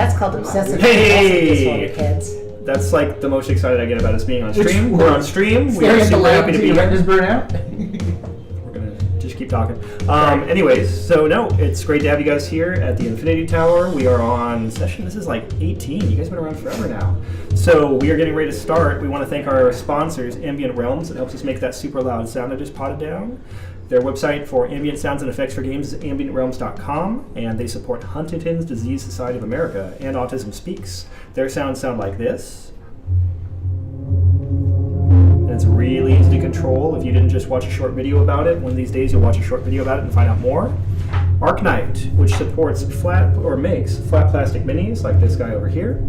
That's called obsessive Hey! compulsive disorder, kids. That's like the most excited I get about us being on stream. We're on stream. We are super happy to be here. Just burn out. We're gonna just keep talking. Anyways, so no, it's great to have you guys here at the Infinity Tower. We are on session. This is like 18. You guys have been around forever now. So we are getting ready to start. We want to thank our sponsors, Ambient Realms. It helps us make that super loud sound I just potted down. Their website for ambient sounds and effects for games is ambientrealms.com, and they support Huntington's Disease Society of America and Autism Speaks. Their sounds sound like this. And it's really easy to control if you didn't just watch a short video about it. One of these days you'll watch a short video about it and find out more. Arknight, which supports makes flat plastic minis like this guy over here.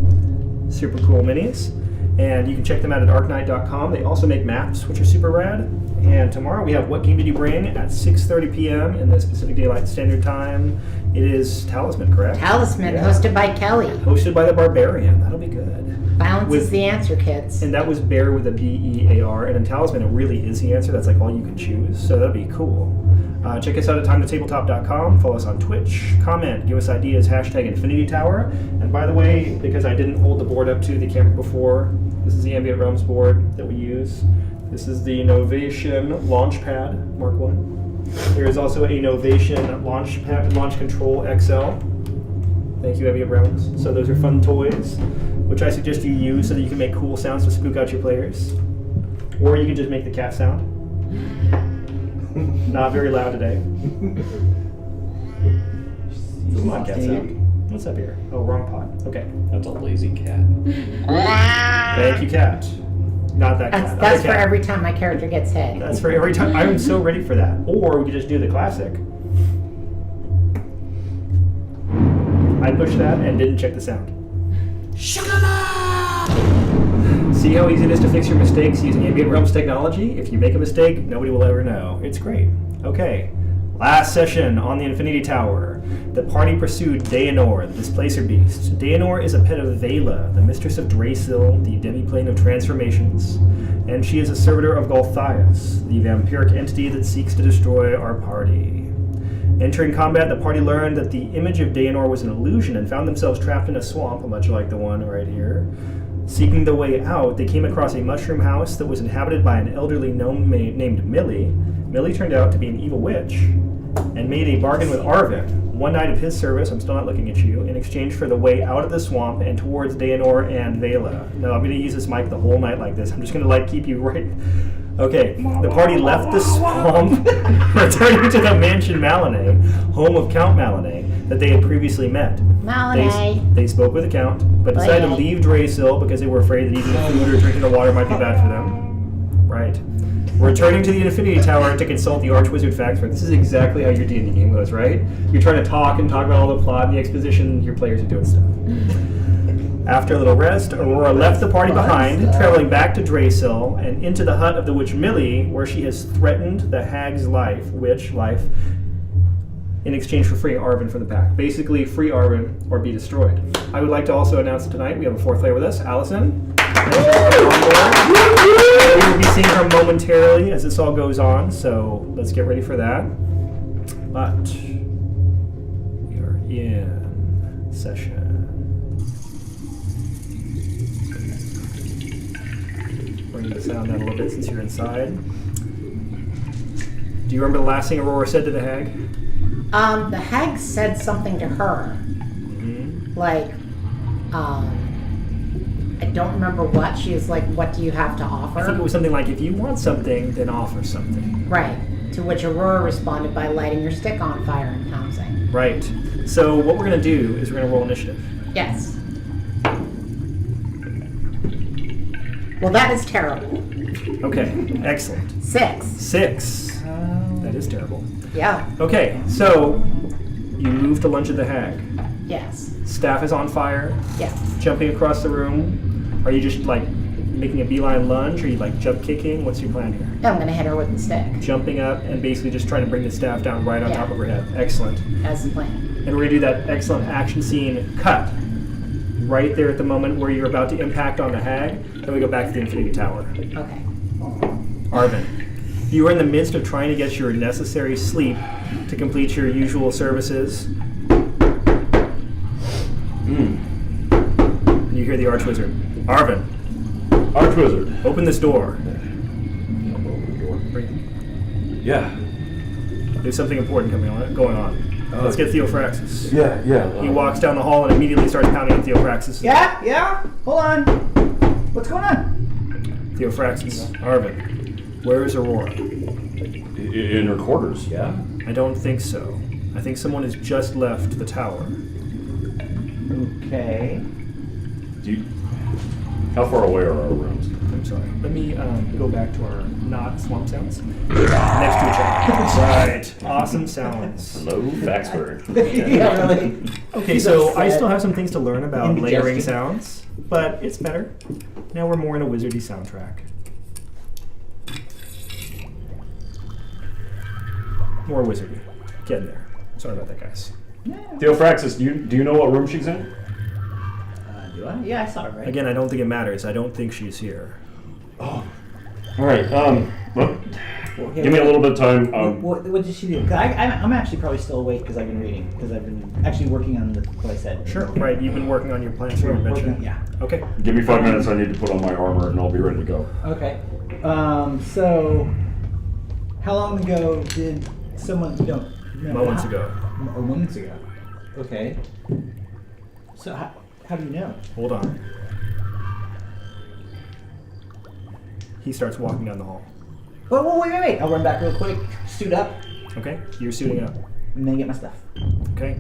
Super cool minis. And you can check them out at arknight.com. They also make maps, which are super rad. And tomorrow we have What Game Did You Bring at 6:30 p.m. in the Pacific Daylight Standard Time. It is Talisman, correct? Talisman, Yeah. hosted by Kelly. Hosted by the Barbarian. That'll be good. Violence is the answer, kids. And that was Bear with a B-E-A-R. And in Talisman, it really is the answer. That's like all you can choose. So that'll be cool. Check us out at timetotabletop.com. Follow us on Twitch. Comment. Give us ideas. Hashtag Infinity Tower. And by the way, because I didn't hold the board up to the camera before, this is the Ambient Realms board that we use. This is the Novation Launchpad Mark 1. There is also a Novation Launch Control XL. Thank you, Ambient Realms. So those are fun toys, which I suggest you use so that you can make cool sounds to spook out your players. Or you can just make the cat sound. Not very loud today. Come on, cat sound. What's up here? Oh, wrong pot. Okay. That's a lazy cat. Thank you, cat. Not that cat. That's Other for cat. every time my character gets hit. That's for every time. I'm so ready for that. Or we could just do the classic. I pushed that and didn't check the sound. See how easy it is to fix your mistakes using Ambient Realms technology? If you make a mistake, nobody will ever know. It's great. Okay. Last session on the Infinity Tower. The party pursued Daenor, the Displacer Beast. Daenor is a pet of Vela, the mistress of Drasil, the demiplane of transformations. And she is a servitor of Golthias, the vampiric entity that seeks to destroy our party. Entering combat, the party learned that the image of Daenor was an illusion and found themselves trapped in a swamp, much like the one right here. Seeking the way out, they came across a mushroom house that was inhabited by an elderly gnome named Millie. Millie turned out to be an evil witch and made a bargain with Arvin, one night of his service, I'm still not looking at you, in exchange for the way out of the swamp and towards Daenor and Vela. No, I'm going to use this mic the whole night like this. I'm just going to keep you right. Okay, the party left the swamp, returning to the mansion Malinay, home of Count Malinay, that they had previously met. Malinay. They spoke with the Count, but decided to leave Drasil because they were afraid that eating the food or drinking the water might be bad for them. Right. Returning to the Infinity Tower to consult the Archwizard Factfur. This is exactly how your D&D game goes, right? You're trying to talk about all the plot and the exposition, your players are doing stuff. After a little rest, Aurora left the party behind, traveling back to Drasil and into the hut of the witch Millie, where she has threatened the hag's life, in exchange for freeing Arvin from the pack. Basically, free Arvin or be destroyed. I would like to also announce tonight we have a fourth player with us, Allison. We will be seeing her momentarily as this all goes on, so let's get ready for that. But we are in session. Bring the sound down a little bit since you're inside. Do you remember the last thing Aurora said to the hag? The hag said something to her. Mm-hmm. I don't remember what. She was like, what do you have to offer? I think it was something like, if you want something, then offer something. Right. To which Aurora responded by lighting your stick on fire and pouncing. Right. So what we're going to do is we're going to roll initiative. Yes. Well, that is terrible. Okay, excellent. 6. 6. That is terrible. Yeah. Okay, so you move to lunge at the hag. Yes. Staff is on fire. Yes. Jumping across the room. Are you just making a beeline lunge? Or are you jump kicking? What's your plan here? I'm going to hit her with the stick. Jumping up and basically just trying to bring the staff down right on top of her head. Excellent. That's the plan. And we're going to do that excellent action scene cut. Right there at the moment where you're about to impact on the hag. Then we go back to the Infinity Tower. Okay. Arvin, you are in the midst of trying to get your necessary sleep to complete your usual services. You hear the Archwizard. Arvin, Archwizard. open this door. Open the door. Bring- Yeah. There's something important going on. Let's get Theophraxis. Yeah. He walks down the hall and immediately starts pounding on Theophraxis. Yeah. Hold on. What's going on? Theophraxis, Arvin, where is Aurora? In her quarters, yeah? I don't think so. I think someone has just left the tower. Okay. How far away are our rooms? I'm sorry. Let me go back to our not swamp sounds. Next to each other. Right. Awesome sounds. Hello, Faxburg. Yeah, really. Okay, He's so I upset. still have some things to learn about Indigestion. layering sounds, but it's better. Now we're more in a wizardy soundtrack. More wizardy. Getting there. Sorry about that, guys. Theophraxis, do you know what room she's in? Do I? Yeah, I saw it, right? Again, I don't think it matters. I don't think she's here. Oh. All right. Well, Okay, give me a little bit of time. what did she do? 'Cause I'm actually probably still awake because I've been reading. Because I've been actually working on what I said. Sure. Right. You've been working on your plans for your adventure. Yeah. Okay. Give me 5 minutes. I need to put on my armor, and I'll be ready to go. Okay. So, how long ago did someone know? Moments ago. Moments ago. Okay. So how do you know? Hold on. He starts walking down the hall. Wait. I'll run back real quick, suit up, Okay. You're suiting up. and then get my stuff. Okay.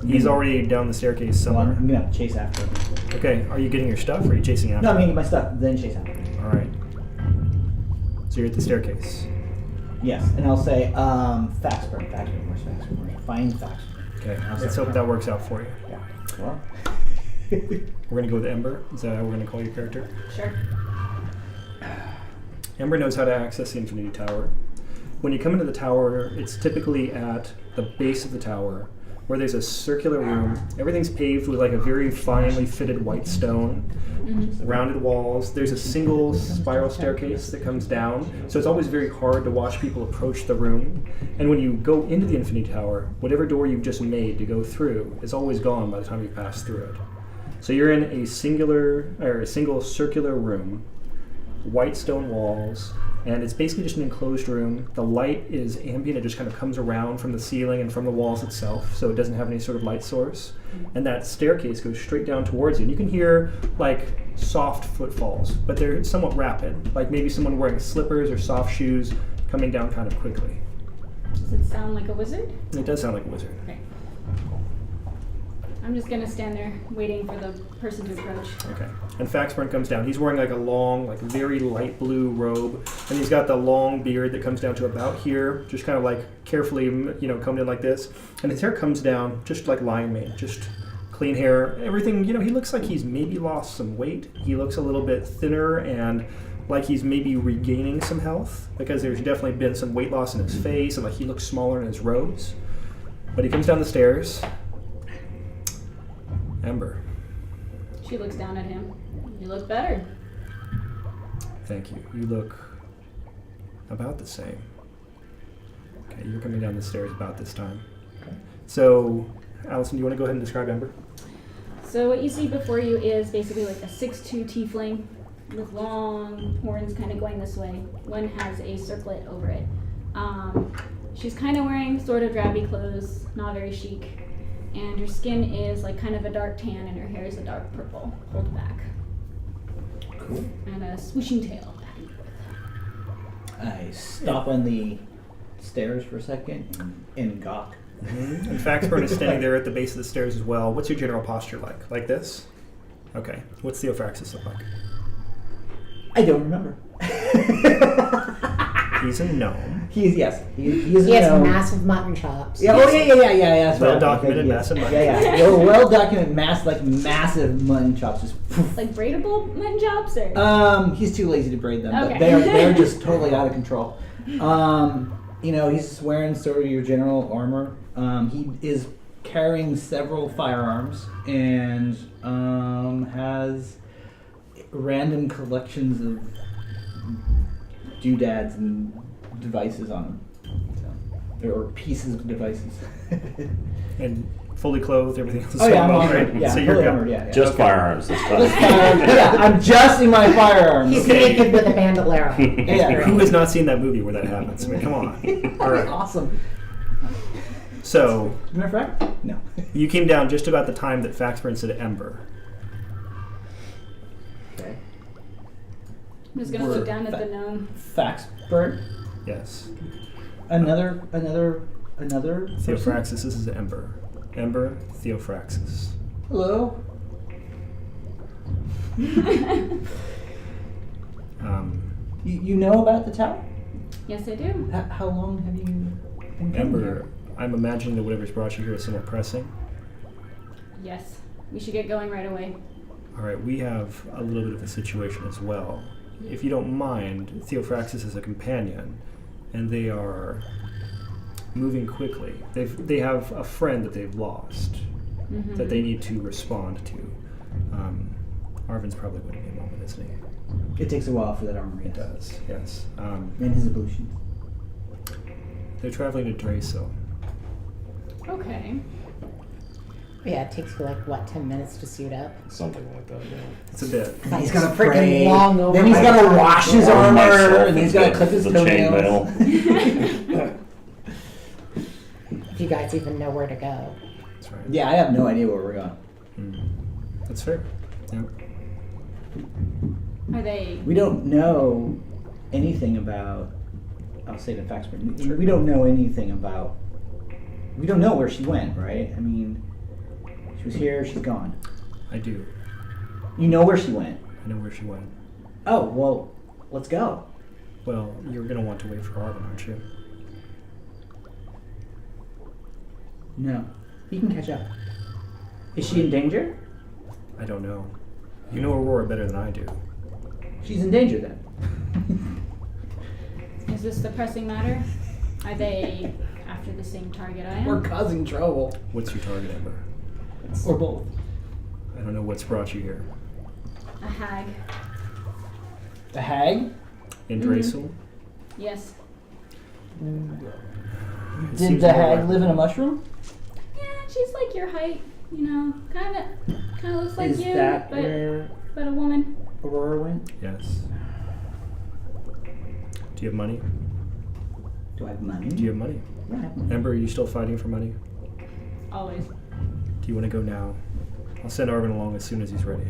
He's already down the staircase So somewhere. I'm gonna have to chase after him. Okay. Are you getting your stuff or are you chasing after? No, I'm him? gonna get my stuff, then chase after him. All right. So you're at the staircase. Yes, and I'll say, Faxburg. Where's Faxburg? Find Faxburg. Okay. Let's hope that works out for you. Yeah. Well. We're gonna go with Ember. Is that how we're gonna call your character? Sure. Ember knows how to access the Infinity Tower. When you come into the tower, it's typically at the base of the tower, where there's a circular room. Everything's paved with like a very finely fitted white stone, rounded walls. There's a single spiral staircase that comes down, so it's always very hard to watch people approach the room. And when you go into the Infinity Tower, whatever door you've just made to go through is always gone by the time you pass through it. So you're in a single circular room, white stone walls, and it's basically just an enclosed room. The light is ambient, it just kind of comes around from the ceiling and from the walls itself, so it doesn't have any sort of light source. And that staircase goes straight down towards you. And you can hear like soft footfalls, but they're somewhat rapid, like maybe someone wearing slippers or soft shoes coming down kind of quickly. Does it sound like a wizard? And it does sound like a wizard. Okay. I'm just gonna stand there waiting for the person to approach. Okay. And Faxburn comes down. He's wearing like a long, like very light blue robe, and he's got the long beard that comes down to about here, just kind of like carefully, combed in like this. And his hair comes down just like lion mane, just clean hair. Everything, he looks like he's maybe lost some weight. He looks a little bit thinner and like he's maybe regaining some health because there's definitely been some weight loss in his face, and like he looks smaller in his robes. But he comes down the stairs. Ember. She looks down at him. You look better. Thank you. You look about the same. Okay, you're coming down the stairs about this time. Okay. So, Allison, do you want to go ahead and describe Ember? So what you see before you is basically like a 6'2" tiefling with long horns kind of going this way. One has a circlet over it. She's kind of wearing sort of drabby clothes, not very chic. And her skin is like kind of a dark tan and her hair is a dark purple, pulled back. Cool. And a swooshing tail back and forth. I stop on the stairs for a second and gawk. Mm-hmm. And Faxburn is standing there at the base of the stairs as well. What's your general posture like? Like this? Okay. What's Theophraxis look like? I don't remember. He's a gnome. He is He has massive mutton chops. Yeah, yeah. That's Well right. documented, Yeah, massive mutton. Yeah. Well documented, massive mutton chops. Just poof. Like braidable mutton chops or? He's too lazy to braid them, Okay. but they're just totally out of control. He's wearing sort of your general armor. He is carrying several firearms and has random collections of doodads and devices on him. So, or pieces of devices. And fully clothed, everything else is Oh yeah, I'm well, armored. right? Yeah, So I'm you're fully good. armored. Yeah, yeah. Just firearms this time. Just firearms. Yeah, I'm just in my firearms. He's Okay. naked with a bandolero. Yeah. Who has not seen that movie where that happens? I mean, come on. All right. Awesome. So Matter of fact, no. you came down just about the time that Faxburn said Ember. Okay. I'm just gonna look down at the gnome. Fax bird. Yes. Another person? Theophraxis, this is Ember. Ember, Theophraxis. Hello. You know about the tower? Yes, I do. How long have you been coming Ember, here? I'm imagining that whatever's brought you here is somewhat pressing. Yes. We should get going right away. All right, we have a little bit of a situation as well. If you don't mind, Theophraxis is a companion, and they are moving quickly. They have a friend that they've lost Mm-hmm. that they need to respond to. Arvin's probably going to be a moment, isn't he? It takes a while for that armor. It does, yes. And his evolution. They're traveling to Draso. Okay. Yeah, it takes you like, what, 10 minutes to suit up? Something like that, yeah. It's a bit. He's It's gotta freaking pray. long over Then he's my gotta time. wash his Arm armor, myself and then he's gotta into clip his the toenails. chainmail. If you guys even know where to go. That's right. Yeah, I have no idea where we're going. That's fair. Yeah. Are they? We don't know anything about. I'll say the facts, but we don't know anything about. We don't know where she went, right? I mean, she was here, she's gone. I do. You know where she went. I know where she went. Oh well, let's go. Well, you're going to want to wait for Arvin, aren't you? No, he can catch up. Is she in danger? I don't know. You know Aurora better than I do. She's in danger then. Is this the pressing matter? Are they after the same target I am? We're causing trouble. What's your target, Ember? Or both. I don't know what's brought you here. A hag. The hag? In Mhm. Draysel? Yes. It Did seems the more hag like- live in a mushroom? Yeah, she's like your height. You know, kind of looks like Is you, that but where a woman. Aurora went? Yes. Do you have money? Do I have money? Do you have money? Yeah, I have money. Ember, are you still fighting for money? Always. Do you want to go now? I'll send Arvin along as soon as he's ready.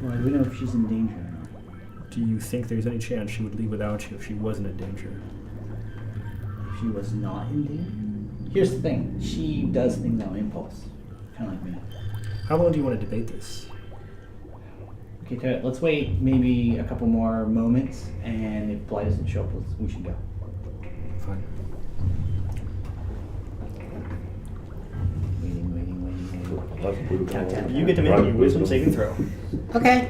Well, do we know if she's in danger or not? Do you think there's any chance she would leave without you if she wasn't in danger? If she was not in danger? Here's the thing. She does things on impulse. Kind of like me. How long do you want to debate this? Okay, Ted, let's wait maybe a couple more moments, and if Bly doesn't show up, we should go. Fine. Waiting. Countdown. You get to make your wisdom saving throw. Okay.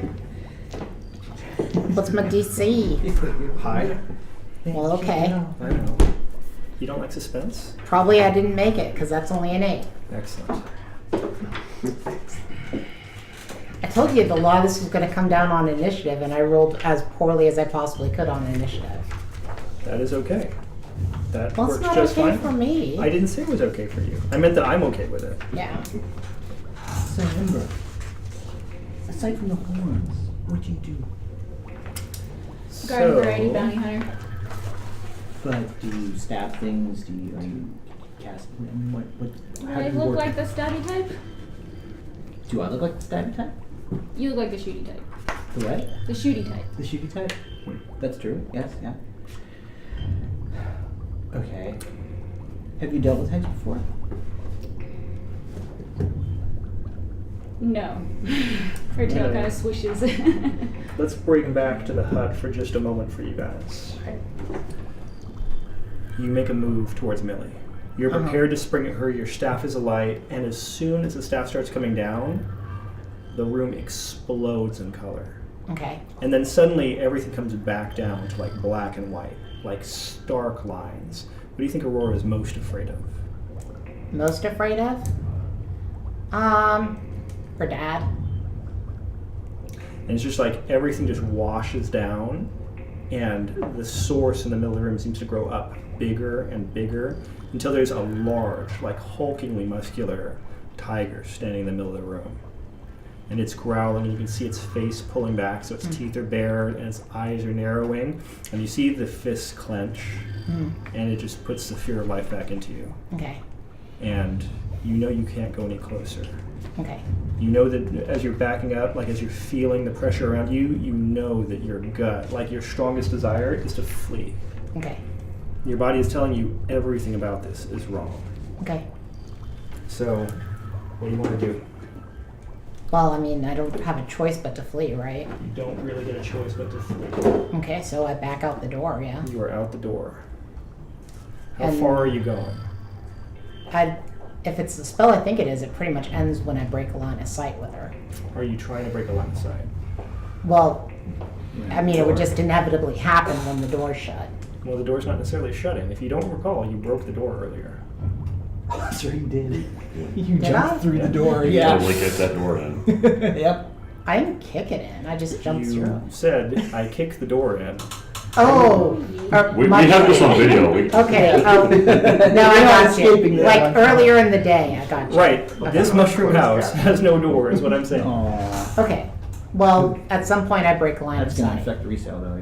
What's my DC? High. Well, okay. I know. You don't like suspense? Probably I didn't make it, because that's only an 8. Excellent. I told you a lot of this was going to come down on initiative, and I rolled as poorly as I possibly could on initiative. That is okay. That Well, it's works not just okay fine. for me. I didn't say it was okay for you. I meant that I'm okay with it. Yeah. So, Ember, aside from the horns, what'd you do? Garden variety bounty hunter. But do you stab things? Are you cast? I mean, Do how I do you look work like it? the stabby type? Do I look like the stabby type? You look like the shooty type. The what? The shooty type. The shooty type? That's true. Yes. Yeah. Okay. Have you dealt with heads before? No. Her tail No. kind of swishes. Let's bring back to the hut for just a moment for you guys. You make a move towards Millie. You're prepared to spring at her, your staff is alight, and as soon as the staff starts coming down, the room explodes in color. Okay. And then suddenly everything comes back down to like black and white, like stark lines. What do you think Aurora is most afraid of? Most afraid of? Her dad. And it's just like everything just washes down, and the source in the middle of the room seems to grow up bigger and bigger until there's a large, like hulkingly muscular tiger standing in the middle of the room. And it's growling, and you can see its face pulling back, so its teeth are bared and its eyes are narrowing. And you see the fists clench, and it just puts the fear of life back into you. Okay. And you know you can't go any closer. Okay. You know that as you're backing up, like as you're feeling the pressure around you, you know that your gut, like your strongest desire, is to flee. Okay. Your body is telling you everything about this is wrong. Okay. So, what do you want to do? Well, I mean, I don't have a choice but to flee, right? You don't really get a choice but to flee. Okay, so I back out the door, yeah. You are out the door. How And- far are you going? If it's the spell I think it is, it pretty much ends when I break a line of sight with her. Are you trying to break a line of sight? Well, I mean, it would just inevitably happen when the door's shut. Well, the door's not necessarily shutting. If you don't recall, you broke the door earlier. Sure you did. You Did jumped I? through Yeah. the door. You Yeah. totally get that door in. Yep. I didn't kick it in. I just jumped through You it. said, I kicked the door in. Oh! We have this on video. Okay. Oh, no, I got escaping you. that Like one. earlier in the day, I got you. Right. Okay. This mushroom house has no door, is what I'm saying. Aww. Okay. Well, at some point I break a line of That's gonna sight. affect the resale though.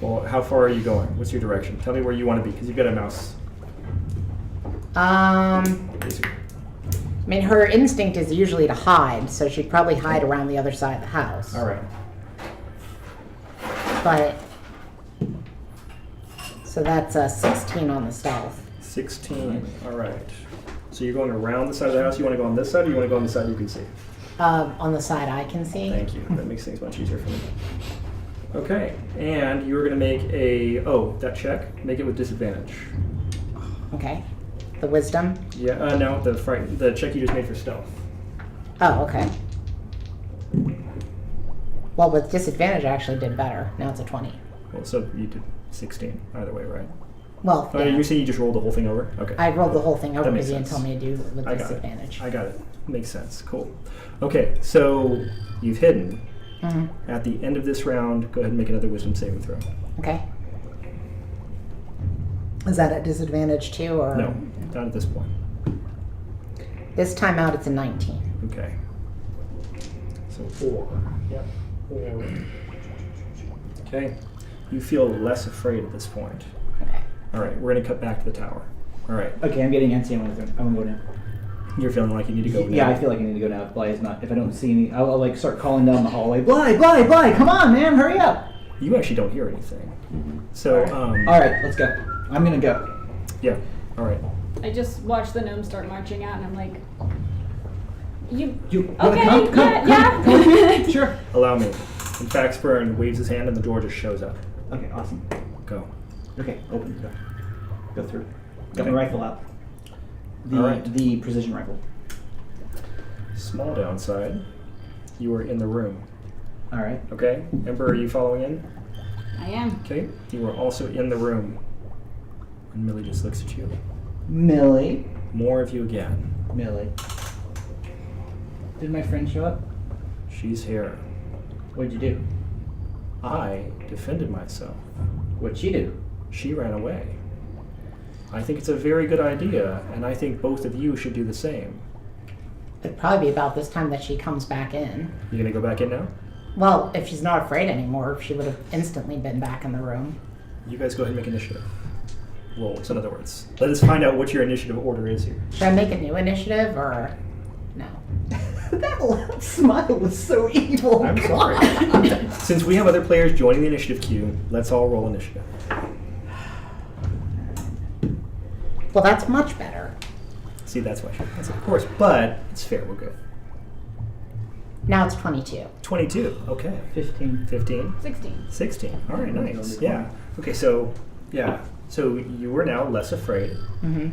Well, how far are you going? What's your direction? Tell me where you want to be, because you've got a mouse. Basically. I mean, her instinct is usually to hide, so she'd probably hide around the other side of the house. All right. But so that's a 16 on the stealth. 16. All right. So you're going around the side of the house. You want to go on this side, or you want to go on the side you can see? On the side I can see. Thank you. That makes things much easier for me. Okay. And you're going to make that check. Make it with disadvantage. Okay. The wisdom. Yeah. No. The check you just made for stealth. Oh, okay. Well, with disadvantage, I actually did better. Now it's a 20. Well, so you did 16 either way, right? Well, Oh, yeah. you're saying you just rolled the whole thing over? Okay. I rolled the whole thing over That makes because you didn't tell sense. me to do it with I got disadvantage. it. I got it. Makes sense. Cool. Okay, so you've hidden. Mhm. At the end of this round, go ahead and make another wisdom saving throw. Okay. Is that at disadvantage too, or No, not at this point. This time out, it's a 19. Okay. So 4. Yep. 4. Okay. You feel less afraid at this point. Okay. All right, we're going to cut back to the tower. All right. Okay, I'm getting antsy. I'm gonna go now. You're feeling like you need to go Yeah, now. I feel like I need to go now. If Bly is not, if I don't see any, I'll like start calling down the hallway. Bly, come on, man, hurry up! You actually don't hear anything. So, All right, let's go. I'm gonna go. yeah. All right. I just watched the gnomes start marching out, and I'm like, you You wanna okay? come? Yeah. Sure. Allow me. And Faxburn waves his hand and the door just shows up. Okay, awesome. Go. Okay, open the door. Go through. Got Okay. my rifle out. The All right. the precision rifle. Small downside. You are in the room. All right. Okay? Emperor, are you following in? I am. Okay. You are also in the room. And Millie just looks at you. Millie. More of you again. Millie. Did my friend show up? She's here. What'd you do? I defended myself. What'd she do? She ran away. I think it's a very good idea, and I think both of you should do the same. It'd probably be about this time that she comes back in. You gonna go back in now? Well, if she's not afraid anymore, she would have instantly been back in the room. You guys go ahead and make initiative. Rolls, in other words. Let us find out what your initiative order is here. Should I make a new initiative or no? That smile was so evil. I'm sorry. Since we have other players joining the initiative queue, let's all roll initiative. Well, that's much better. See, that's why that's of course, but it's fair, we're good. Now it's 22. 22, okay. 15. 15, 16. 16. All right, nice. Yeah. Okay, so, yeah. So you are now less afraid. Mm-hmm.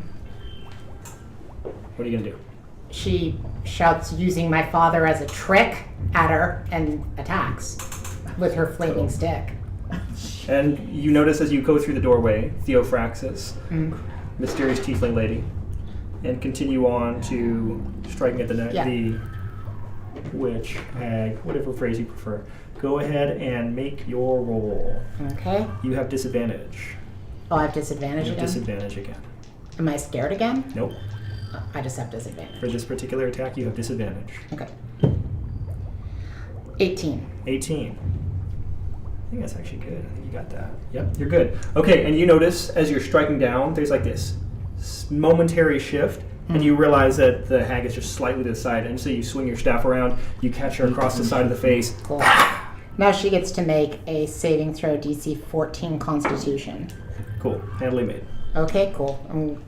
What are you going to do? She shouts using my father as a trick at her and attacks with her flaming stick. And you notice as you go through the doorway, Theophraxis, Mm. mysterious tiefling lady, and continue on to striking at the Yeah. witch, hag, whatever phrase you prefer. Go ahead and make your roll. Okay. You have disadvantage. Oh, I have disadvantage You have again? disadvantage again. Am I scared again? Nope. I just have disadvantage. For this particular attack, you have disadvantage. Okay. 18. 18. I think that's actually good. I think you got that. Yep, you're good. Okay, and you notice as you're striking down, there's like this momentary shift, and you realize that the hag is just slightly to the side, and so you swing your staff around, you catch her across the side of the face. Cool. Now she gets to make a saving throw DC 14 Constitution. Cool. Handily made. Okay, cool.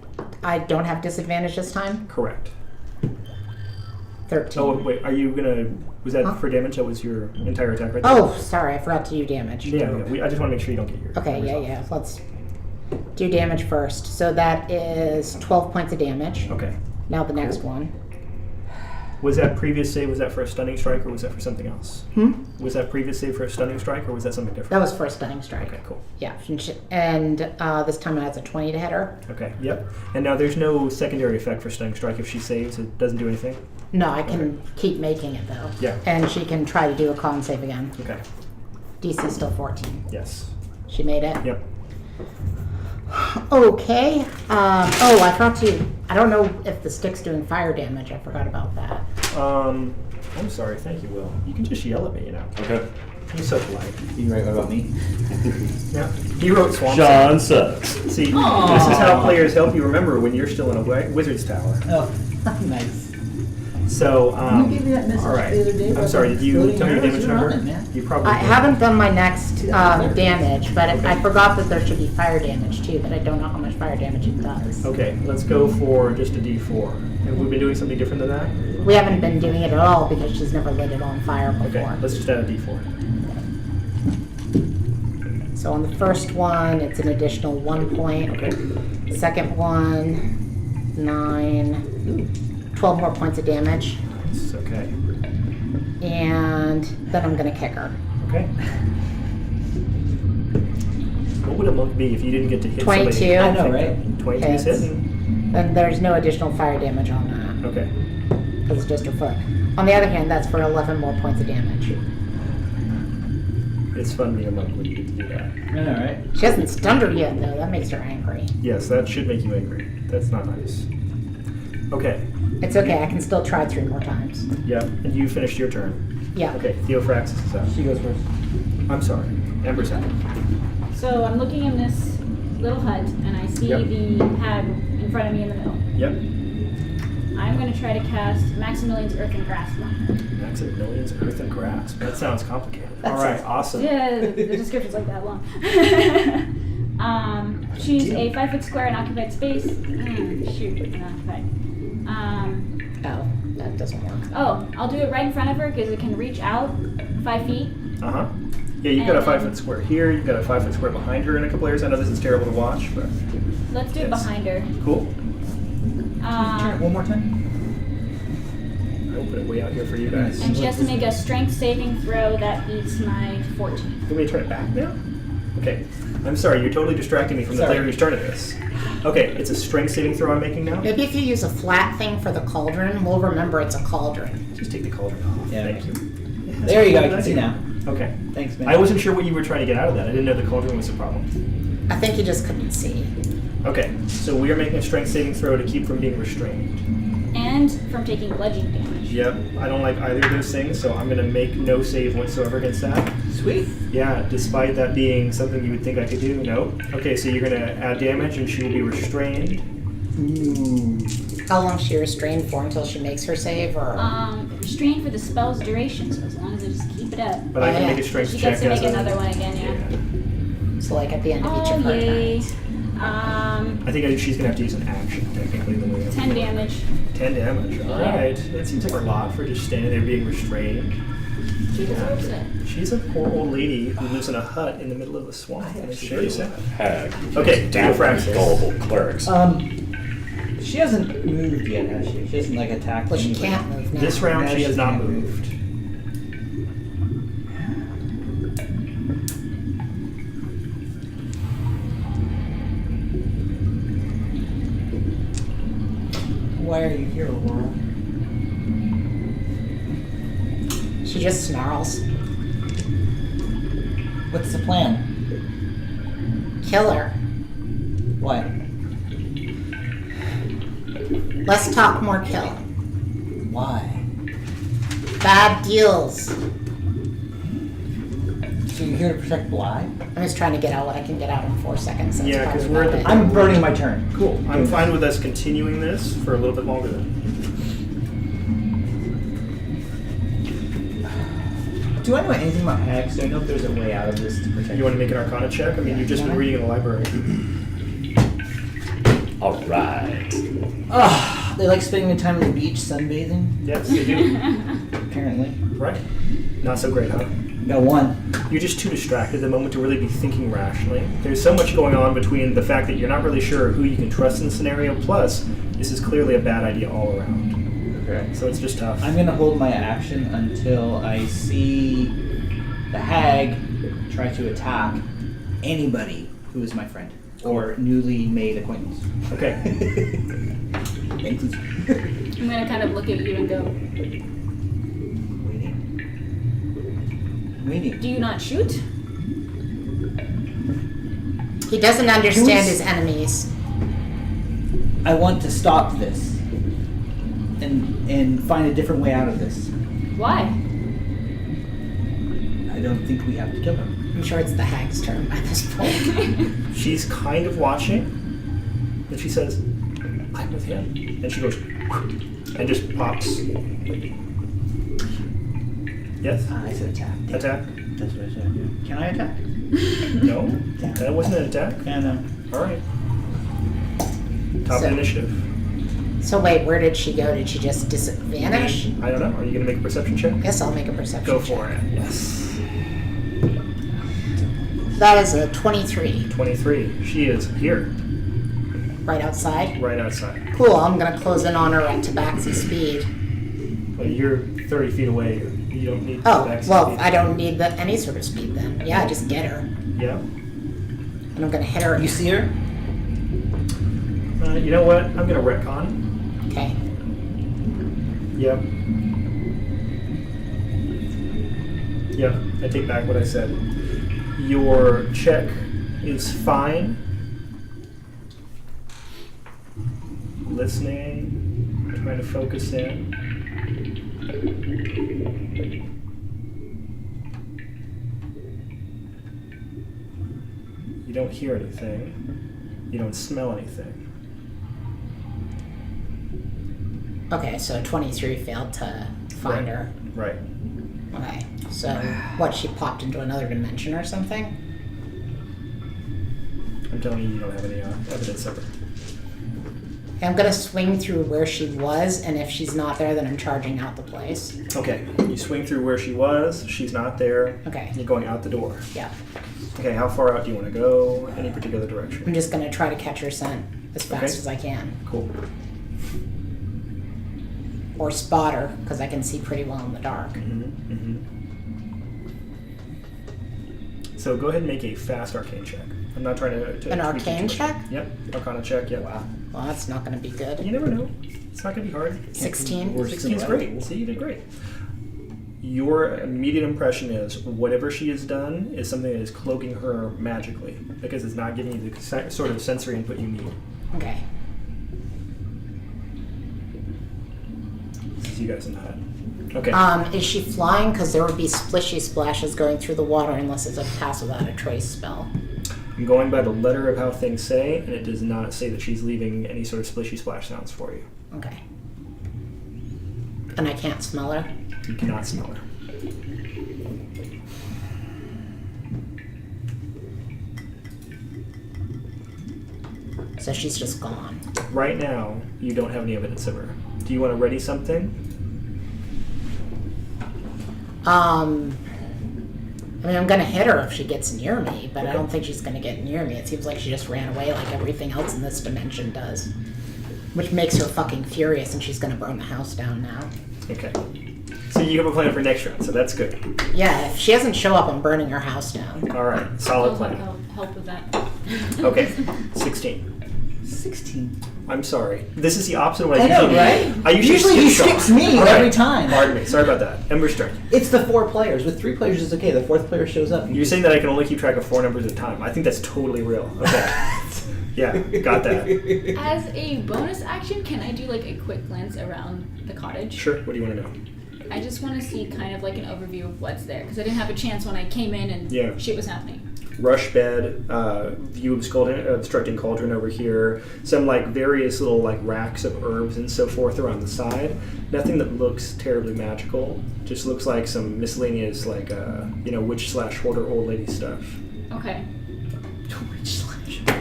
I don't have disadvantage this time? Correct. 13. Oh, wait, are you gonna... Was that Huh? for damage? That was your entire attack right there? Oh, sorry, I forgot to do damage. Yeah, I just want to make sure you don't get your... Okay, numbers yeah, off. yeah. Let's do damage first. So that is 12 points of damage. Okay. Now the next one. Was that previous save, was that for a stunning strike, or was that for something else? Was that previous save for a stunning strike, or was that something different? That was for a stunning strike. Okay, cool. Yeah. And this time it has a 20 to hit her. Okay, yep. And now there's no secondary effect for stunning strike. If she saves, it doesn't do anything? No, I can keep making it though. Yeah. And she can try to do a con save again. Okay, DC still 14. yes. She made it. Yep. Okay. Oh, I forgot to. I don't know if the stick's doing fire damage. I forgot about that. I'm sorry, thank you, Will. You can just yell at me, you know. Okay. He's so polite. You right about me? Yeah. He wrote Swamp Sean sucks. See, this is how players help you remember when you're still in a wizard's tower. Oh, nice. So, You gave me that message all right. the other day I'm about sorry, did you floating tell me your arrows? damage You're on number? it, man. You probably I did. haven't done my next damage, but Okay. I forgot that there should be fire damage too, but I don't know how much fire damage it does. Okay, let's go for just a D4. Have we been doing something different than that? We haven't been doing it at all because she's never lit it on fire before. Okay, let's just add a D4. So on the first one, it's an additional 1 point. Okay. Second one, 9, 12 more points of damage. It's okay. And then I'm gonna kick her. Okay. What would a monk be if you didn't get to hit 22. somebody? I know, right? 22 is Hits. hit? Then there's no additional fire damage on that Okay. because it's just her foot. On the other hand, that's for 11 more points of damage. It's fun being a monk when you get to do that. I know, right? She hasn't stunned her yet though. That makes her angry. Yes, that should make you angry. That's not nice. Okay. It's okay. I can still try 3 more times. Yep. And you finished your turn. Yeah. Okay. Theophraxis is up. She goes first. I'm sorry. Ember's up. So I'm looking in this little hut and I see Yep. the hag in front of me in the middle. Yep. I'm going to try to cast Maximilian's Earth and Grass on her. Max of Millions, Earth and Grasp. That sounds complicated. That All right. sounds- Awesome. Yeah, the description's like that long. Choose a 5-foot square in occupied space. Shoot, unoccupied. Oh, that doesn't work. Oh, I'll do it right in front of her because it can reach out 5 feet. Uh-huh. Yeah, you've got a And- 5-foot square here. You've got a 5-foot square behind her in a couple areas. I know this is terrible to watch, but Let's do it Yes. behind her. cool. Turn it one more time. I'll put it way out here for you guys. And she has to make a strength saving throw that beats my 14. You want me to turn it back now? Okay. I'm sorry, you're totally distracting me from the Sorry. player who's turning this. Okay, it's a strength saving throw I'm making now. Maybe if you use a flat thing for the cauldron, we'll remember it's a cauldron. Just take the cauldron off. Yeah. Thank you. There you go. I can see now. Okay. Thanks, man. I wasn't sure what you were trying to get out of that. I didn't know the cauldron was a problem. I think you just couldn't see. Okay, so we are making a strength saving throw to keep from being restrained. And from taking bludgeoning damage. Yep, I don't like either of those things, so I'm going to make no save whatsoever against that. Sweet. Yeah, despite that being something you would think I could do, no. Okay, so you're going to add damage and she will be restrained. How long is she restrained for until she makes her save, or? Restrained for the spell's duration, so as long as I just keep it up. But I can Yeah. make a strength She check gets to make as a- another one again, yeah. So like at the end of each Oh, of her yay. turns. I think she's going to have to use an action, technically. The way 10 damage. 10 damage, alright. That seems like a lot for just standing there being restrained. She deserves it. She's a poor old lady who lives in a hut in the middle of the swamp. It's very sad. Hag. Okay, Theophraxis. Gullible clerics. She hasn't moved yet, has she? She hasn't like attacked. Well, she anybody. can't move now. This round Now she has she not can't move. moved. Why are you here, Aurora? just snarls. What's the plan? Kill her. What? Less talk, more kill. Why? Bad deals. So you're here to protect Bly? I'm just trying to get out what I can get out in 4 seconds. That's Yeah, 'cause probably we're at about the- it. I'm burning my turn. Cool. I'm fine with us continuing this for a little bit longer then. Do I know anything about hags? Do I know if there's a way out of this to protect You want to make an Arcana check? I mean, you've just been reading in the library. All right. Ugh, they like spending their time on the beach sunbathing, Yes, you do. apparently. Right. Not so great, huh? Got one. You're just too distracted at the moment to really be thinking rationally. There's so much going on between the fact that you're not really sure who you can trust in the scenario, plus this is clearly a bad idea all around. Okay. So it's just tough. I'm gonna hold my action until I see the hag try to attack anybody who is my friend or newly made acquaintance. Okay. Thank you. I'm gonna kind of look at you and go, Waiting. do you not shoot? He doesn't understand Who's- his enemies. I want to stop this and find a different way out of this. Why? I don't think we have to kill her. I'm sure it's the hag's turn by this point. She's kind of watching, and she says, I'm with him. And she goes, and just pops. Yes? I said attack. Attack? That's what I said. Yeah. Can I attack? No? That wasn't an attack? Yeah, no. Alright. Top So- of initiative. So wait, where did she go? Did she just vanish? I don't know. Are you going to make a perception check? Guess I'll make a perception Go check. for it. Yes. That is a 23, 23. She is here, right outside. right outside. Cool, I'm gonna close in on her at tabaxi speed. Well, you're 30 feet away. You don't need Oh, back well, speed. I don't need any sort of speed then. Yeah, just get her. Yeah. And I'm gonna hit her. You see her? You know what? I'm going to retcon. Okay. Yep. Yep. I take back what I said. Your check is fine. Listening. Trying to focus in. You don't hear anything. You don't smell anything. Okay, so 23 failed to find Right. her. Right. Okay, so what, she popped into another dimension or something? I'm telling you, you don't have any evidence of it. I'm gonna swing through where she was, and if she's not there, then I'm charging out the place. Okay. You swing through where she was. She's not there. Okay, You're going out the door. yeah. Okay, how far out do you want to go? Any particular direction? I'm just gonna try to catch her scent as fast Okay. as I can. Cool. Or spot her, because I can see pretty well in the dark. So go ahead and make a fast arcane check. I'm not trying to An tweak arcane it too much. check? Yep. Arcana check. Yep. Wow. Well, that's not gonna be good. You never know. It's not gonna be hard. 16? 16 is great. See, you did great. Your immediate impression is whatever she has done is something that is cloaking her magically because it's not giving you the sort of sensory input you need. Okay. See you guys in the hut. Okay. Is she flying? Because there would be splishy splashes going through the water unless it's a pass without a trace spell. I'm going by the letter of how things say, and it does not say that she's leaving any sort of splishy splash sounds for you. Okay. And I can't smell her? You cannot smell her. So she's just gone. Right now, you don't have any evidence of her. Do you want to ready something? I mean, I'm gonna hit her if she gets near me, but I Okay. don't think she's gonna get near me. It seems like she just ran away like everything else in this dimension does. Which makes her fucking furious, and she's gonna burn the house down now. Okay. So you have a plan for next round, so that's good. Yeah, if she doesn't show up, I'm burning her house down. All right, solid plan. I'll help with that. Okay, 16. 16. I'm sorry. This is the opposite of what I know, usually right? I usually he skip skips Sean. me All right. every time. Pardon me. Sorry about that. Ember's turn. It's the 4 players. With 3 players, it's okay. The 4th player shows up. You're saying that I can only keep track of 4 numbers at a time. I think that's totally real. Okay. Yeah, got that. As a bonus action, can I do like a quick glance around the cottage? Sure. What do you want to know? I just want to see kind of like an overview of what's there because I didn't have a chance when I came in and Yeah. shit was happening. Rush bed, view of obstructing cauldron over here, some like various little like racks of herbs and so forth around the side. Nothing that looks terribly magical. Just looks like some miscellaneous like witch/hoarder old lady stuff. Okay.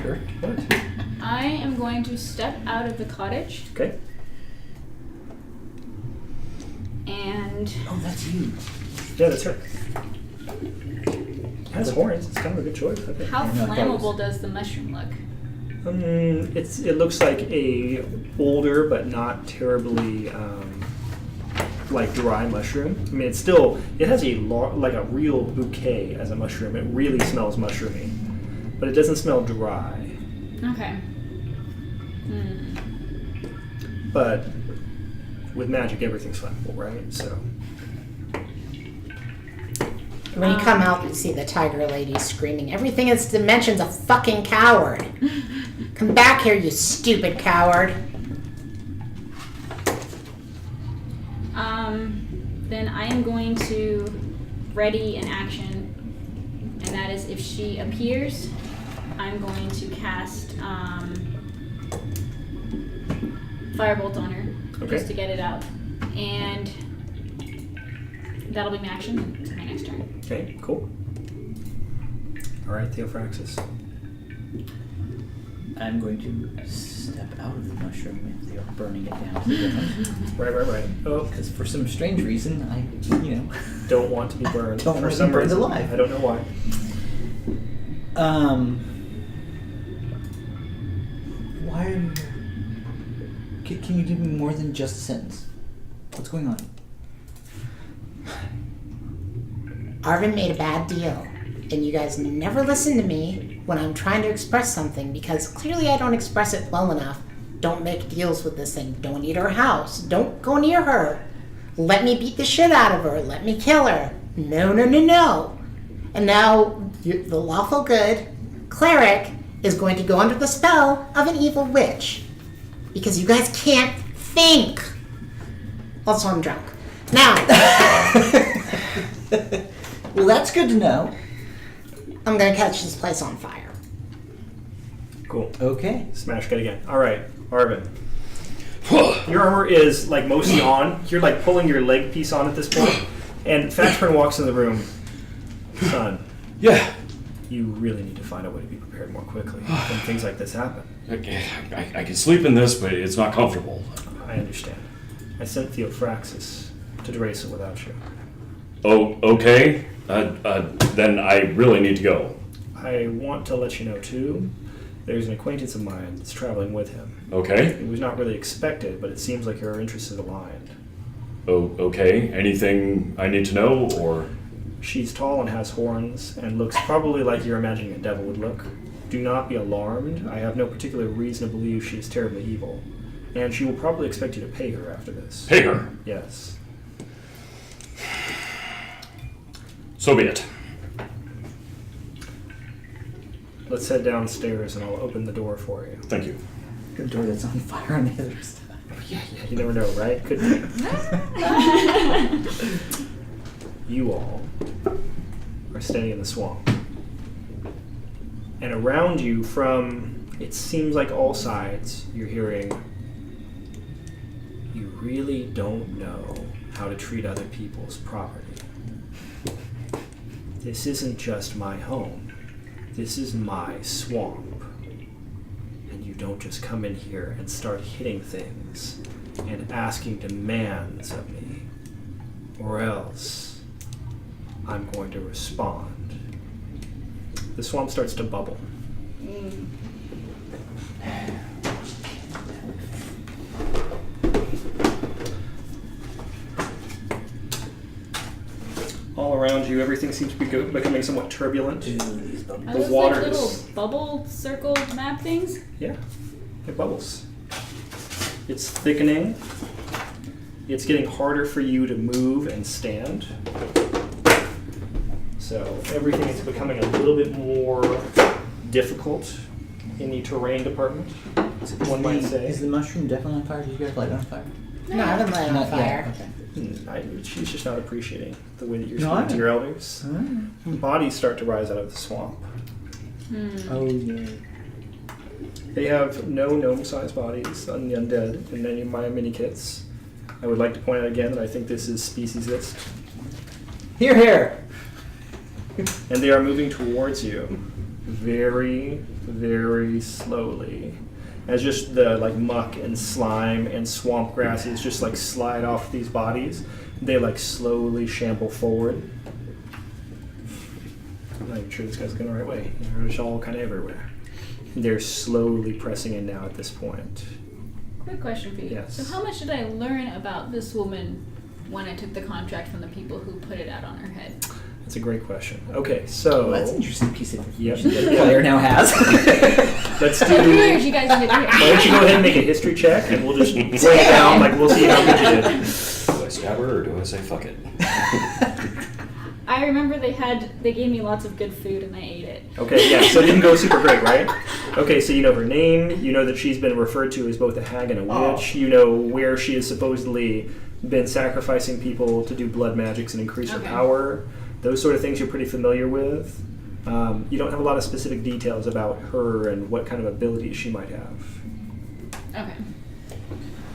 Sure. What? I am going to step out of the cottage Okay. Oh, and that's you. Yeah, that's right. It has horns. It's kind of a good choice, I think. how Yeah, no, I thought it was- flammable does the mushroom look? It looks like a older but not terribly like dry mushroom. I mean, it has a like a real bouquet as a mushroom. It really smells mushroomy, but it doesn't smell dry. Okay. But with magic, everything's flammable, right? So When you come out, you see the tiger lady screaming, "Everything in this dimension's a fucking coward! Come back here, you stupid coward!" Then I am going to ready an action, and that is if she appears, I'm going to cast Firebolt on her Okay. just to get it out, and that'll be my action. It's my next turn. okay, cool. All right, Theophraxis. I'm going to step out of the mushroom if they are burning it down to the ground. Right. Oh, Because for some strange reason, I don't want to be burned Don't for want to some be burned reason. alive. I don't know why. Why are you here? Can you give me more than just a sentence? What's going on? Arvin made a bad deal, and you guys never listen to me when I'm trying to express something because clearly I don't express it well enough. Don't make deals with this thing. Don't eat her house. Don't go near her. Let me beat the shit out of her. Let me kill her. No. And now the lawful good cleric is going to go under the spell of an evil witch because you guys can't think. Also, I'm drunk. Now, Well, that's good to know. I'm gonna catch this place on fire. Cool. Okay. Smash cut again. All right, Arvin. Your armor is like mostly on. You're like pulling your leg piece on at this point, and Fatchburn walks in the room. Son, Yeah. you really need to find a way to be prepared more quickly when things like this happen. I can sleep in this, but it's not comfortable. I understand. I sent Theophraxis to Dresa without you. Oh, okay. Then I really need to go. I want to let you know too. There's an acquaintance of mine that's traveling with him. Okay. It was not really expected, but it seems like your interests are aligned. Oh, okay. Anything I need to know, or? She's tall and has horns, and looks probably like you're imagining a devil would look. Do not be alarmed. I have no particular reason to believe she is terribly evil. And she will probably expect you to pay her after this. Pay her. Yes. So be it. Let's head downstairs and I'll open the door for you. Thank you. The door that's on fire on the other side. Yeah, you never know, right? Could be. You all are standing in the swamp. And around you, from it seems like all sides, you're hearing, "You really don't know how to treat other people's property. This isn't just my home. This is my swamp. And you don't just come in here and start hitting things and asking demands of me, or else I'm going to respond." The swamp starts to bubble. All around you, everything seems to be becoming somewhat turbulent. These bubbles. Are The those waters. like little bubble circle map things? Yeah. It bubbles. It's thickening. It's getting harder for you to move and stand. So everything is becoming a little bit more difficult in the terrain department, one might say. Is the mushroom definitely on fire? Did you guys light it on fire? No, I haven't lit it on Not yet, fire. okay. She's just not appreciating the way that you're No, speaking I to your elders. Alright. Bodies start to rise out of the swamp. Oh, yeah. They have no gnome-sized bodies on the undead in any of my mini kits. I would like to point out again that I think this is speciesist. Here, here! And they are moving towards you very, very slowly. As just the like muck and slime and swamp grasses just like slide off these bodies, they like slowly shamble forward. I'm not even sure this guy's going the right way. They're just all kind of everywhere. They're slowly pressing in now at this point. Quick question for you. Yes. So how much did I learn about this woman when I took the contract from the people who put it out on her head? That's a great question. Okay, so Well, that's an interesting piece of Yep. information that the player now has. let's I figured do. you guys needed to hear. Why don't you go ahead and make a history check, and we'll just break it down. Like we'll see how good you did. Do I stab her or do I say fuck it? I remember they gave me lots of good food and I ate it. Okay, yeah. So it didn't go super great, right? Okay, so you know her name. You know that she's been referred to as both a hag and a witch. Oh. You know where she has supposedly been sacrificing people to do blood magics and increase her Okay. power. Those sort of things you're pretty familiar with. You don't have a lot of specific details about her and what kind of abilities she might have. Okay.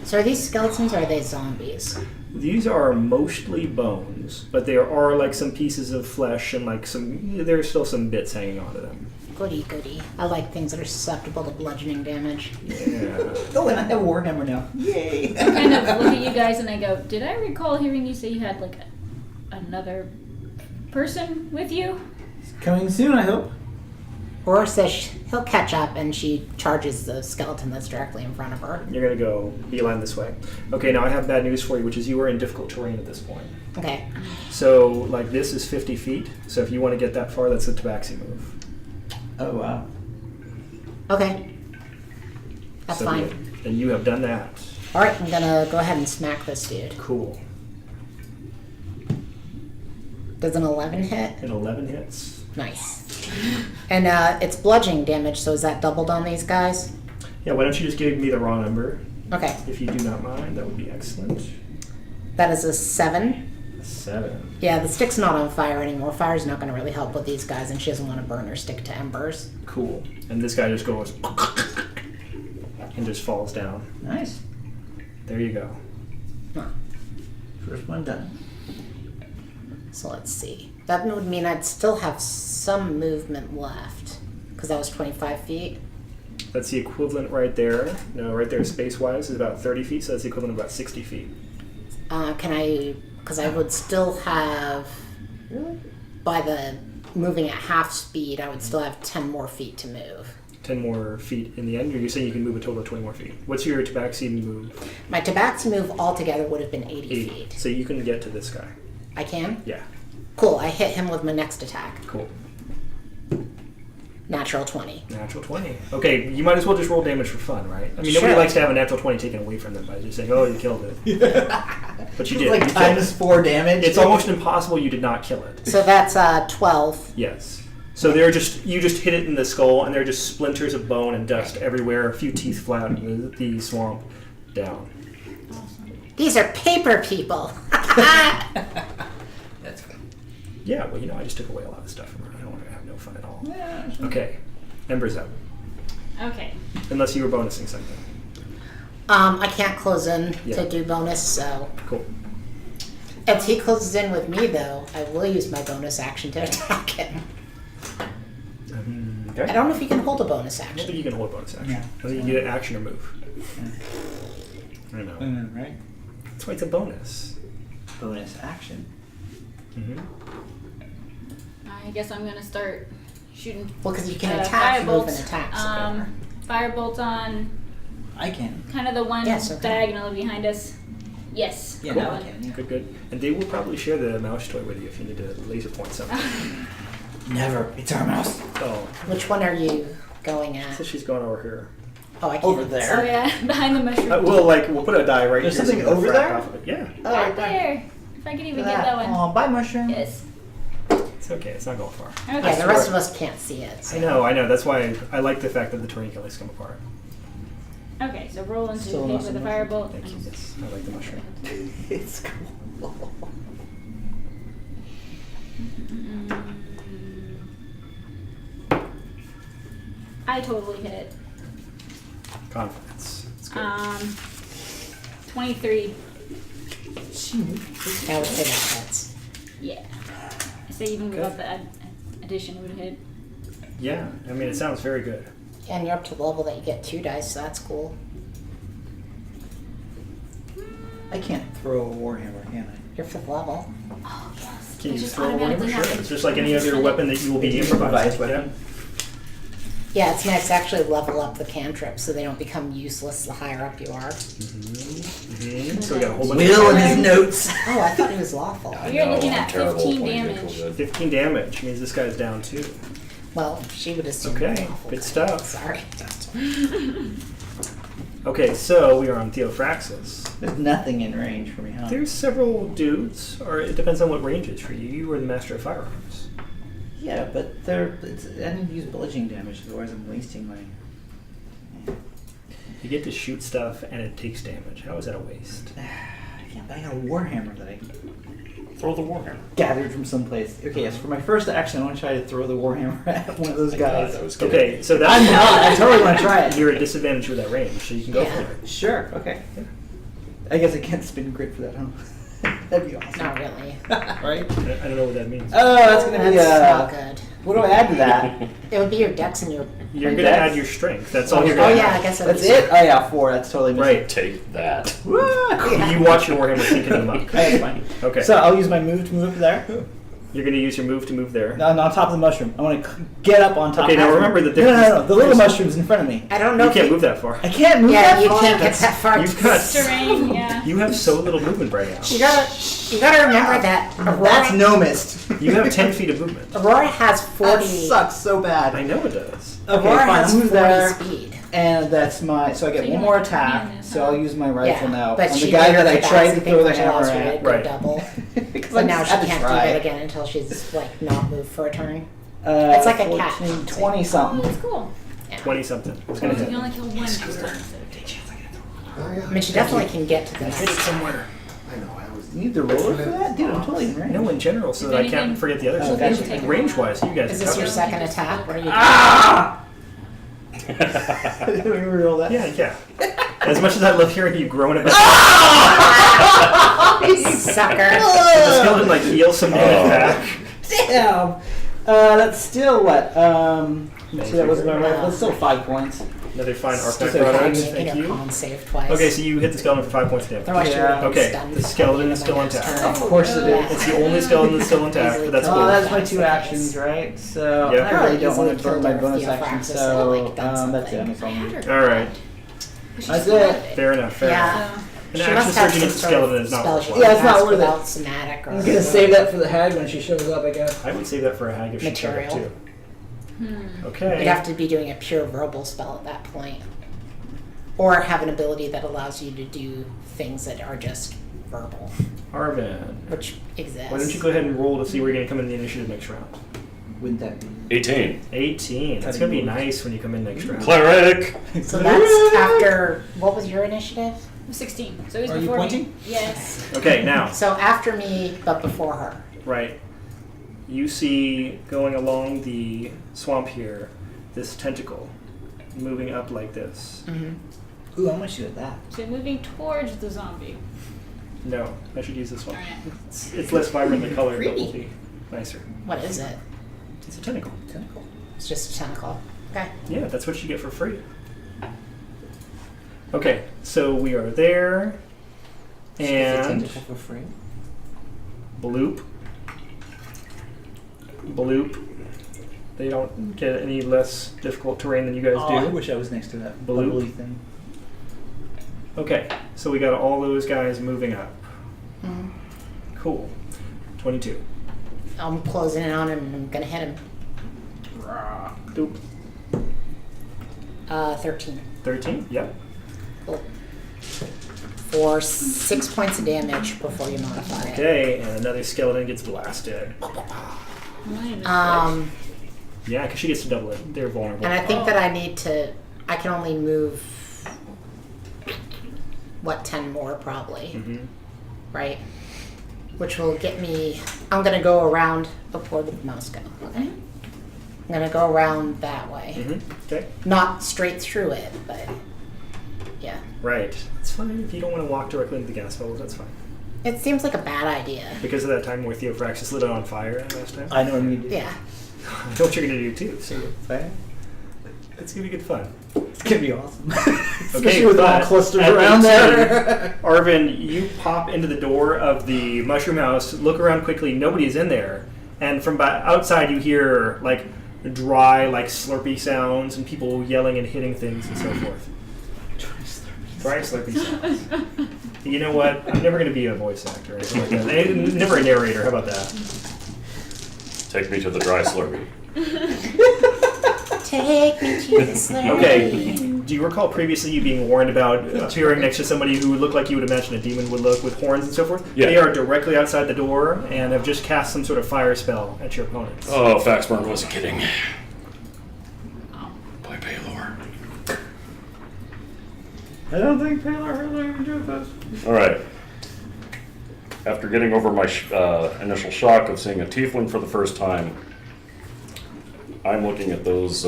So are these skeletons or are they zombies? These are mostly bones, but there are like some pieces of flesh and like there's still some bits hanging onto them. Goody, goody. I like things that are susceptible to bludgeoning damage. Yeah. Oh, and I have a warhammer now. Yay! I kind of look at you guys and I go, did I recall hearing you say you had like another person with you? Coming soon, I hope. Aurora says he'll catch up and she charges the skeleton that's directly in front of her. You're gonna go beeline this way. Okay, now I have bad news for you, which is you are in difficult terrain at this point. Okay. So, like, this is 50 feet. So if you want to get that far, that's a tabaxi move. Oh, wow. Okay. That's So, fine. And you have done that. Alright, I'm gonna go ahead and smack this dude. Cool. Does an 11 hit? And 11 hits. Nice. And it's bludgeoning damage, so is that doubled on these guys? Yeah, why don't you just give me the raw number? Okay. If you do not mind, that would be excellent. That is a 7. 7. Yeah, the stick's not on fire anymore. Fire's not going to really help with these guys, and she doesn't want to burn her stick to embers. Cool. And this guy just goes and just falls down. Nice. There you go. Huh. First one done. So let's see. That would mean I'd still have some movement left, because that was 25 feet. That's the equivalent right there. No, right there, space-wise, is about 30 feet, so that's the equivalent of about 60 feet. Can I... Because I would still have... By the moving at half speed, I would still have 10 more feet to move. 10 more feet in the end, or you're saying you can move a total of 20 more feet? What's your tabaxi move? My tabaxi move altogether would have been 80 feet. So you can get to this guy. I can? Yeah, Cool, I hit him with my next attack. cool. Natural 20. Natural 20. Okay, you might as well just roll damage for fun, right? I mean, Sure. nobody likes to have a natural 20 taken away from them by just saying, oh, you killed it. But you did. Like You killed times it. 4 damage. It's almost impossible you did not kill it. So that's 12. Yes. So you just hit it in the skull, and there are just splinters of bone and dust everywhere, a few teeth fly out in the swamp, down. These are paper people. That's good. Yeah, well, I just took away a lot of stuff from her. I don't want to have no fun at all. Yeah. Okay, Ember's up. Okay. Unless you were bonusing something. I can't close in Yeah. to do bonus, so... Cool. If he closes in with me, though, I will use my bonus action to attack him. Okay. I don't know if you can hold a bonus I don't action. think you can hold bonus action. Yeah. I think you can get an action or move. I know. Right? That's why it's a bonus. Bonus action. Mm-hmm. I guess I'm gonna start shooting. Well, because you can attack, move, and attack. So. Firebolt on I can. kind of the one Yes, okay. diagonally behind us. Yes. Yeah, that now I one. can. Yeah. Good, good. And they will probably share the mouse toy with you if you need to laser point something. Never. It's our mouse. Oh, Which one are you going so at? she's going over here. Oh, I can't. Over Oh there. yeah, behind the mushroom. We'll put a die right There's here. something so you can over frack there? off of it. Yeah, Oh, Right there. If I could even Look get at that one. Oh, bye, mushroom. Yes. it's okay. It's not going far. Okay. Yeah, the rest of us can't see it. So. I know. That's why I like the fact that the terrain can always come apart. Okay, so roll into Still hit awesome with a mushroom. firebolt. Thank you. Yes, I like the mushroom. It's cool. I totally hit. Confidence. It's good. 23. I would say that hits. Yeah. I say even without the addition would hit. Yeah, I mean, it sounds very good. And you're up to the level that you get 2 dice, so that's cool. I can't throw a warhammer, can I? You're 5th level. Oh yes. Can It you just throw a automatically warhammer? Sure. happens. It's just like any other weapon that you will be It's an improvising. improvised Yeah. weapon. Yeah, it's nice to actually level up the cantrips so they don't become useless the higher up you are. Mhm. So we got a whole bunch Will of and his notes. Oh, I thought he was lawful. I You're know, looking I'm at terrible 15 playing damage. Mitchell, good. 15 damage means this guy's down 2. Well, she would assume Okay, lawful. good stuff. Sorry. Okay, so we are on Theophraxis. There's nothing in range for me, huh? There's several dudes, or it depends on what range is for you. You are the master of firearms. Yeah, but I need to use bludgeoning damage, otherwise I'm wasting my... You get to shoot stuff and it takes damage. How is that a waste? Yeah, but I got a warhammer that I Throw the warhammer. gathered from someplace. Okay, yes, for my first action, I want to try to throw the warhammer at one of those Thank God guys. that was good. Okay, so I'm that's not. I totally want to try it. you're at disadvantage with that range, so you can go Yeah. for it. Sure, okay. I guess I can't spin grit for that, huh? That'd be awesome. Not really. Right? I don't know what that means. Oh, that's going to be, That's not good. what do I add to that? It would be your dex and your. You're my gonna dex? add your strength. That's all Oh, you're Oh gonna yeah, I add. guess That's it? Oh yeah, 4. That's totally missing. Right. Take that. Woo! You watch your warhammer sinking in the muck. That's fine. Okay. So I'll use my move to move up there. You're gonna use your move to move there. No, on top of the mushroom. I want to get up on top. Okay, now of it. remember that No, no, there's- no, no. The little mushroom's in front of me. I don't know. You if can't move that far. I can't move Yeah, that you far. can't get that far. You've got Terrain, yeah. you have so little movement right now. You gotta remember that Aurora. That's no mist. You have 10 feet of movement. Aurora has 40. That sucks so bad. I know it does. Okay, Aurora fine. has I'll move 40 there. speed. And that's my. So I get So you one don't more have to command attack. this, So huh? I'll use my rifle now But on she the guy made that I her tried to backsy throw the thing, which allows hammer her to at. go Right. double. Because So I now just she had to can't do try. that again until she's like not moved for a turn. It's like a cat. 20 Oh, something. that's cool. 20 something. It's So gonna you hit. can only kill one next time instead of two. I mean, she definitely can get to this. Hit it somewhere. You need the roller for that? Dude, I'm totally in range. No, in general, so If that I anything- can't forget the other Oh, stuff. gotcha. Like range-wise, you guys Is are this your covered. second attack? What are you doing? Ah! Did we roll that? Yeah. As much as I love hearing you groan about Sucker. the skeleton like heal some damage back. Damn. That's still what? So that was my rifle. That's still 5 points. Another fine Still arctic so product. tiny. Thank Making a you. con save twice. Okay, so you hit the skeleton for 5 points of damage. Otherwise she Yeah. would've been Okay, stunned the skeleton is by still next intact. turn. Of course it is. It's the only skeleton that's still intact, but that's Easily cool. Oh, that's my That's 2 the actions, case. right? So Yep. I really don't want Easily to burn my killed her bonus if action, Theophraxis so had, like, done that's it. something. That's all I'm doing. All right. That's it. Fair enough. Fair enough. Yeah. An She action must have surge against some a sort of skeleton is not spell worth she it. can Yeah, it's not cast worth it. without somatic or I'm gonna save that for the hag when she shows up, I guess. I would save that for a hag if she showed up Material. too. Hmm. Okay. You'd have to be doing a pure verbal spell at that point. Or have an ability that allows you to do things that are just verbal, Arvin. which exists. Why don't you go ahead and roll to see where you're going to come in the initiative next round? Wouldn't that be? 18. 18. That's going to be nice when you come in next round. Cleric. So that's after, what was your initiative? 16. So he's Are you before pointing? me. Yes. Okay, now, So after me, but before her. right. You see going along the swamp here, this tentacle moving up like this. Ooh, I'm gonna shoot at that. So moving towards the zombie. No, I should use this one. Alright. It's less vibrant the color, but will Pretty. be nicer. What is it? It's a tentacle. Tentacle. It's just a tentacle. Okay. Yeah, that's what you get for free. Okay, so we are there. And Tentacle for free. bloop. Bloop. They don't get any less difficult terrain than you guys Oh, I do. wish I was next to that Bloop. bubbly thing. Okay, so we got all those guys moving up. Mhm. Cool. 22. I'm closing in on him and I'm gonna hit him. Doop. 13. 13? Yep. For 6 points of damage before you modify it. Okay, and another skeleton gets blasted. Yeah, because she gets to double it. They're vulnerable. And I think that I can only move, 10 more probably, right? Which will get me, I'm going to go around, where did the mouse go? Okay. I'm going to go around that way. Okay. Not straight through it, but yeah. Right. It's fine. If you don't want to walk directly into the gas bubbles, that's fine. It seems like a bad idea. Because of that time where Theophraxis lit it on fire last time. I know what you do. Yeah. I know what you're going to do too, so Right? it's going to be good fun. It's gonna be awesome. Okay, Especially with all but clustered at around 18, there. Arvin, you pop into the door of the mushroom house, look around quickly, nobody's in there, and from outside you hear like dry, like slurpy sounds and people yelling and hitting things and so forth. Dry slurpy sounds. You know what? I'm never going to be a voice actor or anything like that. Never a narrator. How about that? Take me to the dry Slurpee. Take me to the slurpee. Okay. Do you recall previously you being warned about appearing next to somebody who looked like you would imagine a demon would look with horns and so forth? Yeah. They are directly outside the door and have just cast some sort of fire spell at your opponents. Oh, Faxburn wasn't kidding. Boy, Baylor. I don't think Paylor really enjoyed this. All right. After getting over my initial shock of seeing a tiefling for the first time, I'm looking at those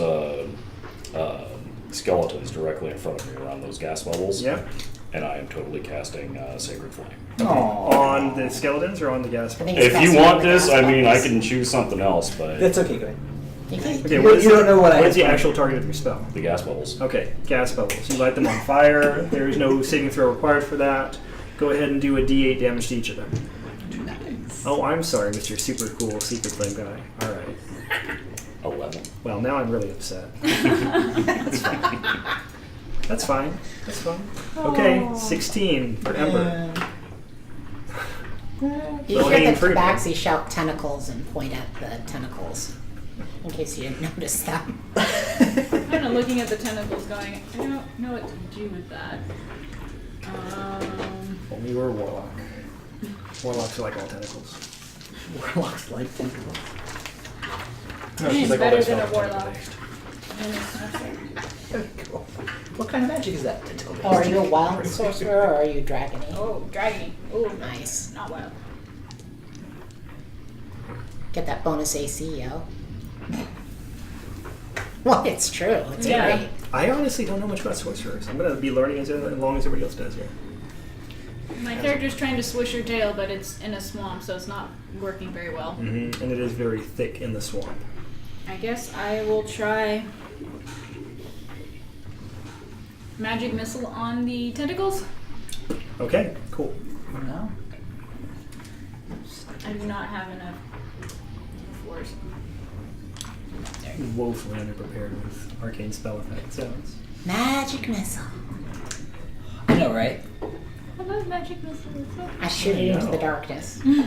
skeletons directly in front of me around those gas bubbles. Yep. And I am totally casting Sacred Flame. On the skeletons or on the gas I bubbles? think it's If you casting want on the this, gas I mean, I bubbles. can choose something else, but That's okay, go ahead. Okay, You- what is you don't know what I is the have. actual target of your spell? the gas bubbles. Okay, gas bubbles. You light them on fire. There is no saving throw required for that. Go ahead and do a D8 damage to each of them. Oh, I'm sorry, Mr. Super Cool Secret Flame Guy. All right. 11. Well, now I'm really upset. That's fine. That's fine. That's fine. Okay, 16 for Ember. You Low hanging hear the fruit. tabaxi shout tentacles and point at the tentacles, in case you didn't notice them. I'm kind of looking at the tentacles going, I don't know what to do with that. Only you're a warlock. Warlocks are like all tentacles. Warlocks like tentacles. No, It's all better their than a spells are warlock. tentacle-based. And it's not fair. Cool. What kind of magic is that? Oh, are you a wild sorcerer or are you dragony? Oh, dragony. Oh, Nice. not wild. Get that bonus AC, yo. Well, it's true. It's Yeah. great. I honestly don't know much about sorcerers. I'm going to be learning as long as everybody else does here. My character's trying to swish her tail, but it's in a swamp, so it's not working very well. And it is very thick in the swamp. I guess I will try magic missile on the tentacles. Okay, cool. No. I do not have enough force. There. Woefully underprepared with arcane spell effect sounds. Magic missile. I know, right? I love magic missiles. I shoot it into No. the darkness. Here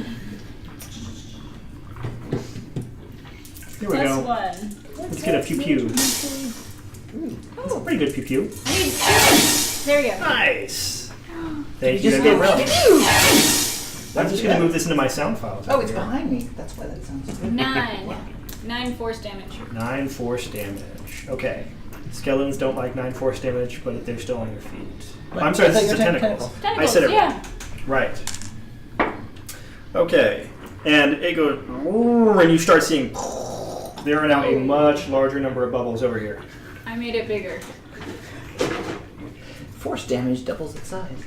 we Plus go. one. Let's get a pew pew. That's a pretty good pew pew. I need two. There you go. Nice. Thank you. just Ember. get I'm just going to move this into my sound files. Oh, over it's here. behind me. That's why that sounds good. 9 force damage. 9 force damage. Okay. Skeletons don't like 9 force damage, but they're still on your feet. But I'm sorry, I this thought is you the were saying tentacles. I Tentacles, said it yeah. right. Okay. And it goes, and you start seeing, there are now a much larger number of bubbles over here. I made it bigger. Force damage doubles its size.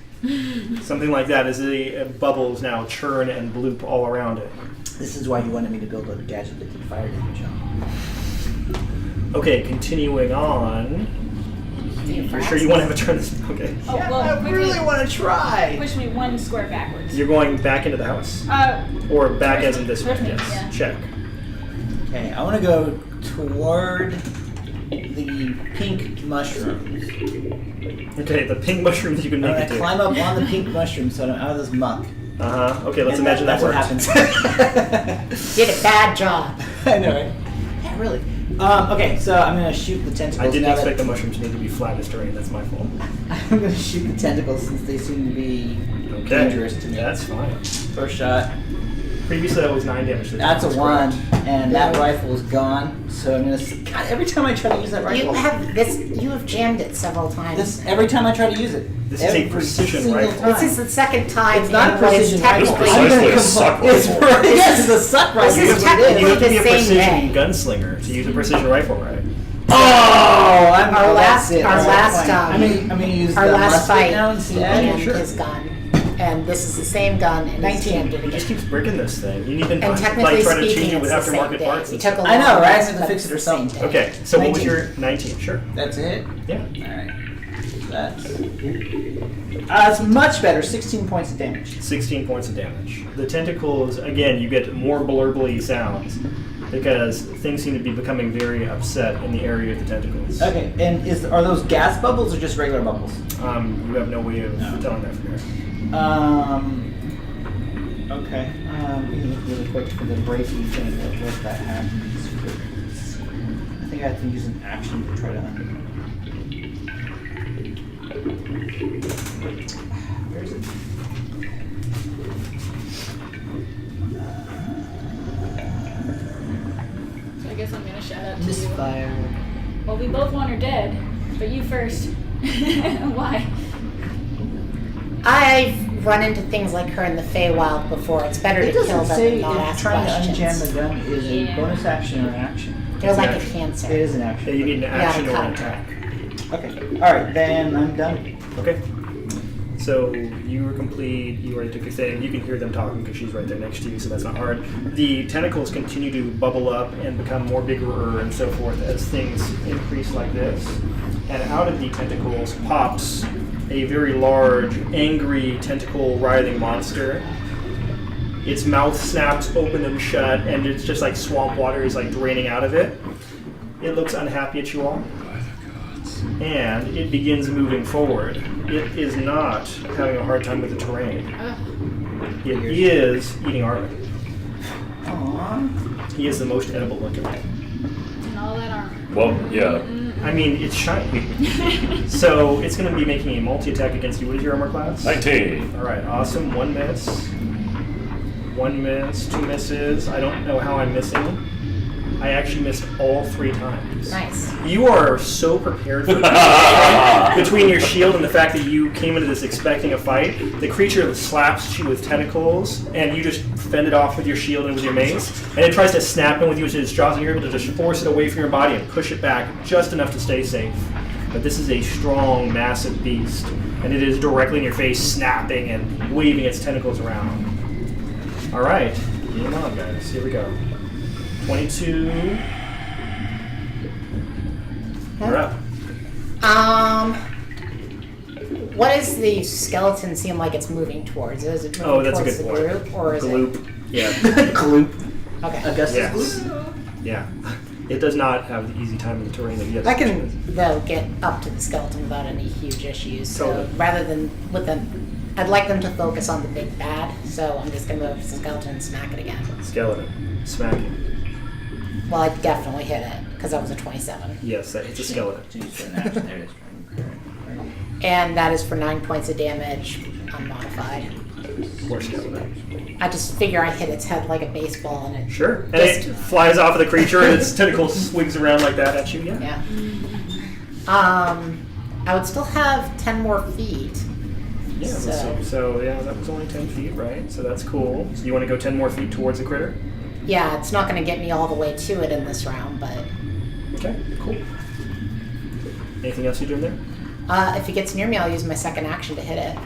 Something like that as the bubbles now churn and bloop all around it. This is why you wanted me to build a gadget that did fire damage on. Okay, continuing on. You're sure you want to have a turn this? Okay. Oh, well, want to try. push me 1 square backwards. You're going back into the house? Or back as in this way? Push me, Yes. yeah. Check. Okay, I want to go toward the pink mushrooms. Okay, the pink mushroom that you can I'm make going it to to. climb up on the pink mushroom so I'm out of this muck. Uh-huh. Okay, let's And imagine that's that what works. happens. Did a bad job. I know, right? Yeah, really. Okay, so I'm gonna shoot the tentacles. I didn't now expect the that- mushrooms to need to be flat as terrain. That's my fault. I'm gonna shoot the tentacles since they seem to be dangerous to me. That's fine. First shot. Previously, that was 9 damage. To the That's a tentacles, 1, correct? and that rifle is gone. So I'm gonna. God, every time I try to use that You rifle, have this. You have jammed it several times. every time I try to use it. This is a every precision single rifle. time. This is the second time. It's not a and what is precision technically- rifle. It's I'm precisely gonna a suck compl- It's rifle. right. Yes, it's a suck rifle. This is That's what it technically You have to be a the same precision way. gunslinger to use a precision rifle, right? Oh, I'm Our last- that's it. our That's last, fine. I'm gonna use Our the last musket fight now and see jammed that. Sure. his gun, and this is the same gun, and he's 19. jammed it He just again. keeps bricking this thing. You need to And like technically try to change speaking, it with it's the same aftermarket thing. parts. He and took a stuff. I know, long right? I rest, have to but fix it or it's the same something. thing. Okay, so what was 19. your 19? Sure. That's it. Yeah. All right. That's much better. 16 points of damage. 16 points of damage. The tentacles, again, you get more blurbly sounds because things seem to be becoming very upset in the area of the tentacles. Okay, and are those gas bubbles or just regular bubbles? You have no way of No. telling that from here. Okay. We can look really quick for the breaking thing. What that happens. I think I have to use an action to try to. Where is it? So I guess I'm gonna shout out to you. Misfire. Well, we both want her dead, but you first. Why? I've run into things like her in the Feywild before. It's better It to kill doesn't them say than not if ask trying to unjam questions. the gun is a Yeah. bonus action or an action. They're like a Exactly. cancer. It is an Yeah, action. you need an gotta action or cut an it. attack. Okay. All right, then I'm done. Okay. So you were complete. You already took your thing. You can hear them talking because she's right there next to you, so that's not hard. The tentacles continue to bubble up and become more bigger and so forth as things increase like this. And out of the tentacles pops a very large, angry, tentacle writhing monster. Its mouth snaps open and shut, and it's just like swamp water is like draining out of it. It looks unhappy at you all. And it begins moving forward. It is not having a hard time with the terrain. It is eating Arvin. Aww. He is the most edible looking. And all that armor. Well, yeah. I mean, it's shiny. So it's going to be making a multi-attack against you. What is your armor class? 19. All right, awesome. 1 miss. 1 miss. 2 misses. I don't know how I'm missing. I actually missed all 3 times. Nice. You are so prepared for this. Between your shield and the fact that you came into this expecting a fight, the creature slaps you with tentacles, and you just fend it off with your shield and with your mace, and it tries to snap in with you with its jaws, and you're able to just force it away from your body and push it back just enough to stay safe. But this is a strong, massive beast, and it is directly in your face, snapping and waving its tentacles around. All right, game on, guys. Here we go. 22. You're up. What does the skeleton seem like it's moving towards? Is it moving Oh, that's a towards good the point. group, or is Gloop. Yeah. Gloop. it? Okay. Augustus Yes. Gloop. Yeah. It does not have the easy time in the terrain that you have. I can though get up to the skeleton without any huge issues. So Totally. rather than with them, I'd like them to focus on the big bad. So I'm just gonna move to the skeleton and smack it again. Skeleton. Smacking. Well, I definitely hit it because that was a 27, Yes, that hits a skeleton. Change for an action. There it is. and that is for 9 points of damage, unmodified. Poor skeleton. I just figure I hit its head like a baseball, and it Sure. And Just- it flies off of the creature and its tentacle swings around like that at you. Yeah. yeah. I would still have 10 more feet. Yeah, so yeah, that was only 10 feet, right? So that's cool. So you want to go 10 more feet towards the critter? Yeah, it's not going to get me all the way to it in this round, but Okay, cool. Anything else you're doing there? if it gets near me, I'll use my second action to hit it.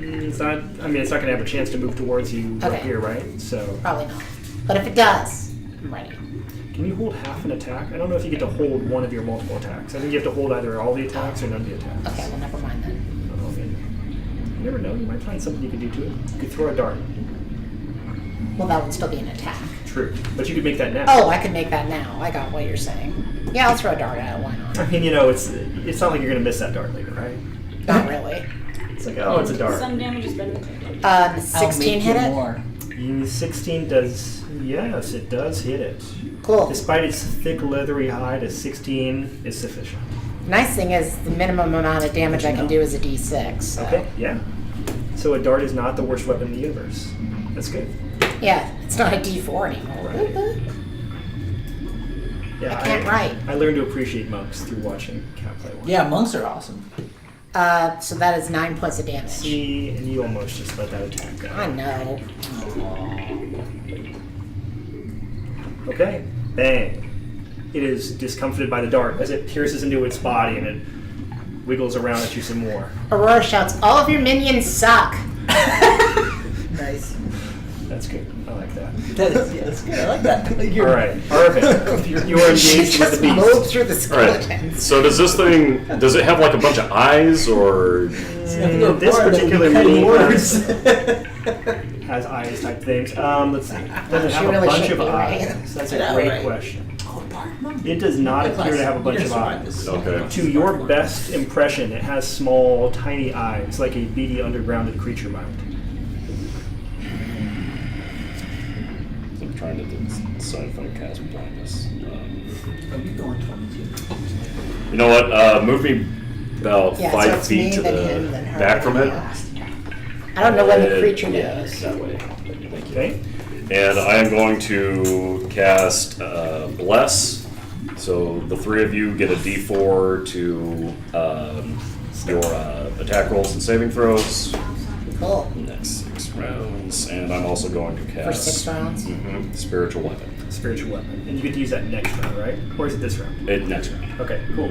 It's not. I mean, it's not going to have a chance to move towards you right Okay. here, right? So, Probably not. But if it does, I'm ready. can you hold half an attack? I don't know if you get to hold one of your multiple attacks. I think you have to hold either all the attacks or none of the attacks. Okay, well, never mind then. Oh, okay. You never know. You might find something you could do to it. You could throw a dart. Well, that would still be an attack. True, but you could make that now. Oh, I could make that now. I got what you're saying. Yeah, I'll throw a dart at it. Why not? I mean, it's not like you're going to miss that dart later, right? Not really. It's like, oh, it's a dart. Some damage is better than 50. The 16 hit it? More. 16 does, yes, it does hit it. Cool. Despite its thick, leathery hide, a 16 is sufficient. Nice thing is the minimum amount of damage I can do is a D6. So. Okay, yeah. So a dart is not the worst weapon in the universe. That's good. Yeah, it's not a D4 anymore. Right. Yeah, I can't write. I learned to appreciate monks through watching Cat play one. Yeah, monks are awesome. So that is 9 points of damage. See, and you almost just let that attack go. I know. Okay, bang. It is discomfited by the dart as it pierces into its body and it wiggles around at you some more. Aurora shouts, "All of your minions suck!" Nice. That's good. I like that. That's good. I like that. All right, Arvin, you are She engaged with just the moved beast. through the All right. skeletons. So does this thing? Does it have like a bunch of eyes or? This particular mini has eyes type things. Let's see. Does it She have a really bunch should of be, right? eyes? That's a Yeah, great right. question. It does not appear to have a bunch of eyes. Okay. To your best impression, it has small, tiny eyes, like a beady, undergrounded creature might. I'm trying to decide if I cast blindness. You're going 22. You know what? Move me about Yeah, so 5 it's me, feet to then the him, then her, back from then it. us. I don't know when the creature Yeah, moves. that way. Thank you. Okay? And I am going to cast Bless. So the 3 of you get a D4 to your attack rolls and saving throws. Cool. Mm-hmm. Next 6 rounds. And I'm also going to cast For 6 rounds. Spiritual Weapon. Spiritual weapon. And you get to use that next round, right? Or is it this round? Next round. Okay, cool.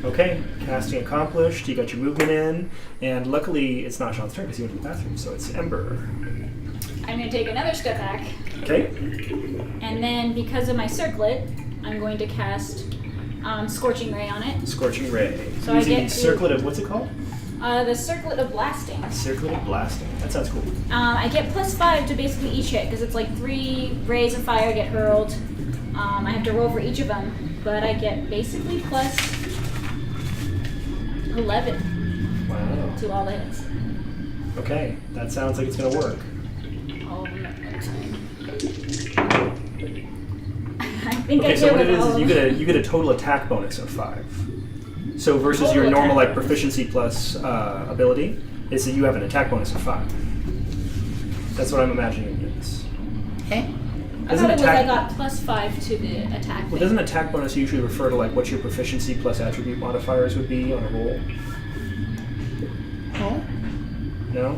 Okay, casting accomplished. You got your movement in. And luckily, it's not Sean's turn because he went to the bathroom, so it's Ember. I'm going to take another step back, Okay? and then because of my circlet, I'm going to cast Scorching Ray on it. Scorching Ray. So I Using get the to- circlet of, what's it called? The Circlet of Blasting. Circlet of Blasting. That sounds cool. I get +5 to basically each hit because it's like 3 rays of fire get hurled. I have to roll for each of them, but I get basically +11 Wow. to all the hits. Okay, that sounds like it's going to work. All of them at one time. I think Okay, I so did what it with is all is of you them. get a total attack bonus of 5. So versus your Total normal attack like bonus. proficiency plus ability, is that you have an attack bonus of 5. That's what I'm imagining it is. Okay. I Doesn't thought it was I attack- got +5 to the attack. Well, thing. doesn't attack bonus usually refer to like what your proficiency plus attribute modifiers would be on a roll? Oh, No?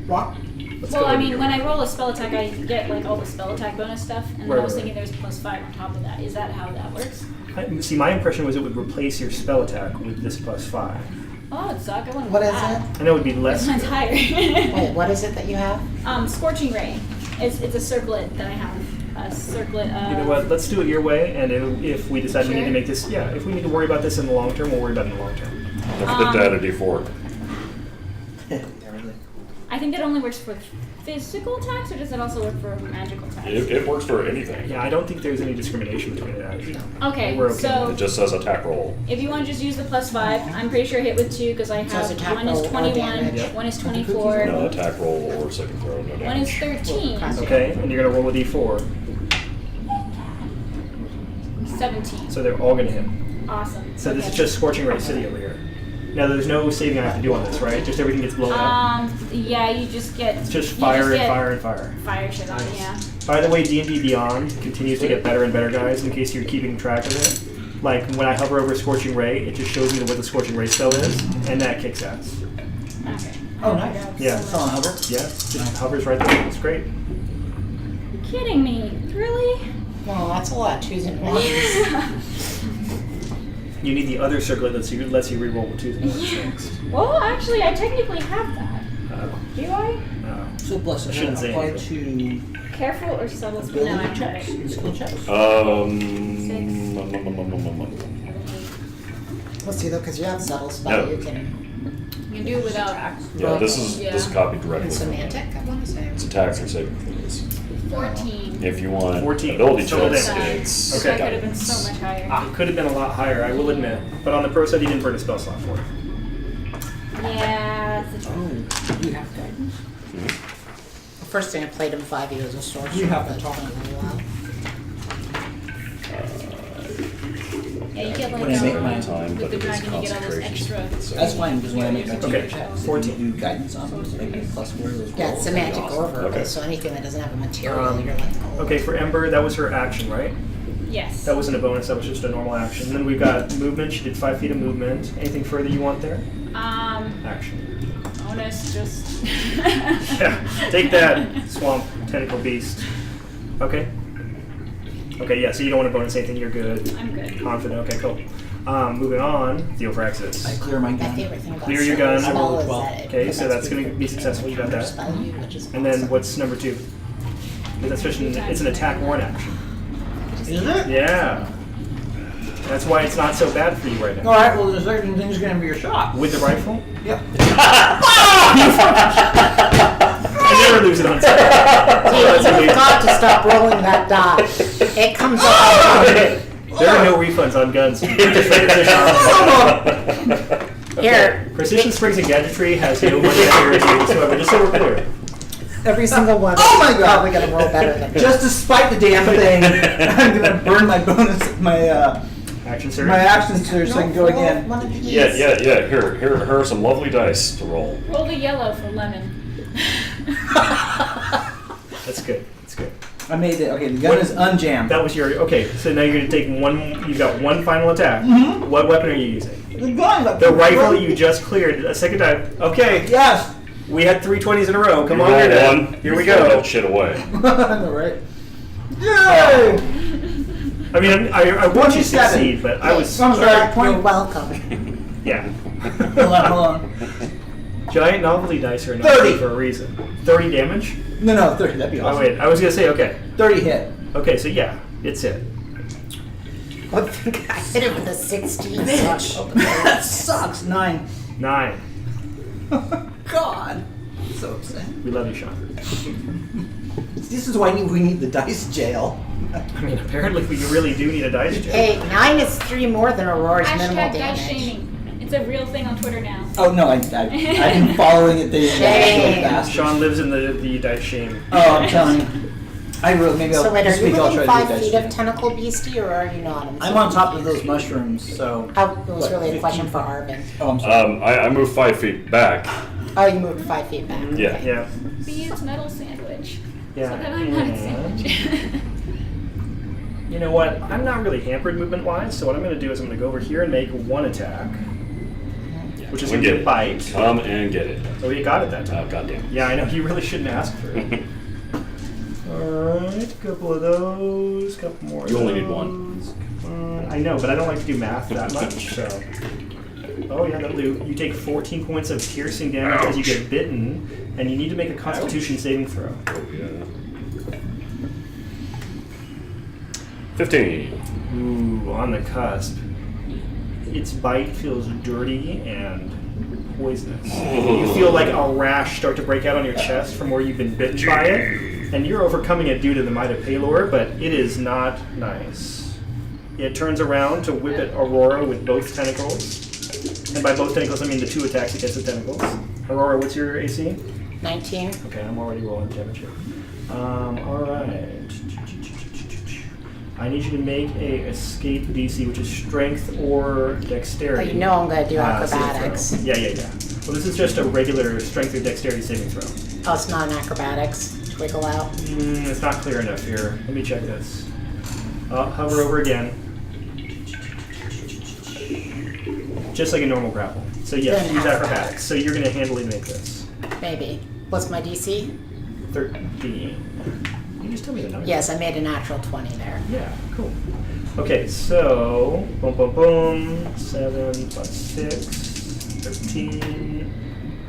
what? Let's Well, go I with mean, your- when I roll a spell attack, I get like all the spell attack bonus stuff, and then Right, I was right, thinking there's +5 on top of that. Is that how that works? See, my impression was it would replace your spell attack with this plus 5. Oh, it suck. I want What is that. it? I know it would be less. This one's higher. Wait, what is it that you have? Scorching Ray. It's a circlet that I have. A circlet of... You know what? Let's do it your way, and if we decide we need to Sure. make this, yeah, if we need to worry about this in the long term, we'll worry about it in the long term. Don't forget to add a D4. I think that only works for physical attacks, or does it also work for magical attacks? It works for anything. Yeah, I don't think there's any discrimination between it. Actually. Okay, We're okay so It just says attack roll. if you want to just use the +5, I'm pretty sure I hit with 2 because I So it's have attack one is roll or 21, damage. one is 24, No attack roll or second throw. No one is damage. 13, Okay, and you're gonna roll a d4, 17. so they're all gonna hit. Awesome. So this is Okay. just Scorching Ray City over here. Now there's no saving I have to do on this, right? Just everything gets blown up. Yeah, you just get... It's just you fire and get fire and fire. Fire shit on, Nice. yeah. By the way, D&D Beyond continues to get better and better, guys, in case you're keeping track of it. Like, when I hover over Scorching Ray, it just shows me what the Scorching Ray spell is, and that kicks ass. Okay. Oh, nice. Yeah. It's on hover. Yeah, just hovers right there. It's great. You're kidding me. Really? Well, that's a lot. 2s and 1s. You need the other circlet that lets you reroll with 2s and 1s next. Well, actually, I technically have that. Do I? So bless I shouldn't say apply anything. to Careful or subtle spell? ability No, I have checks, it. skill checks. Let's see though, because you have subtle spell, No. you can. You can do it without... Yeah, this is copied directly And from semantic, I want to say. It's attacks or saving throws. 14. If you want 14. ability Total checks, damage. it's So that could have been so much higher. It could have been a lot higher, I will admit. But on the pro side, you didn't burn a spell slot for it. Yeah, that's the Oh, you have guidance? first thing I played him 5 years of sorcerer. You have to but talk. it's been a while. Yeah, you get like When I make my time, with but the it is dragon, you get all those extra. concentration. That's fine because when I make my Okay, teacher checks, 14. you do guidance on them, so they get +4 to those Yeah, it's a rolls. magic awesome. orb, Okay. so anything that doesn't have a material, Um, you're like, oh. Okay, for Ember, that was her action, right? Yes. That wasn't a bonus, that was just a normal action. Then we've got movement, she did 5 feet of movement. Anything further you want there? Action. Bonus just. Yeah, take that, swamp tentacle beast. Okay. Okay, yeah, so you don't want to bonus anything, you're good. I'm good. Confident, okay, cool. Moving on, Theophraxis. I clear my My gun. favorite thing about Clear your gun. spell I rolled a is 12. that it Okay, so prevents that's gonna people be from successful, you got that. spell you, which is And then awesome. what's number 2? That's just it's an attack or an action. Is it? Yeah. That's why it's not so bad for you right now. Alright, well, there's certain things going to be your shot. With the rifle? Yep. I never lose it on time. Dude, you've got to stop rolling that die. It comes up. There are no refunds on guns. Here, Precision Springs and Gadgetry has no money guarantee whatsoever, just so we're clear. every single one. Oh my is God. Probably gonna roll better than Just to spite the damn thing, I'm going to burn my bonus, Action surge. my action surge so I can go Roll again. One of these. Yeah. Here are some lovely dice to roll. Roll the yellow for lemon. That's good. That's good. I made it. Okay, the gun is unjammed. That was your okay. So now you're gonna take one. You've got one final attack. Mm-hmm. What weapon are you using? The gun. The rifle you just cleared a second time. Okay, Yes. we had 3 20s in a row. Come You on, roll here, one. here we you throw go. that shit away. I know, right? Yay! I mean, I want you to 27. succeed, but I was I'm sorry. You're welcome. yeah. Hold on. Giant novelty dice are not 30. for a reason. 30 damage. No, 30. That'd be Oh awesome. wait, I was gonna say okay. 30 hit. Okay, so yeah, it's it. I think I hit it with a 16. Bitch. That sucks. 9. 9. God. I'm so upset. We love you, Sean. This is why we need the dice jail. I mean, apparently we really do need a dice jail. Hey, 9 is 3 more than Aurora's minimal Hashtag dice damage. shaming. It's a real thing on Twitter now. Oh no, I've been following it daily. Shame. Sean lives in the dice shame. Oh, I'm telling you. I really maybe So I'll wait, are this you week I'll within try to 5 do feet dice of jail. Tentacle Beastie, or are you not? I'm on top of those mushrooms, so. Oh, it was What, really a question 15? for Arvin. Oh, I'm sorry. I moved 5 feet back. Oh, you moved 5 feet back. Yeah. Okay. Yeah. Bees metal sandwich. Yeah. So that I'm not a sandwich. You know what? I'm not really hampered movement-wise, so what I'm going to do is I'm going to go over here and make one attack, which is Come going to and be a bite. Come and get it. Oh, you got it that time. Oh, goddamn. Yeah, I know. You really shouldn't ask for it. Alright, a couple of those, couple more of You only need those. I know, but I don't like to do math that much, so. Oh yeah, that'll do. You take 14 points of piercing damage as you get bitten, and you need to make a Constitution saving throw. Oh, yeah. 15. Ooh, on the cusp. Its bite feels dirty and poisonous. You feel like a rash start to break out on your chest from where you've been bitten by it, and you're overcoming it due to the might of Palor, but it is not nice. It turns around to whip at Aurora with both tentacles. And by both tentacles, I mean the 2 attacks against the tentacles. Aurora, what's your AC? 19. Okay, I'm already rolling damage here. Alright. I need you to make a escape DC, which is strength or Oh, dexterity. you know I'm gonna do saving acrobatics. throw. Yeah. Well, this is just a regular strength or dexterity saving throw. Oh, it's not an acrobatics. Wiggle out. It's not clear enough here. Let me check this. Hover over again. Just like a normal grapple. So yes, Then use acrobatics. acrobatics. So you're going to handily make this. Maybe. What's my DC? 13. You just tell me the number. Yes, I made a natural 20 there. Yeah, cool. Okay, so, boom, boom, boom, 7 plus 6, 13,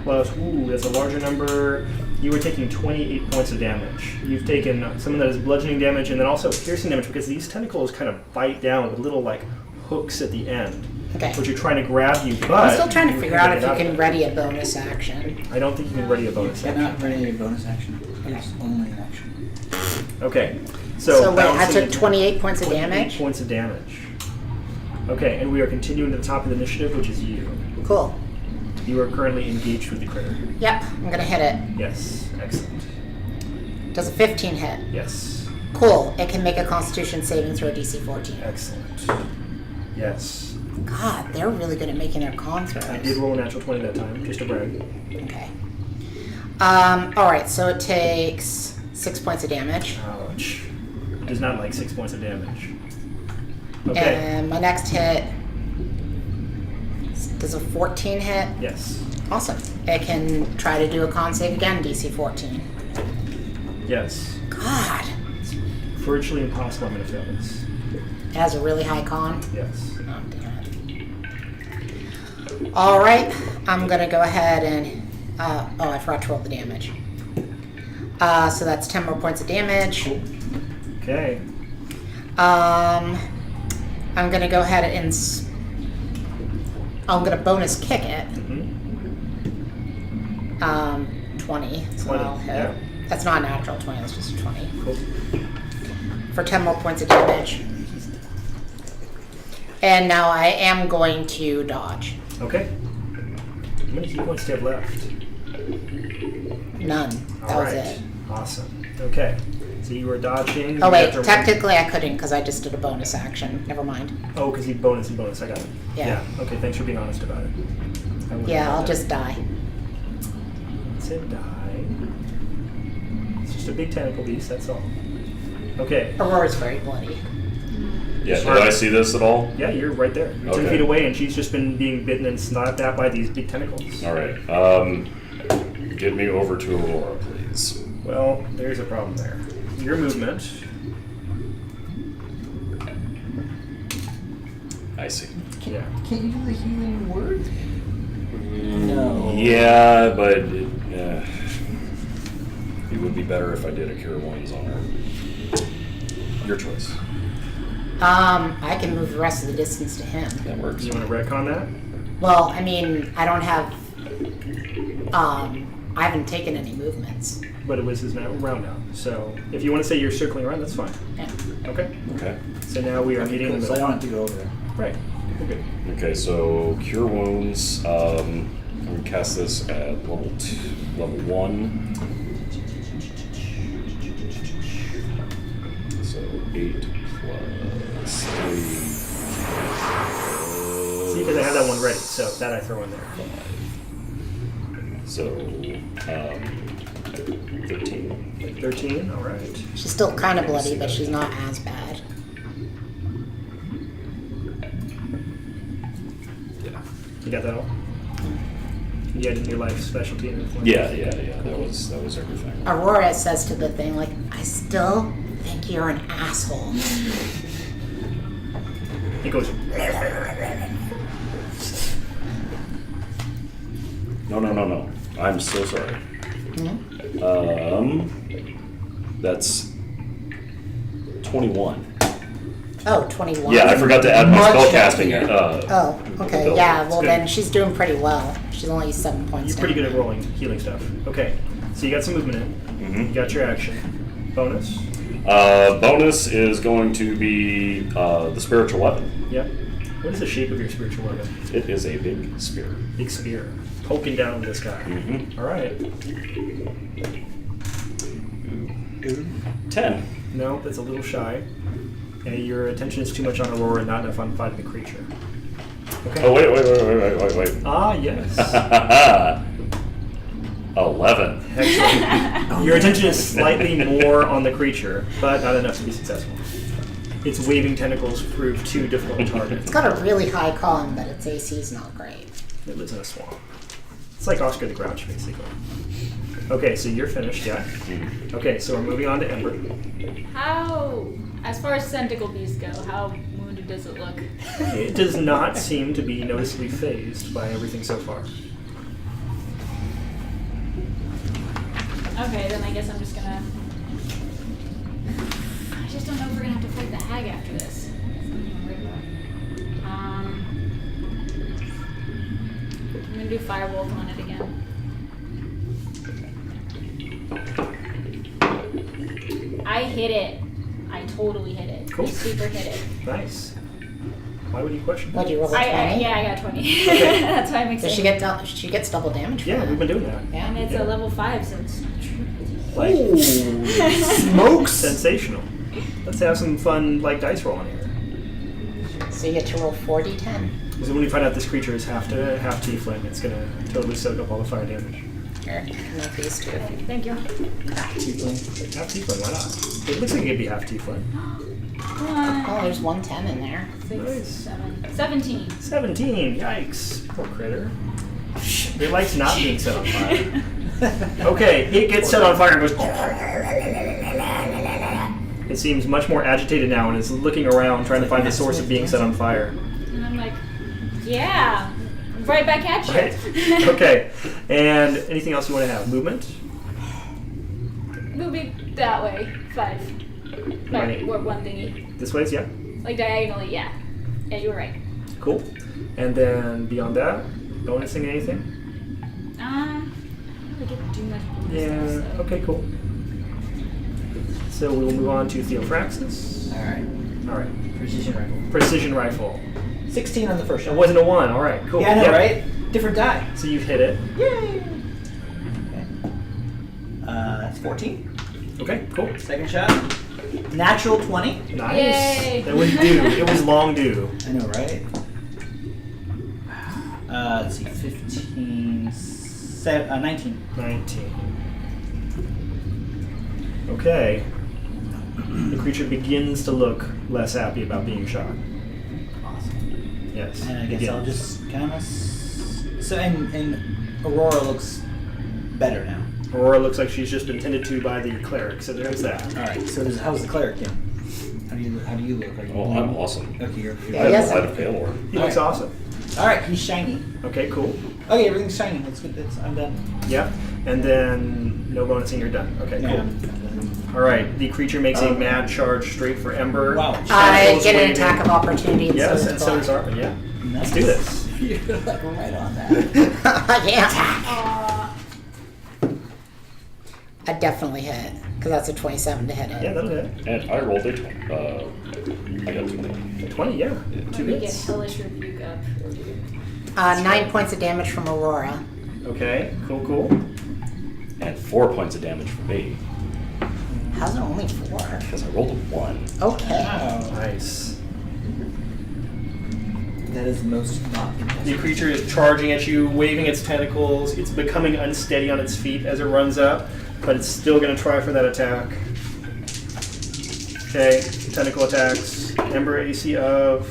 plus, ooh, that's a larger number. You were taking 28 points of damage. You've taken some of that is bludgeoning damage and then also piercing damage because these tentacles kind of bite down with little, like, hooks at the end. Okay. Which are trying to grab you, but... I'm still trying to you figure can't out if get you of can it. ready a bonus action. I don't think you can ready a bonus action. Cannot ready a bonus action. It's only an action. Okay, So wait, I bouncing took 28 points of 28 damage? points of damage. Okay, and we are continuing to the top of the initiative, which is you. Cool. You are currently engaged with the critter. Yep, I'm gonna hit it. Yes, excellent. Does a 15 hit? Yes. Cool. It can make a Constitution saving throw DC 14. Excellent. Yes. God, they're really good at making their con throws. I did roll a natural 20 that time, just to brag. Okay. Alright, so it takes 6 points of damage. Ouch. It does not like 6 points of damage. Okay. And my next hit does a 14 hit. Yes. Awesome. It can try to do a con save again, DC 14. Yes. God. Virtually impossible I'm going to fail this. It has a really high con. Yes. Oh, damn it. Alright, I'm gonna go ahead and. I forgot to roll the damage. So that's 10 more points of damage. Okay. I'm gonna go ahead and. I'm gonna bonus kick it. Mm-hmm. 20. So 20, I'll hit. yeah. That's not a natural 20, that's just a 20. Cool. For 10 more points of damage. And now I am going to dodge. Okay. How many key points do you have left? None. That All was right. it. Awesome. Okay. So you were dodging. Oh you wait, have to- technically I couldn't because I just did a bonus action. Never mind. Oh, because he bonus and bonus. I got it. Yeah. Okay. Thanks for being honest about it. I wouldn't Yeah, have I'll done just die. that. It's a die. It's just a big tentacle beast. That's all. Okay. Aurora's very bloody. Yeah, did I see this at all? Yeah, you're right there. You're 10 Okay. feet away, and she's just been being bitten and snapped at by these big tentacles. All right. Get me over to Aurora, please. Well, there's a problem there. Your movement. I see. Yeah. Can you do the healing word? No. Yeah, but it would be better if I did a Cure Wounds on her. Your choice. I can move the rest of the distance to him. That works. You want to retcon that? Well, I mean, I don't have. I haven't taken any movements. But it was his round now. So if you want to say you're circling around, that's fine. Yeah. Okay. Okay. So now we are meeting in the So I middle. want it to go over there. Right. We're good. Okay, so Cure Wounds. I'm gonna cast this at level 1. So 8 plus 3. See, because I have that one ready, so that I throw in there. So 13. 13. All right. She's still kind of bloody, but she's not as bad. Yeah. You got that all? You had your life specialty and everything? Yeah. That was everything. Aurora says to the thing, like, I still think you're an asshole. It goes. No. I'm so sorry. That's 21. Oh, 21. Yeah, I forgot to add my Much spellcasting. healthier. Oh, okay. ability. Yeah, well good. then she's doing pretty well. She's only 7 points You're pretty down. good at rolling healing stuff. Okay. So you got some movement in. Mhm. You got your action. Bonus. Bonus is going to be the spiritual weapon. Yep. What is the shape of your spiritual weapon? It is a big spear. Big spear. Poking down this guy. Mhm. All right. 10. No, that's a little shy. And your attention is too much on Aurora and not enough on fighting the creature. Okay. Oh, wait. Ah, yes. 11. Excellent. Your attention is slightly more on the creature, but not enough to be successful. Its waving tentacles prove too difficult to target. It's got a really high con, but its AC is not great. It lives in a swamp. It's like Oscar the Grouch, basically. Okay, so you're finished, yeah? Okay, so we're moving on to Ember. How, as far as tentacle beasts go, how wounded does it look? It does not seem to be noticeably phased by everything so far. Okay, then I guess I'm just gonna. I just don't know if we're gonna have to fight the hag after this. I'm gonna do firebolt on it again. I hit it. I totally hit it. Cool. I super hit it. Nice. Why would you question What that? do you roll a 20? Yeah, I got 20. Okay. That's why I'm So excited. she gets double damage for Yeah, that. we've been doing that. Yeah. And it's Yeah. a level 5, so it's not true. Like, Ooh, smokes. sensational. Let's have some fun like dice rolling here. So you get to roll 4d10. Because when we find out this creature is half tiefling, it's gonna totally soak up all the fire damage. Here, you can have these two. Thank you. Tiefling. Half tiefling, why not? It looks like it could be half tiefling. Oh, there's 110 in there. 6, Nice. 7, 17. 17. Yikes. Poor critter. It likes not being set on fire. Okay, it gets set on fire and goes. It seems much more agitated now and is looking around trying to find the source of being set on fire. And I'm like, yeah, right back at you. Right. Okay. And anything else you want to have? Movement? Moving that way, 5. Right. Or one thingy. This way? Yeah. Like diagonally, yeah. Yeah, you were right. Cool. And then beyond that, bonusing anything? I don't really get to do much bonus Yeah. stuff, so. Okay, cool. So we will move on to Theophraxis. Alright. All right. Precision rifle. Precision rifle. 16 on the first It shot. wasn't a 1. All right, cool. Yeah, I know, Yep. right? Different die. So you've hit it. Yay! Okay. That's 14. Okay, cool. Second shot. Natural 20. Nice. Yay. That was due. It was long due. I know, right? Let's see, 15, 19. 19. Okay. The creature begins to look less happy about being shot. Awesome. Yes. And I guess begins. I'll just kind of. So, and Aurora looks better now. Aurora looks like she's just been tended to by the cleric, so there's that. All right. So, how's the cleric doing? How do you look? Are you Oh, I'm awesome. Okay, you're. Yeah, I yes. have a pale orb. He looks Alright. awesome. All right, he's shiny. Okay, cool. Okay, everything's shiny. That's good. I'm done. Yep. And then no bonusing, you're done. Okay, Yeah. cool. All right. The creature makes a mad charge straight for Ember. Wow. I Tentacles get an waving. attack of opportunity. And Yes, so and does so does Black. Arvin. Yeah. Nice. Let's do this. You're like right on that. Yeah. Aw. I definitely hit because that's a 27 to hit it. Yeah, that'll hit. And I rolled a 20. I got 20. 20, yeah. Let Two me get hits. Hellish Rebuke up. 9 points of damage from Aurora. Okay, cool. And 4 points of damage for me. How's it only 4? Because I rolled a 1. Okay. Wow. Nice. That is the most not The impressive. creature is charging at you, waving its tentacles. It's becoming unsteady on its feet as it runs up, but it's still going to try for that attack. Okay, tentacle attacks. Ember AC of.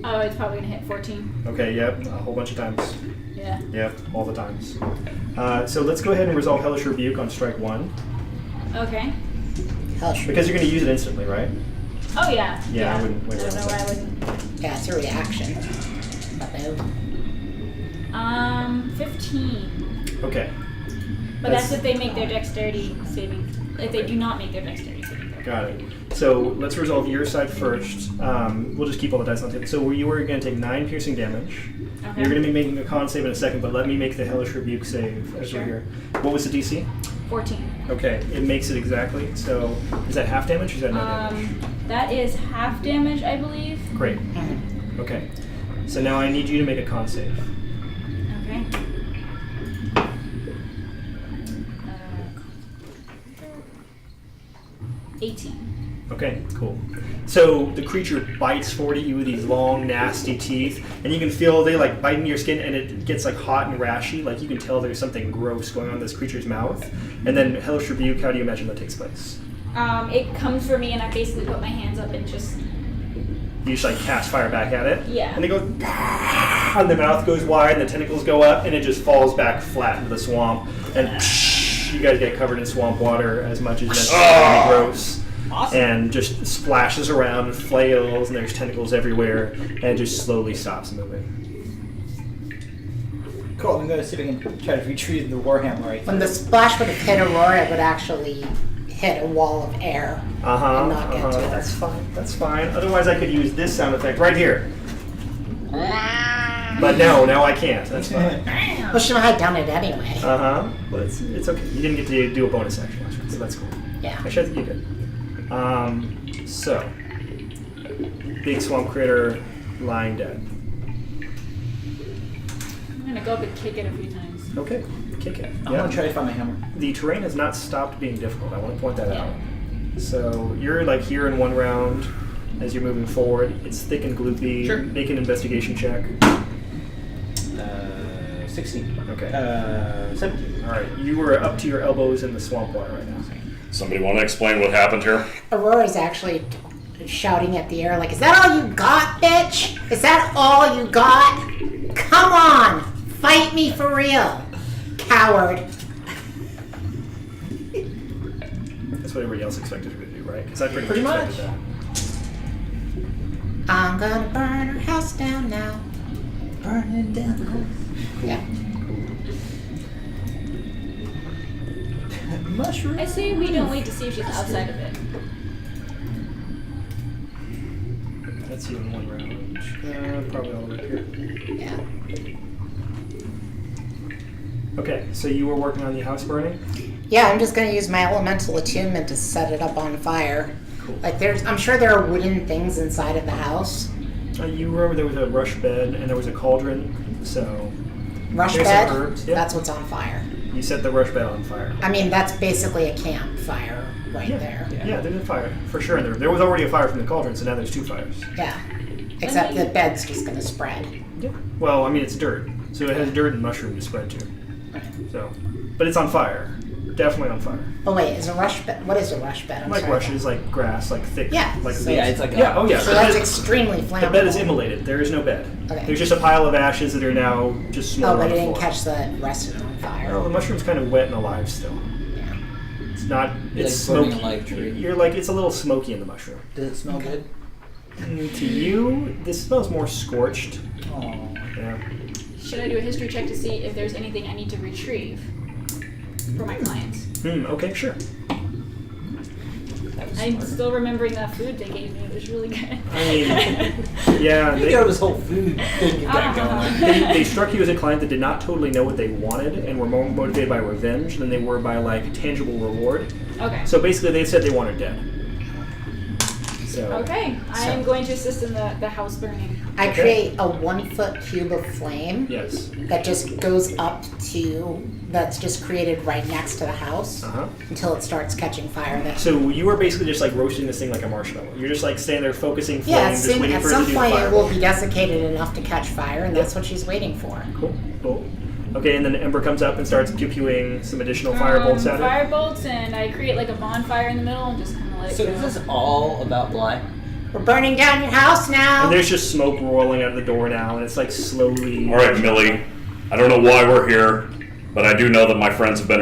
Oh, it's probably gonna hit 14. Okay, yep, a whole bunch of times. Yeah. Yep, all the times. So let's go ahead and resolve Hellish Rebuke on strike 1. Okay. Hellish. Because you're going to use it instantly, right? Oh yeah. Yeah, I wouldn't wait I don't know around why I that. wouldn't. Yeah, it's a reaction. Uh-oh. 15. Okay, But that's if they make their dexterity saving. If they do not make their dexterity saving throw. got it. So let's resolve your side first. We'll just keep all the dice on the table. So you are going to take 9 piercing damage. Okay. You're going to be making a con save in a second, but let me make the Hellish Rebuke save as Sure. we're here. What was the DC? 14. Okay, it makes it exactly. So is that half damage or is that no damage? That is half damage, I believe. Great. Okay. So now I need you to make a con save. Okay. 18. Okay, cool. So the creature bites forward at you with these long, nasty teeth, and you can feel they like bite into your skin, and it gets like hot and rashy. Like you can tell there's something gross going on in this creature's mouth. And then Hellish Rebuke, how do you imagine that takes place? It comes for me, and I basically put my hands up and just. You just like cast fire back at it. Yeah. And they go, and the mouth goes wide, and the tentacles go up, and it just falls back flat into the swamp. And you guys get covered in swamp water as much as necessary. Gross. Awesome. And just splashes around and flails, and there's tentacles everywhere, and it just slowly stops moving. Cool. I'm going to see if I can try to retrieve the Warhammer right When the splash would have hit Aurora, it would actually hit a wall of air and not get to her. That's fine. That's fine. Otherwise, I could use this sound effect right here. But no, now I can't. That's fine. Well, she had done it anyway. But it's okay. You didn't get to do a bonus action last round, so that's cool. Yeah. Actually, I think you did. So, big swamp critter lying dead. I'm gonna go up and kick it a few times. Okay, kick Okay. I want to try to find my hammer. The terrain has not stopped being difficult. I want to point that Yeah. out. So you're like here in one round as you're moving forward. It's thick and gloopy. Sure. Make an investigation check. 16. Okay. 17. All right. You are up to your elbows in the swamp water right now. Somebody want to explain what happened here? Aurora's actually shouting at the air like, "Is that all you got, bitch? Is that all you got? Come on, fight me for real, coward." That's what everybody else expected her to do, right? Because I Pretty much much. expected I'm gonna burn her house down now. Burning down. Yeah. Mushroom. I say we don't wait to see if she's outside of it. that. That's you in one round. Probably all the way up here. Yeah. Okay, so you were working on the house burning? Yeah, I'm just gonna use my elemental attunement to set it up on fire. Cool. Like I'm sure there are wooden things inside of the house. You remember there was a rush bed and there was a cauldron, so Rush There's bed, some herbs, yeah. that's what's on fire. you set the rush bed on fire. I mean, that's basically a campfire right there. Yeah, there's a fire, for sure. And there was already a fire from the cauldron, so now there's 2 fires. Yeah. Except the bed's just gonna spread. Yeah. Well, I mean, it's dirt, so it has dirt and mushroom to spread to. So, but it's on fire. Definitely on fire. Oh wait, is a rush bed? What is a rush bed? I'm Like sorry. rushes, like grass, like thick. Yeah, Like so Yeah, it's like yeah. Oh yeah. So the that's bed- extremely flammable. The bed is immolated. There is no bed. Okay. There's just a pile of ashes that are now just Oh, smoldering but on it the didn't floor. catch the rest of it on fire. Oh, the mushroom's kind of wet and alive still. Yeah. It's not. It's like burning smoky. a live tree. You're like it's a little smoky in the mushroom. Does it smell good? To you, this smells more scorched. Oh. Yeah. Should I do a history check to see if there's anything I need to retrieve for my clients? Okay, sure. I'm still remembering that food they gave me. It was really good. I mean, yeah, You got this whole food thing you got going. they struck you as a client that did not totally know what they wanted and were more motivated by revenge than they were by like tangible reward. Okay. So basically, they said they wanted dead. So Okay, I am going to assist in the house burning. I Okay. create a 1-foot cube of flame yes. that just goes up to, that's just created right next to the house until it starts catching fire. Then. So you are basically just like roasting this thing like a marshmallow. You're just like standing there focusing flame, Yeah, just soon, waiting at for it some to do point the it fireball. will be desiccated enough to catch fire, and that's what she's waiting for. Cool, cool. Okay, and then Ember comes up and starts pew-pewing some additional firebolts at it. Firebolts, and I create like a bonfire in the middle and just kind of let it So go. is this all about Bly? We're burning down your house now. And there's just smoke rolling out of the door now, and it's like slowly. All right, Millie. I don't know why we're here, but I do know that my friends have been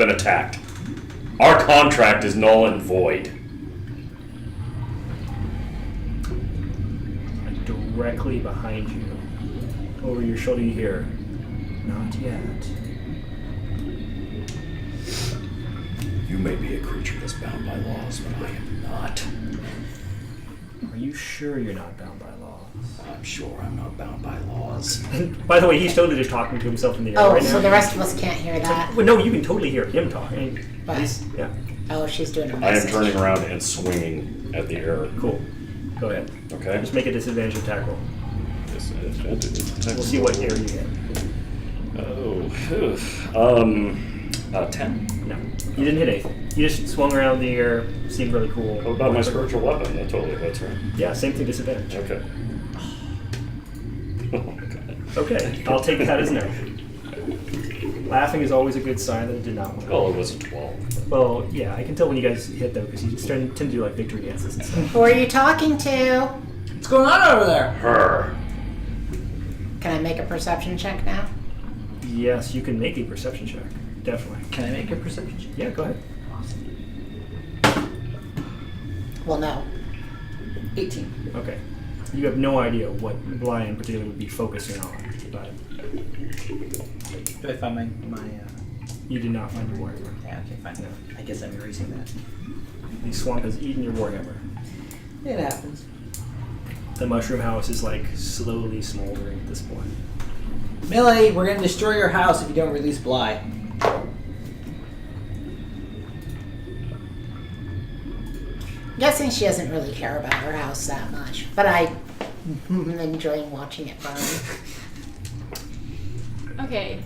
attacked. Our contract is null and void. Directly behind you, over your shoulder, you hear, "Not yet." You may be a creature that's bound by laws, but I am not. Are you sure you're not bound by laws? I'm sure I'm not bound by laws. By the way, he's totally just talking to himself in the air Oh, right so now. the rest of us can't hear that. Well, no, you can totally hear him talking. But- Yeah, Oh, she's doing a I am message. turning around and swinging at the air. cool. Go ahead. Okay? Just make a disadvantage attack roll. We'll We'll see what air you get. Oh, 10. No, you didn't hit anything. You just swung around the air. Seemed really cool. What about my spiritual weapon? That totally hits, right? Yeah, same thing. Disadvantage. Okay. Oh my god. Okay, I'll take that as no. Laughing is always a good sign that it did not win. Well, it was a 12. Well, yeah, I can tell when you guys hit though, because you tend to do like victory dances and stuff. Who are you talking to? What's going on over there? Her. Can I make a perception check now? Yes, you can make a perception check. Definitely. Can I make a perception check? Yeah, go ahead. Well, no. 18. Okay. You have no idea what Bly in particular would be focusing on, but Do I find my you did not find your warhammer. yeah, okay, fine. No. I guess I'm erasing that. The swamp has eaten your warhammer. It happens. The mushroom house is like slowly smoldering at this point. Millie, we're gonna destroy your house if you don't release Bly. I'm guessing she doesn't really care about her house that much, but I'm enjoying watching it burn. Okay.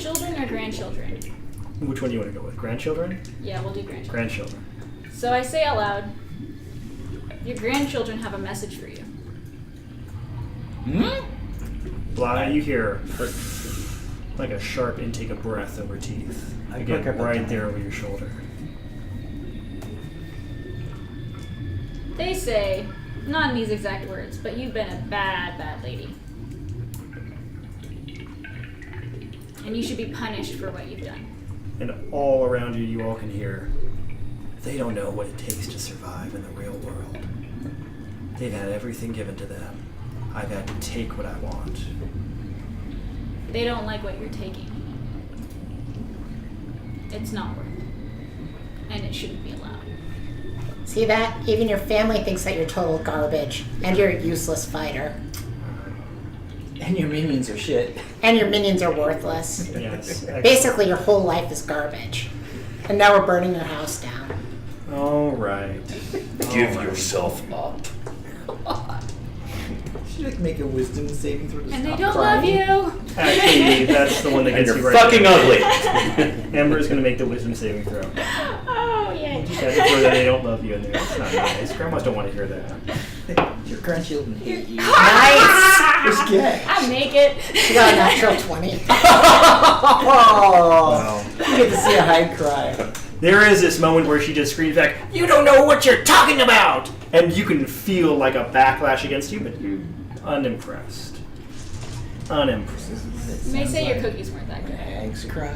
children or grandchildren? Which one do you want to go with? Grandchildren? Yeah, we'll do grandchildren. Grandchildren. So I say out loud, your grandchildren have a message for you. Blah, you hear like a sharp intake of breath over teeth. Again, right there over your shoulder. They say, not in these exact words, but you've been a bad, bad lady. And you should be punished for what you've done. And all around you, you all can hear, they don't know what it takes to survive in the real world. They've had everything given to them. I've had to take what I want. They don't like what you're taking. It's not worth it. And it shouldn't be allowed. See that? Even your family thinks that you're total garbage, and you're a useless fighter, And your minions are shit. and your minions are worthless. Yes. Basically, your whole life is garbage. And now we're burning your house down. All right. Give yourself up. Should like make a wisdom saving throw to And they stop don't crying? love you! Actually, that's the one that And gets you you're right fucking there. ugly. Amber's gonna make the wisdom saving throw. Oh, yay. Said before that they don't love you, and that's not nice. Grandmas don't want to hear that. Your grandchildren hate you. Nice! Just get. I make it. You got a natural 20. Oh, you get to see a hide cry. There is this moment where she just screams back, "You don't know what you're talking about!" And you can feel like a backlash against you, but you're unimpressed. Unimpressed. You may say your cookies weren't that good. Hags cry.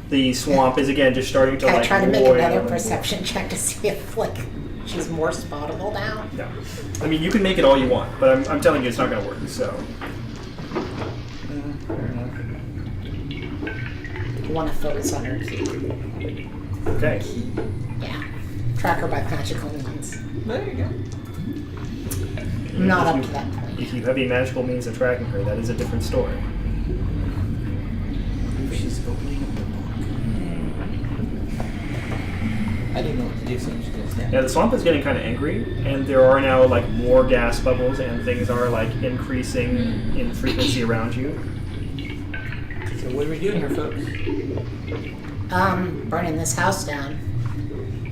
The swamp is again just starting to Can I like try to make boil another and boil. perception check to see if, like, she's more spottable now? No. I mean, you can make it all you want, but I'm telling you it's not going to work, so. Fair enough. You want to focus on her key. Okay. Yeah. Track her by magical means. There you go. I'm not up to that point. If you have a magical means of tracking her, that is a different story. She's opening up the book. I didn't know what to do, so I'm just gonna stand. Yeah, the swamp is getting kind of angry, and there are now like more gas bubbles, and things are like increasing in frequency around you. So what are we doing here, folks? Burning this house down.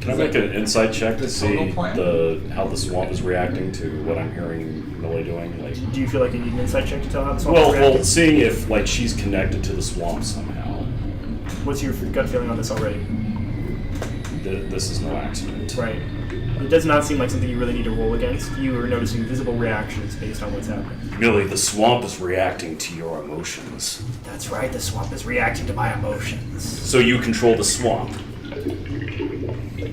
Can I make an insight check to see Total plan? how the swamp is reacting to what I'm hearing Millie doing? Like, Do you feel like you need an insight check to tell how the swamp well, is reacting? seeing if like she's connected to the swamp somehow. What's your gut feeling on this already? This is no accident. Right. It does not seem like something you really need to roll against. You are noticing visible reactions based on what's happening. Millie, the swamp is reacting to your emotions. That's right, the swamp is reacting to my emotions. So you control the swamp.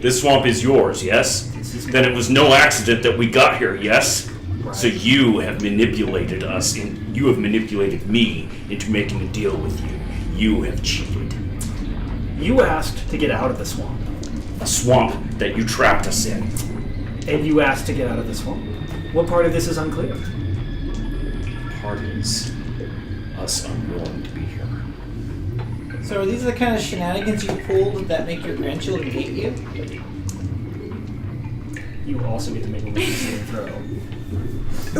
This swamp is yours, yes? Then it was no accident that we got here, yes? So you have manipulated us, and you have manipulated me into making a deal with you. You have cheated. You asked to get out of the swamp, A swamp that you trapped us in. and you asked to get out of the swamp. What part of this is unclear? Part is us unwilling to be here. So are these the kind of shenanigans you pulled that make your grandchildren hate you? You also get to make a wisdom saving throw.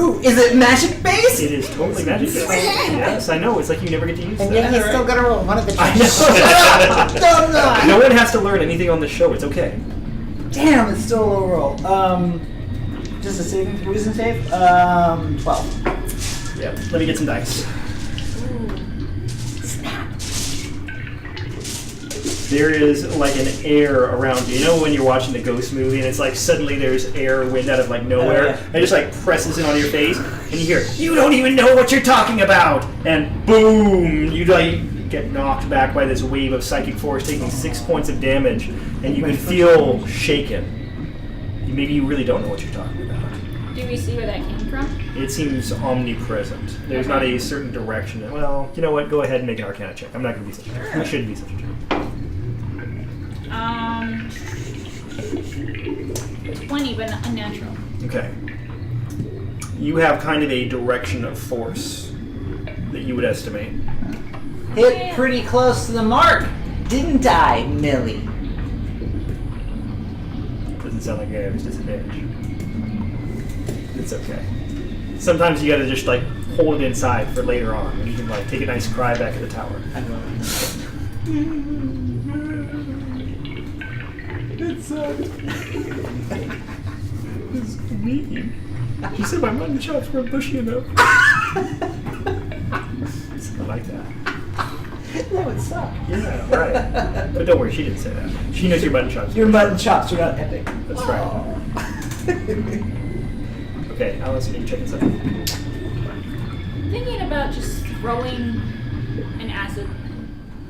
Ooh, is it magic based? It is totally magic based. Yes, I know. It's like you never get to use And that. yet he's still gonna roll one of the I dice. know. No one has to learn anything on the show. It's okay. Damn, it's still a low roll. Just a saving wisdom save? 12. Yeah. Let me get some dice. There is like an air around you. You know when you're watching the Ghost movie and it's like suddenly there's air wind out of like nowhere Oh, yeah. and it just like presses in on your face and you hear, "You don't even know what you're talking about!" And boom, you like get knocked back by this wave of psychic force, taking 6 points of damage, and you can feel shaken. Maybe you really don't know what you're talking about. Do we see where that came from? It seems omnipresent. There's not a certain direction. Well, you know what? Go ahead and make an Arcana check. I'm not going to be such a jerk. I shouldn't be such a jerk. 20, but unnatural. Okay. You have kind of a direction of force that you would estimate. Hit pretty close to the mark, didn't I, Millie? Doesn't sound like I have disadvantage. It's okay. Sometimes you gotta just like hold it inside for later on when you can you'd like. Take a nice cry back at the tower. I will. It sucked. It's weak. You said my mutton chops weren't bushy enough. I like that. That would suck. Yeah, right. But don't worry, she didn't say that. She knows your mutton chops. Your mutton chops are not epic. That's right. Okay, Alice, are you checking something? Thinking about just throwing an acid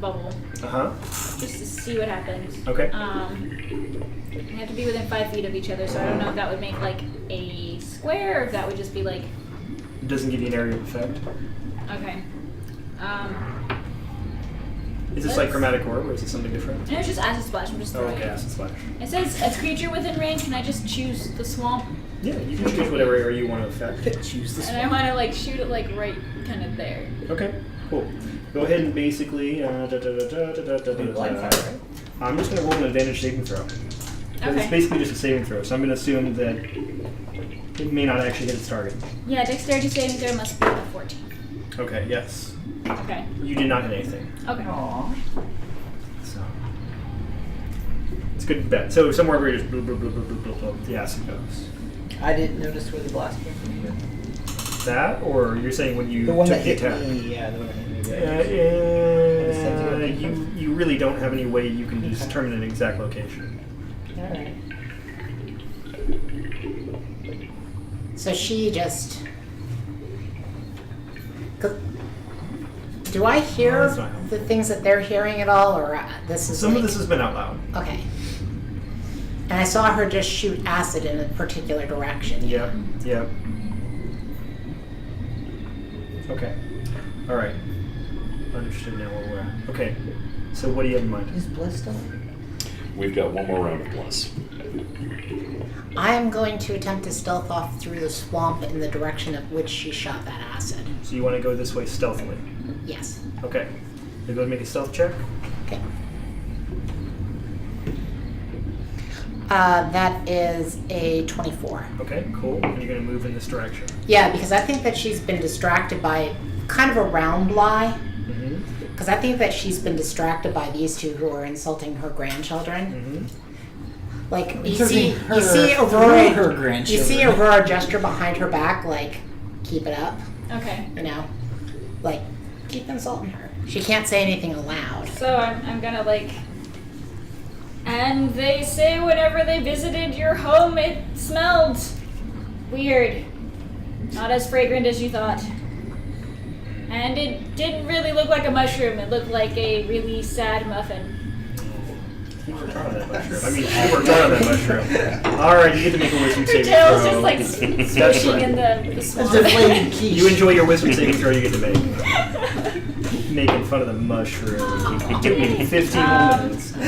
bubble Uh-huh. just to see what happens. Okay. They have to be within 5 feet of each other, so I don't know if that would make like a square or if that would just be like. It doesn't give you an area of effect. Okay. Is this like chromatic orb or is it something different? And it's just acid splash. I'm just Oh, throwing okay, it. acid splash. It says a creature within range. Can I just choose the swamp? Yeah, you can choose whatever area you want to affect. Choose this And I want to like shoot it like right kind of there. Okay, cool. Go ahead and basically. Blind fire, right? I'm just going to roll an advantage saving throw. 'Cause It's Okay. basically just a saving throw, so I'm going to assume that it may not actually hit its target. Yeah, dexterity saving throw must be a 14. Okay, yes. Okay. You did not hit anything. Okay. Aww. So. It's a good bet. So somewhere where you just bloop, bloop, bloop, bloop, bloop, bloop, the acid goes. I didn't notice where the blast came from either. That, or you're saying when you The one took that the hit attack? me, yeah, the one that hit me. You really don't have any way you can determine an exact location. Alright. So she just. Do I hear No, that's not helpful. the things that they're hearing at all, or this is Some like, of this has been out loud. okay? And I saw her just shoot acid in a particular direction. Yep, yep. Okay. Alright. Understood now where we're at. Okay. So what do you have in mind? Is Bliss still? We've got one more round of Bless. I am going to attempt to stealth off through the swamp in the direction of which she shot that acid. So you want to go this way stealthily. Yes. Okay. You go and make a stealth check. Okay. That is a 24. Okay, cool. And you're going to move in this direction. Yeah, because I think that she's been distracted by kind of a round lie. Mm-hmm. Because I think that she's been distracted by these two who are insulting her grandchildren. Mm-hmm. Like you Insulting see her Aurora, through her grandchildren. you see Aurora gesture behind her back, like keep it up, Okay. you know, like keep insulting her. She can't say anything aloud. So I'm gonna like. And they say whenever they visited your home, it smelled weird. Not as fragrant as you thought. And it didn't really look like a mushroom. It looked like a really sad muffin. You worked hard on that mushroom. I mean, you worked hard on that mushroom. Alright, you get to make a wisdom Her saving tail's throw. just like swishing in the swamp. deflated quiche. You enjoy your wisdom saving throw you get to make. Making fun of the mushroom. Give me 15 more minutes. I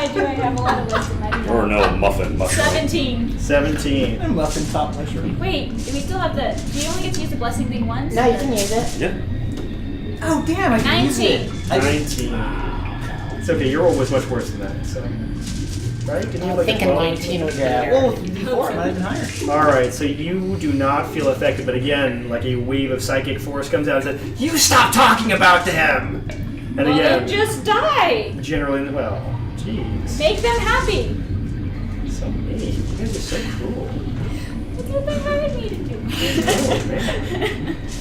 have a lot of wisdom. I do Or not. no, muffin. 17. 17. Muffin top mushroom. Wait, do we still have the? Do you only get to use the blessing thing once? No, you can use it. Yeah. Oh damn! I can use it. 19. 19. It's okay, your roll was much worse than that, so. Right? Didn't you I'm have like a thinking 12? 19 would be Yeah. better. Well, before not even higher. Alright, so you do not feel affected, but again, like a wave of psychic force comes out and says, "You stop talking about them!" And Well, again, then just die. generally, well, jeez. Make them happy. So mean. You guys are so cruel. That's what they hired me to do.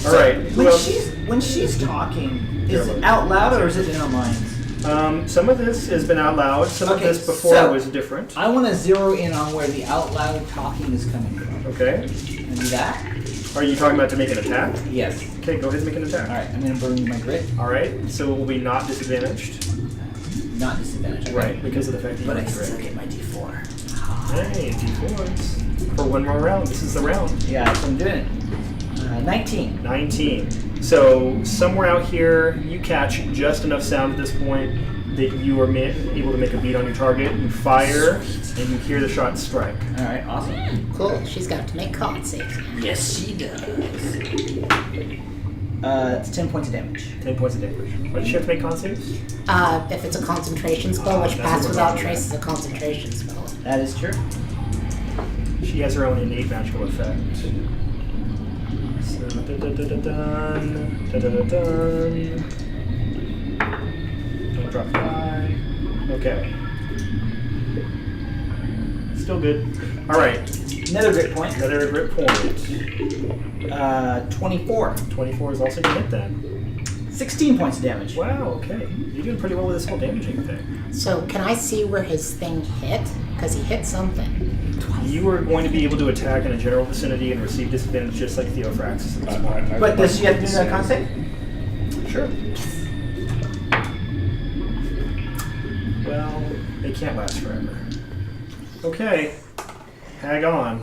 Alright, who else? When she's talking, is Yeah, it out loud or is it in our minds? Some of this has been out loud, some of Okay, this before so- was different. I want to zero in on where the out loud talking is coming from. Okay. And that? Are you talking about to make an attack? Yes. Okay, go ahead and make an attack. All right, I'm gonna burn my grit. Alright, so it will be not disadvantaged. Not disadvantage. okay. Right, because of the fact that you But I used still grit. get my D4. Hey, D4s. For one more round. This is the round. Yeah, so I'm doing it. 19. 19. So somewhere out here, you catch just enough sound at this point that you are able to make a beat on your target. You fire, and you hear the shot strike. All right, awesome. Cool. She's got to make con saves. Yes, she does. It's 10 points of damage. 10 points of damage. What does she have to make con saves? If it's a concentration spell, which That's Pass what we're Without talking Trace is a concentration spell. That is true. She has her own innate magical effect. So, dun. Don't drop the die. Okay. Still good. All right. Another great point. Another grit point. 24. 24 is also gonna hit then. 16 points of damage. Wow. Okay. You're doing pretty well with this whole damaging thing. So can I see where his thing hit? Because he hit something. You are going to be able to attack in a general vicinity and receive disadvantage just like Theophraxis at this point. But does she have to do that con save? Sure. Well, they can't last forever. Okay. Hang on.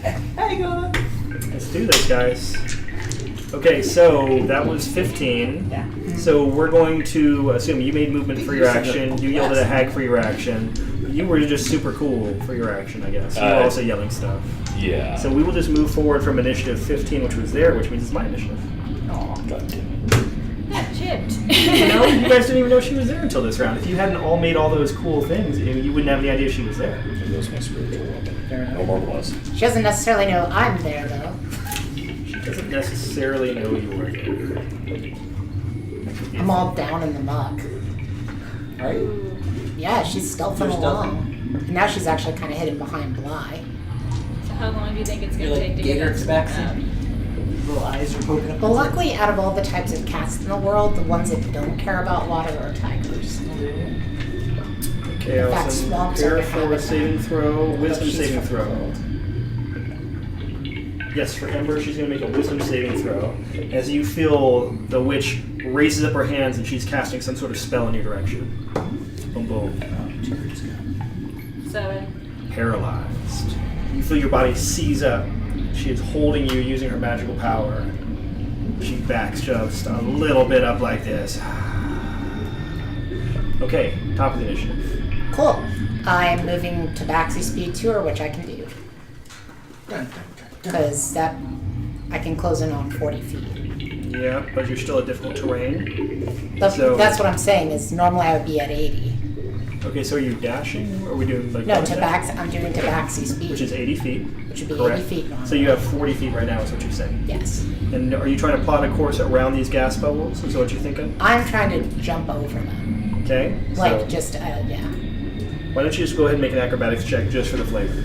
Hang on. Let's do this, guys. Okay, so that was 15. Yeah. So we're going to assume you made movement for your action. You yelled at a hag for your action. You were just super cool for your action, I guess. You were also yelling stuff. Yeah. So we will just move forward from initiative 15, which was there, which means it's my initiative. Aw. God damn it. That chipped. You know, you guys didn't even know she was there until this round. If you hadn't all made all those cool things, you wouldn't have any idea she was there. Maybe that was my spiritual weapon. Fair enough. No more bless. She doesn't necessarily know I'm there, though. She doesn't necessarily know you were there. I'm all down in the muck. All right. Yeah, she's stealthing You're stealthing. along. And now she's actually kind of hidden behind Bly. So how long do you think it's You're gonna like take to get Gator us expects out? Little eyes are poking up. But luckily, out of all the types of cats in the world, the ones that don't care about water are tigers. Okay, In fact, Allison, swamps prepare are for a habitat. saving throw, wisdom She's saving from throw. the world. Yes, for Ember, she's going to make a wisdom saving throw. As you feel the witch raises up her hands and she's casting some sort of spell in your direction. Boom, boom. 7. Paralyzed. You feel your body seize up. She is holding you using her magical power. She backs just a little bit up like this. Okay, top of the initiative. Cool. I'm moving tabaxi speed to her, which I can do. Because that I can close in on 40 feet. Yeah, but you're still at difficult terrain. That's, So- that's what I'm saying. Is normally I would be at 80. Okay, so are you dashing? Or are we doing like No, contact? I'm doing tabaxi speed, Which is 80 feet. which would be Correct. 80 feet normally. So you have 40 feet right now, is what you're saying. Yes. And are you trying to plot a course around these gas bubbles? Is that what you're thinking? I'm trying to jump over them. Okay. Like, so just, yeah. why don't you just go ahead and make an acrobatics check just for the flavor?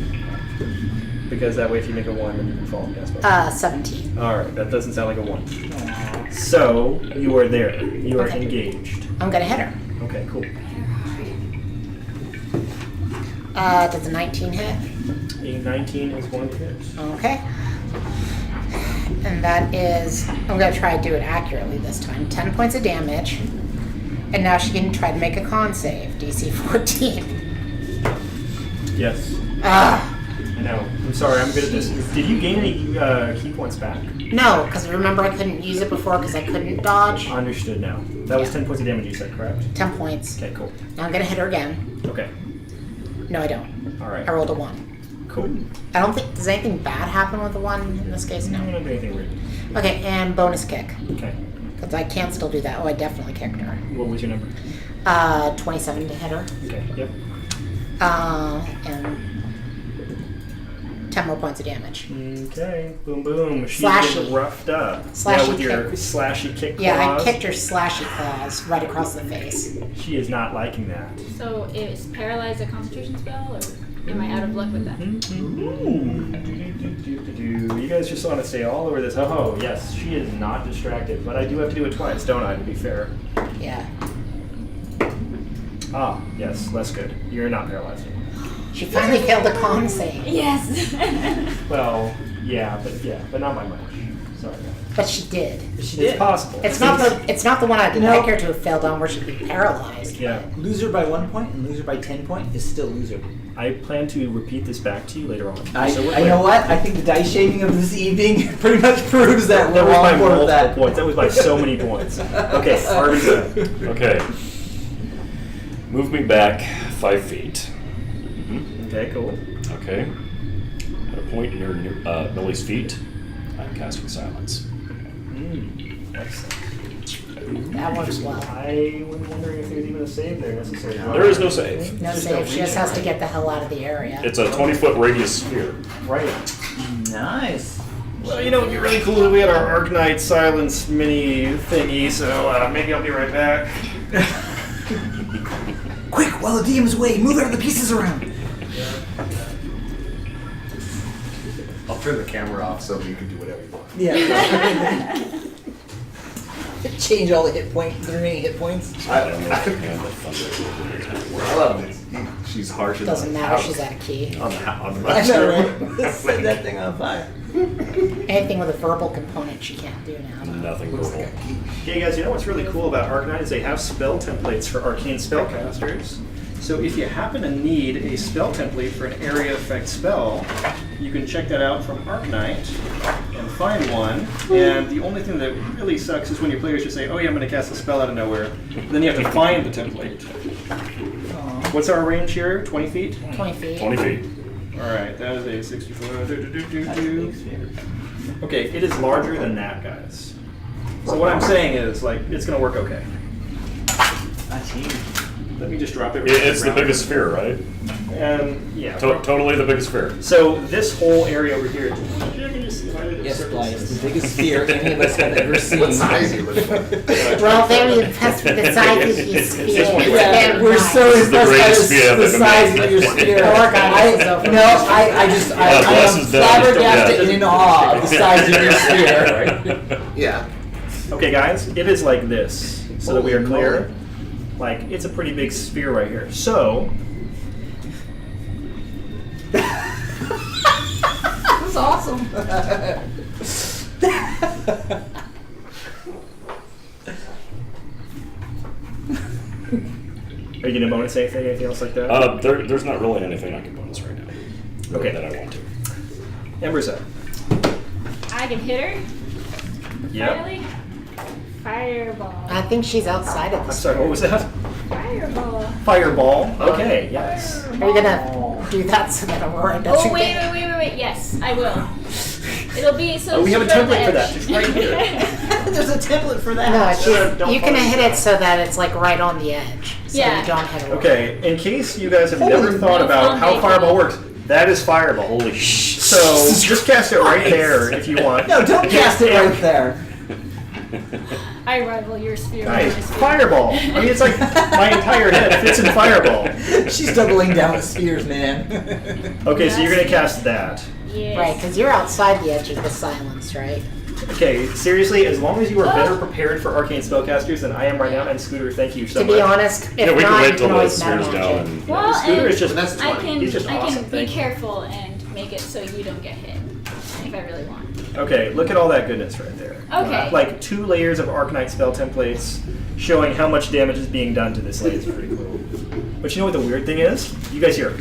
Because that way, if you make a 1, then you can fall in the gas bubble. 17. All right, that doesn't sound like a 1. So you are there. You are Okay. engaged. I'm gonna hit her. Okay, cool. Does a 19 hit? A 19 is one hit. Okay. And that is, I'm gonna try to do it accurately this time. 10 points of damage. And now she can try to make a con save, DC 14. Yes. Ah, I know. I'm sorry. I'm good at this. Did you gain any key points back? no, because remember I couldn't use it before because I couldn't dodge. Understood now. That was 10 points of damage you said, correct? 10 points. Okay, cool. Now I'm gonna hit her again. Okay. No, I don't. All right. I rolled a 1. Cool. I don't think, does anything bad happen with a 1 in this case? No, No. not anything weird. Okay, and bonus kick. Okay. Because I can still do that. Oh, I definitely kicked her. What was your number? 27 to hit her. Okay. Yep. And 10 more points of damage. Okay. Boom, boom. She's Slashy. getting roughed up. Slashy yeah, with your kick. slashy kick Yeah, claws. I kicked her slashy claws right across the face. She is not liking that. So is paralyze a concentration spell, or am I out of luck with that? You guys just want to stay all over this. Oh, yes, she is not distracted, but I do have to do it twice, don't I, to be fair? Yeah. Ah, yes, less good. You're not paralyzed anymore. She finally failed a con save. Yes. Well, yeah, but not by much. Sorry. But she did. She It's did. possible. It's not the one I'd You know- like her to have failed on where she'd be paralyzed. Yeah. Loser by 1 point and loser by 10 point is still loser. I plan to repeat this back to you later on. I So we're know clear. what? I think the dice shaving of this evening pretty much proves that That we're was by on board with multiple that. points. That was by so many points. Okay, Harvey's up. Okay. Move me back 5 feet. Okay, cool. Okay. At a point near Millie's feet, I'm casting silence. Excellent. That works well. I was wondering if there's even a save there necessarily. There is no save. No Just save. don't She just reach has it, to right? get the hell out of the area. It's a 20-foot radius sphere. Right. Nice. Well, you know, it'd be really cool if we had our Arknight silence mini thingy, so maybe I'll be right back. Quick, while the DM's away, move all the pieces around. I'll turn the camera off so you can do whatever you want. Yeah. Change all the remaining hit points. I don't know if they can, but thunder. I love it. She's harsh as Doesn't matter. She's at a key. on the I know, mushroom. right? Set that thing on fire. Anything with a verbal component she can't do now. Nothing Looks like verbal. a key. Okay, guys, you know what's really cool about Arknight is they have spell templates for arcane spellcasters. So if you happen to need a spell template for an area effect spell, you can check that out from Arknight and find one. And the only thing that really sucks is when your players just say, "Oh yeah, I'm going to cast a spell out of nowhere." Then you have to find the template. What's our range here? 20 feet? 20 feet. 20 feet. All right, that is a 64. Okay, it is larger than that, guys. So what I'm saying is, like, it's going to work okay. That's huge. Let me just drop it. It's the biggest sphere, right? Yeah. Totally the biggest sphere. So this whole area over here. Yes, Bly, it's the biggest sphere any of us have ever seen. What size are you looking for? Well, very impressed with the size of your sphere. It's Yeah, very we're nice. so This is the impressed by greatest sphere I've the ever size made. of your sphere. Our guy is over. I Bless am his done. flabbergasted Yeah. and in awe of the size of your sphere. Yeah. Okay, guys, it is like this, so that we are Holy clear. moly. Like, it's a pretty big sphere right here. So, That's awesome. are you going to bonus anything else like that? There's not really anything I can bonus right now. Okay. That I want to. Ember's up. I can hit her. Yep. Finally. Fireball. I think she's outside of I'm the sorry, what was that? Fireball. Fireball. Okay, yes. Are you gonna do that so that Aurora doesn't Oh wait, get... wait. Yes, I will. It'll be so. Oh, we have a she's on the template for that. edge. It's right here. There's a template for that. No, don't you can follow hit that. it so that it's like right on the edge. So Yeah. you don't hit Aurora. Okay, in case you guys have never Holy thought about how moly. Fireball works, that is Fireball. Holy sh! So, just cast it right there if you want. No, don't cast it right there. I rival your sphere. Nice. with my sphere. Fireball. I mean, it's like my entire head fits in Fireball. She's doubling down with spheres, man. Okay, so you're going to cast that. Yes. Right, because you're outside the edge of the silence, right? Okay, seriously, as long as you are better prepared for arcane spellcasters than I am right now, and Scooter, thank you so To much. be honest, if Yeah, we not, can you wait can till the always sphere's meta down magic. and. Well, Scooter and is just That's I 20. can He's just awesome, be thank you. careful and make it so you don't get hit if I really want. Okay, look at all that goodness right there. Okay. Like 2 layers of Arknight spell templates showing how much damage is being done to this lady. It's pretty cool. But you know what the weird thing is? You guys hear.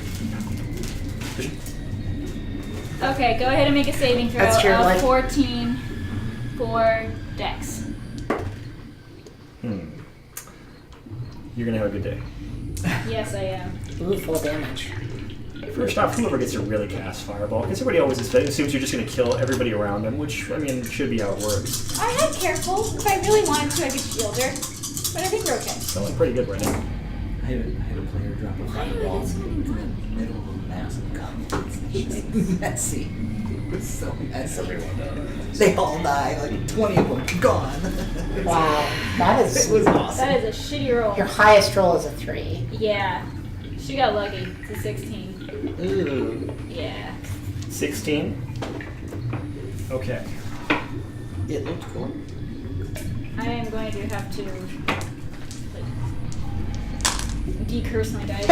Okay, go ahead and make a saving throw That's your, of like- 14 for Dex. You're gonna have a good day. Yes, I am. Ooh, full damage. First off, whoever gets to really cast Fireball, because everybody always assumes you're just gonna kill everybody around them, which, I mean, should be how it works. I am careful. If I really wanted to, I could shield her. But I think we're okay. Sounding pretty good right now. I had a player drop a fireball in the middle of a massive gun. It's just messy. It's so messy. Everyone does. They all die, like 20 of them gone. Wow, that It is... was awesome. That is a shitty roll. Your highest roll is a 3. Yeah. She got lucky. It's a 16. Ooh. Yeah. 16. Okay. It looked cool. I am going to have to like, decurse my dice.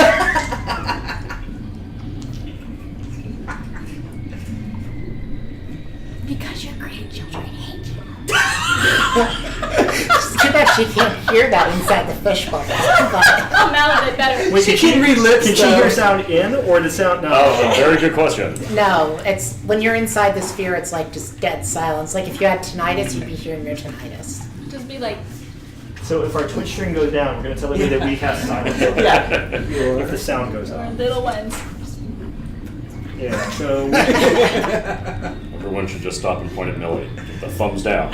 Because your grandchildren hate you. It's too bad she can't hear that inside the fishbowl. I'll mouth it better. Wait, She can read lips, Can she though. hear sound in or the sound? No. Oh, very good question. No, it's when you're inside the sphere, it's like just dead silence. Like if you had tinnitus, you'd be hearing your tinnitus. Just be like, So if our Twitch stream goes down, we're gonna tell everybody that we cast silence. Yeah. If the sound goes we're up. little ones. Yeah. So. Everyone should just stop and point at Millie. The thumbs down.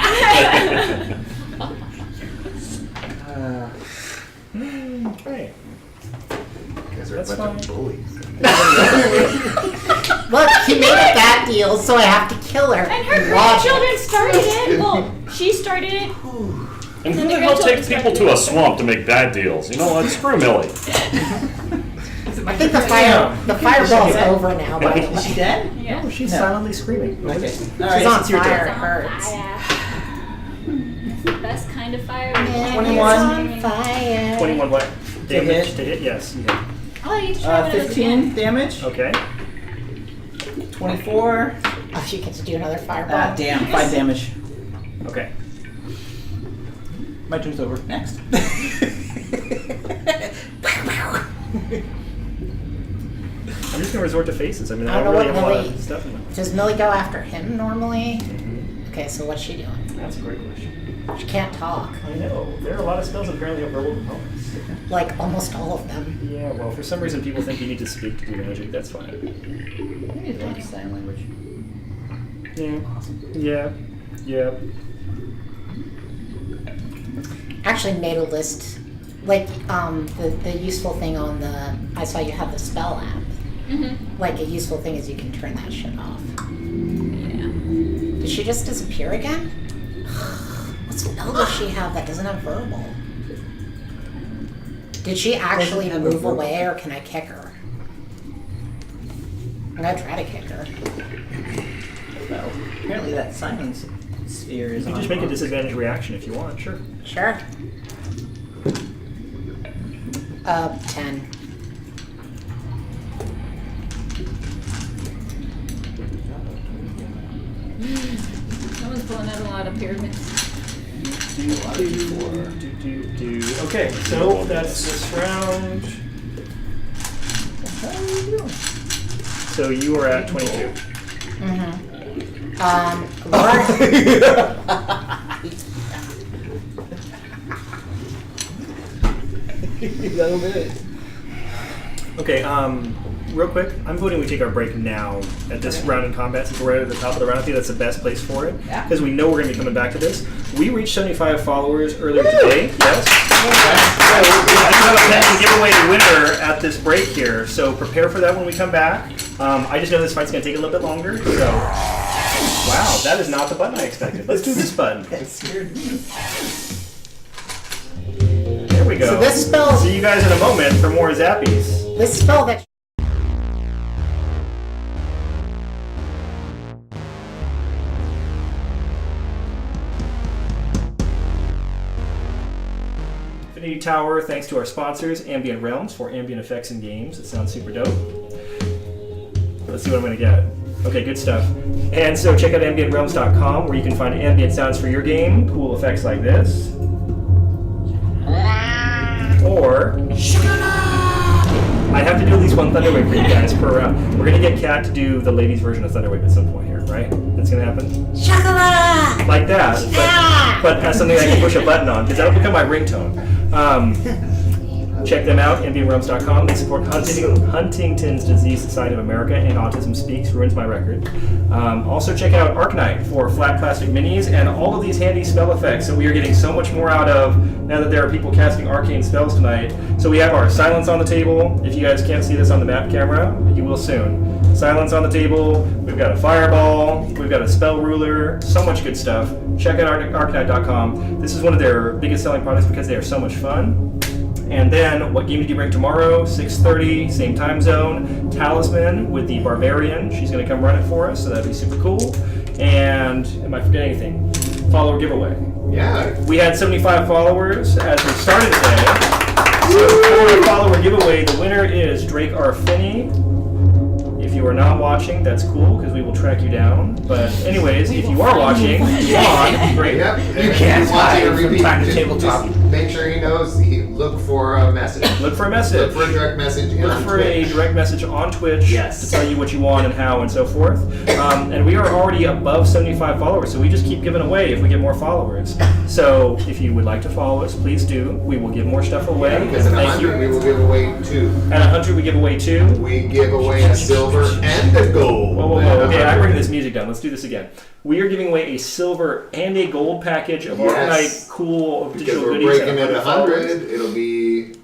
Right. You guys are That's a bunch fine. of bullies. Look, he made a bad deal, so I have to kill her. And her Logic. grandchildren started it. Well, she started it. And who then the the hell grandchildren takes people started to a it. swamp to make bad deals? You know what? Screw Millie. I think the fireball's over now, by the Is she way. dead? Yeah. Oh, she's No. silently screaming. Okay. All She's right. on it's your fire. turn. It hurts. It's the best kind of fire. Man, 21. it's on fire. 21 what? Damage hit. to hit? Yes. You hit. Oh, you try one of those 15 again. damage. Okay. 24. Oh, she gets to do another fireball. Damn, 5 damage. Okay. My turn's over. Next. I'm just gonna resort to faces. I mean, I I don't don't know really what have a lot Millie- of stuff in them. Does Millie go after him normally? Okay, so what's she doing? That's a great question. She can't talk. I know. There are a lot of spells that apparently have verbal components. Like almost all of them. Yeah, well, for some reason people think you need to speak to do magic. That's fine. Maybe it's like sign language. Yeah. Yeah. Actually made a list. Like, the useful thing on the, I saw you have the spell app. Like, a useful thing is you can turn that shit off. Yeah. Did she just disappear again? What spell does she have that doesn't have verbal? Did she actually have a move verbal. away, or can I kick her? I'm gonna try to kick her. Well, apparently that silence sphere is You on. can just make a disadvantage reaction if you want, sure. Sure. 10. Someone's pulling out a lot of pyramids. Okay, so that's this round. So you are at 22. Laura, That'll do it. Okay, real quick, I'm voting we take our break now at this round in combat since we're right at the top of the round. I think that's the best place for it. Yeah. Because we know we're going to be coming back to this. We reached 75 followers earlier today, yes. I do have a bet to give away the winner at this break here, so prepare for that when we come back. I just know this fight's going to take a little bit longer, so... Wow, that is not the button I expected. Let's do this button. That scared me. There we go. So this spell- See you guys in a moment for more zappies. this spell that Infinity Tower, thanks to our sponsors, Ambient Realms, for ambient effects and games. It sounds super dope. Let's see what I'm going to get. Okay, good stuff. And so check out ambientrealms.com where you can find ambient sounds for your game, cool effects like this. Or... I have to do at least one Thunderwave for you guys per round. We're going to get Kat to do the ladies' version of Thunderwave at some point here, right? That's going to happen? Chocolate! Like that, but as something I can push a button on, because that'll become my ringtone. Check them out, ambientrealms.com. They support Huntington's Disease Society of America and Autism Speaks, ruins my record. Also check out Arcanite for flat plastic minis and all of these handy spell effects that we are getting so much more out of now that there are people casting arcane spells tonight. So we have our silence on the table. If you guys can't see this on the map camera, you will soon. Silence on the table, we've got a fireball, we've got a spell ruler, so much good stuff. Check out Arcanite.com. This is one of their biggest selling products because they are so much fun. And then, what game did you bring tomorrow? 6:30, same time zone. Talisman with the Barbarian. She's going to come run it for us, so that'd be super cool. And, am I forgetting anything? Follower giveaway. Yeah. We had 75 followers as we started today. So for our follower giveaway, the winner is Drake R. Finney. If you are not watching, that's cool, because we will track you down. But anyways, if you are watching, on, great. Yep. You can't He's watching a hide from repeat. time to Just tabletop. make sure he knows. Look for a message. Look for a message. Look for a direct message. Look on for a Twitch. direct message on Twitch Yes. to tell you what you want and how and so forth. And we are already above 75 followers, so we just keep giving away if we get more followers. So if you would like to follow us, please do. We will give more stuff away. Because at Thank 100 we you. will give away 2. At 100 we give away 2. We give away a silver and a gold. Whoa, whoa, At whoa. Okay, I 100. bring this music down. Let's do this again. We are giving away a silver and a gold package of Yes. Arcanite cool Because digital we're goodies. breaking at at 100 followers. 100, it'll be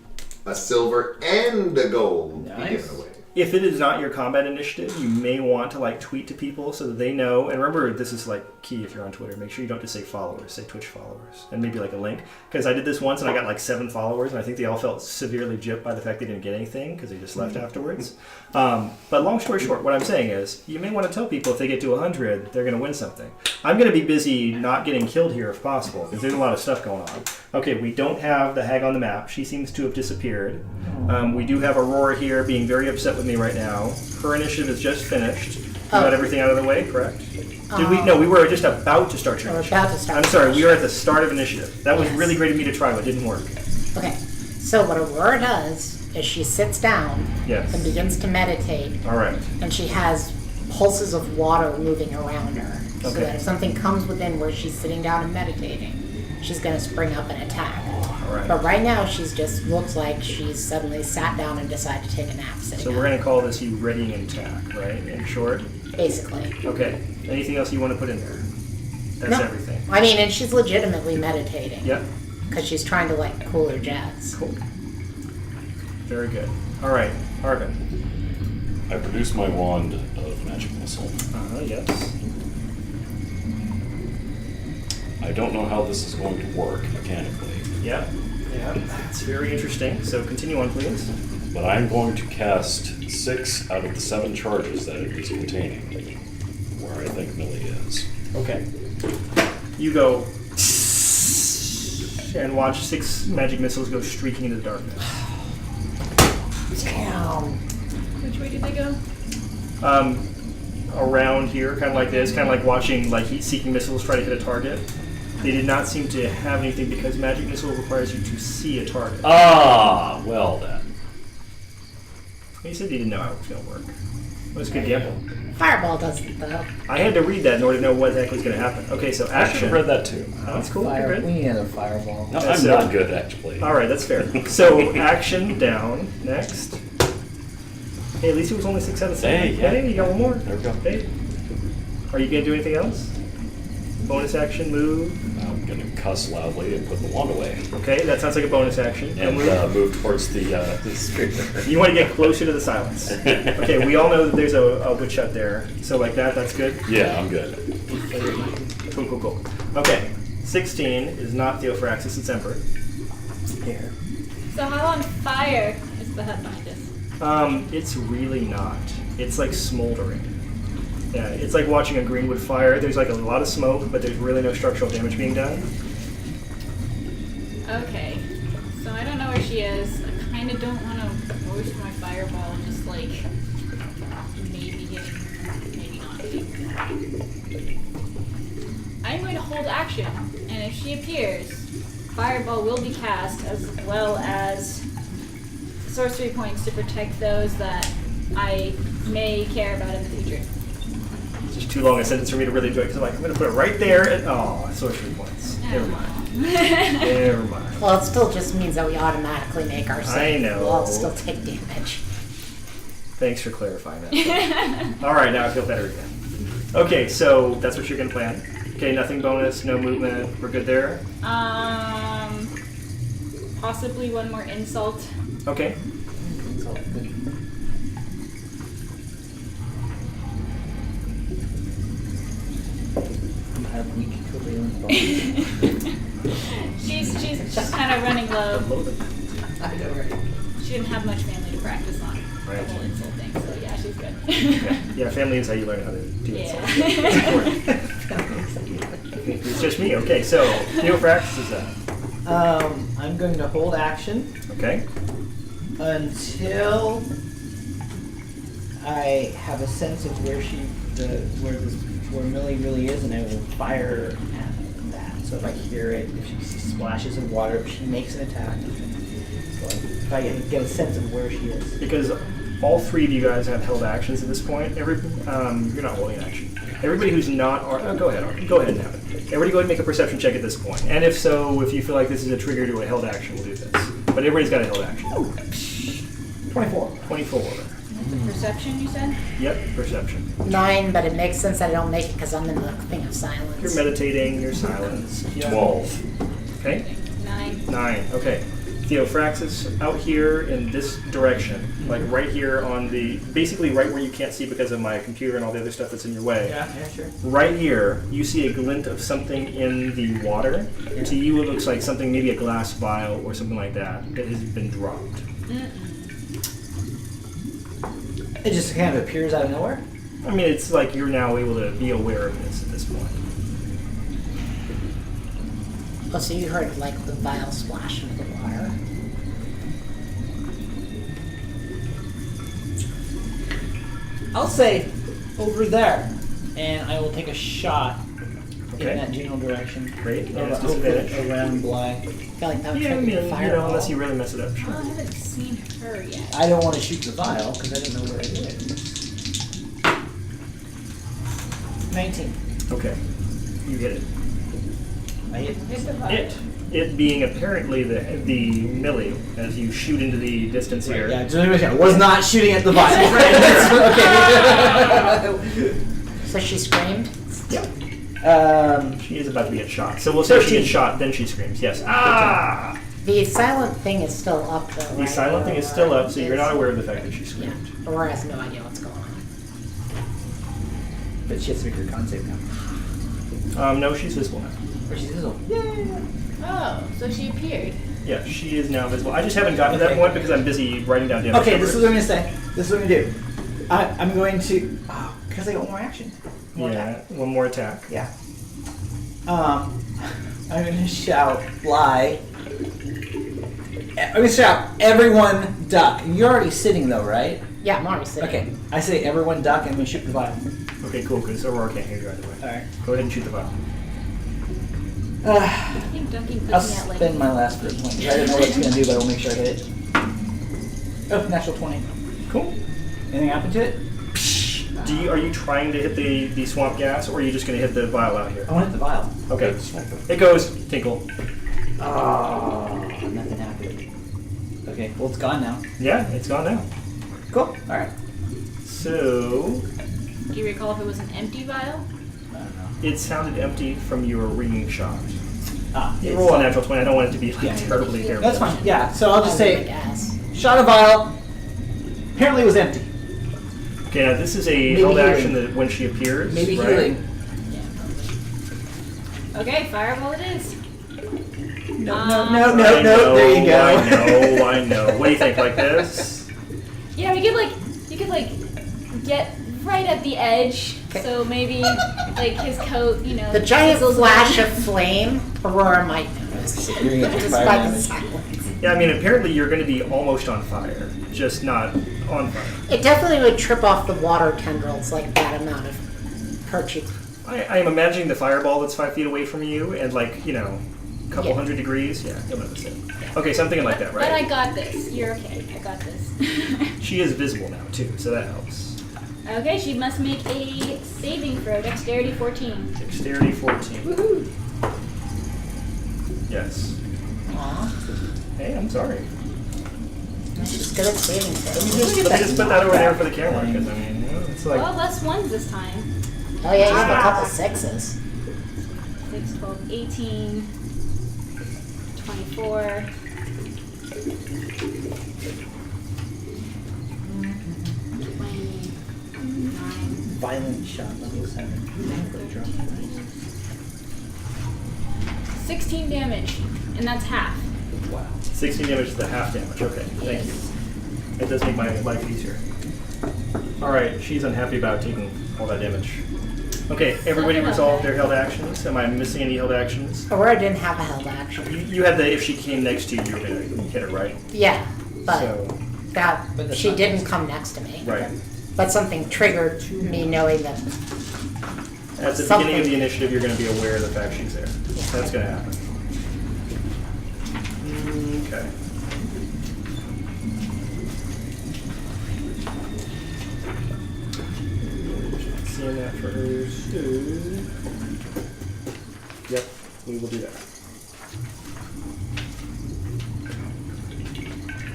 a silver and a gold. Be Nice. given away. if it is not your combat initiative, you may want to like tweet to people so that they know. And remember, this is like key if you're on Twitter. Make sure you don't just say followers, say Twitch followers, and maybe like a link. Because I did this once and I got like 7 followers, and I think they all felt severely gypped by the fact they didn't get anything because they just left afterwards. But long story short, what I'm saying is, you may want to tell people if they get to 100, they're going to win something. I'm going to be busy not getting killed here if possible because there's a lot of stuff going on. Okay, we don't have the hag on the map. She seems to have disappeared. We do have Aurora here being very upset with me right now. Her initiative is just finished. You got everything out of the way, correct? Did we? No, we were just about to start your We're initiative. about to start I'm your sorry, we initiative. are at the start of initiative. That was Yes. really great of me to try, but it didn't work. Okay, so what Aurora does is she sits down Yes. and begins to meditate, All right. and she has pulses of water moving around her. So Okay. that if something comes within where she's sitting down and meditating, she's going to spring up and attack. All right. But right now, she's just looks like she's suddenly sat down and decided to take a nap sitting So we're down, going to call this you readying an attack, right? In short. basically. Okay. Anything else you want to put in there? That's No. everything. I mean, and she's legitimately meditating. Yep. Because she's trying to, like, cool her jets. Cool. Very good. All right, Arvin. I produce my wand of magic missile. Yes. I don't know how this is going to work mechanically, Yeah. Yeah. It's very interesting. So continue on, please. but I'm going to cast 6 out of the 7 charges that it is containing, where I think Millie is. Okay. You go and watch 6 magic missiles go streaking into the darkness. Damn. Which way did they go? Around here, kind of like this, kind of like watching like heat-seeking missiles try to hit a target. They did not seem to have anything because magic missile requires you to see a target. Ah, well then. He said he didn't know how it was going to work. It was a good gamble. Fireball doesn't, though. I had to read that in order to know what the heck was going to happen. Okay, so I should action. have read that too. Oh, that's cool. Fire. You're We good. need another fireball. No, That's I'm it. not good actually. All right, that's fair. So action down. Next. Hey, at least it was only 6 out of 7. Hey, yeah. Hey, you got one more. There we go. Hey. Are you going to do anything else? Bonus action, move. I'm going to cuss loudly and put the wand away. Okay, that sounds like a bonus action. And move. move towards the spear. You want to get closer to the silence. Okay, we all know that there's a witch out there. So like that, that's good. Yeah, I'm good. Cool, cool, cool. Okay, 16 is not Theophraxis, it's Emperor. Here. So how on fire is the hut behind us? It's really not. It's like smoldering. Yeah, it's like watching a greenwood fire. There's like a lot of smoke, but there's really no structural damage being done. Okay. So I don't know where she is. I kind of don't want to waste my fireball just like maybe getting her, maybe not getting her. I'm going to hold action, and if she appears, fireball will be cast as well as sorcery points to protect those that I may care about in the future. It's just too long a sentence for me to really enjoy because I'm like, I'm going to put it right there. And, oh, sorcery points. Never mind. Never mind. Well, it still just means that we automatically make our save. I know. We'll all still take damage. Thanks for clarifying that. All right, now I feel better again. Okay, so that's what you're going to plan. Okay, nothing bonus, no movement. We're good there? Possibly one more insult. Okay. It's all good. I have weak covalent bonds. She's kind of running low. I know, right? She didn't have much family to practice on Right. the whole insult thing, so yeah, she's good. Yeah, family is how you learn how to do it. Yeah. It's just me. Okay, so Theophraxis is that. I'm going to hold action Okay. until I have a sense of where where Millie really is, and I will fire at that. So if I hear it, if she sees splashes of water, if she makes an attack, so if I get a sense of where she is. Because all 3 of you guys have held actions at this point. You're not holding action. Everybody who's not, go ahead, Arvin. Go ahead and have it. Everybody go ahead and make a perception check at this point. And if so, if you feel like this is a trigger to a held action, we'll do this. But everybody's got a held action. 24. 24. Perception, you said? Yep, perception. 9, but it makes sense that I don't make it because I'm in the thing of silence. You're meditating, you're silenced. Yeah. 12. Okay. 9. 9. Okay. Theophractus out here in this direction, like right here on the, basically right where you can't see because of my computer and all the other stuff that's in your way. Yeah, sure. Right here, you see a glint of something in the water. To you, it looks like something, maybe a glass vial or something like that, that has been dropped. It just kind of appears out of nowhere. I mean, it's like you're now able to be aware of this at this point. Oh, so you heard like the vial splash into the water. I'll say over there, and I will take a shot Okay. in that general direction. Great. And it's Over- disadvantage. around Bly. I feel like that would Yeah, I trigger mean, the you fireball. know, unless you really mess it up. Well, Sure. I haven't seen her yet. I don't want to shoot the vial because I didn't know where it is. 19. Okay. You hit it. I hit. It being apparently the Millie as you shoot into the distance here. Yeah, just I was not shooting at the vial. Okay. So she screamed. Yep. She is about to get shot. So we'll say she 13. gets shot, then she screams. Yes. Ah! The silent thing is still up though, right? The silent thing is still up, so you're not aware of the fact that she Yeah. screamed. Aurora has no idea what's going on. But she has to make her con save now. No, she's visible now. Or she's visible. Oh, so she appeared. Yeah, she is now visible. I just haven't gotten to that Okay. point because I'm busy writing down damage. Okay, this is what I'm numbers. going to say. This is what I'm going to do. I'm going to... Oh, because I got one more action. More attack. Yeah, one more attack. Yeah. I'm going to shout, Bly. I'm going to shout, everyone duck. You're already sitting though, right? Yeah, I'm already sitting. Okay. I say everyone duck and I'm going to shoot the vial. Okay, cool, because Aurora can't hear you either way. Alright. Go ahead and shoot the vial. I think dunking puts I'll me at like. spend my last first point. I don't know what it's going to do, but I'll make sure I hit it. Oh, natural 20. Cool. Anything happen to it? Are you trying to hit the swamp gas, or are you just going to hit the vial out here? I want to hit the vial. Okay. It goes, tinkle. Oh, nothing happened. Okay, well it's gone now. Yeah, it's gone now. Cool. Alright. So, Do you recall if it was an empty vial? I don't know. it sounded empty from your ringing shot. Ah, You it's- roll a natural 20, I don't want it to be like Yeah. terribly terrible. That's fine. Yeah, so I'll just I say, guess. shot a vial. Apparently it was empty. Okay, now this is a Maybe held healing. action that when she appears, Maybe right? healing. Okay, fireball it is. No, Um, no, no, I no, no. There you go. I know. What do you think, like this? Yeah, you could get right at the edge. So maybe like his coat, you know. The giant fizzles flash away. of flame, Aurora might notice. You're gonna get fire Despite the damage. silence. Yeah, I mean, apparently you're going to be almost on fire, just not on fire. It definitely would trip off the water tendrils like that amount of purchase. I am imagining the fireball that's 5 feet away from you and like, a couple Yeah. hundred degrees. Yeah, you'll notice it. Okay, something like that, But I right? got this. You're okay. I got this. She is visible now, too, so that helps. Okay, she must make a saving throw. Dexterity 14. Dexterity 14. Woohoo! Yes. Aw, Hey, I'm sorry. she's good at saving Let me throws. just put that over there for the camera, because, I mean, it's like... Well, less ones this time. Oh yeah, you have a couple sixes. 6, 12, 18, 24. Violent shot level 7. 16 damage, and that's half. Wow. 16 damage is the half damage. Okay, thank you. It does make my life easier. Alright, she's unhappy about taking all that damage. Okay, everybody Something like resolved that. their held actions. Am I missing any held actions? Aurora didn't have a held action. You had the, if she came next to you, you were going to hit her, right? Yeah, but So, that But that's she not didn't come next to me. right. But something triggered me knowing that. At the Something. beginning of the initiative, you're going to be aware of the fact she's there. That's going to happen. Okay. Seeing that for her, so... Yep, we will do that.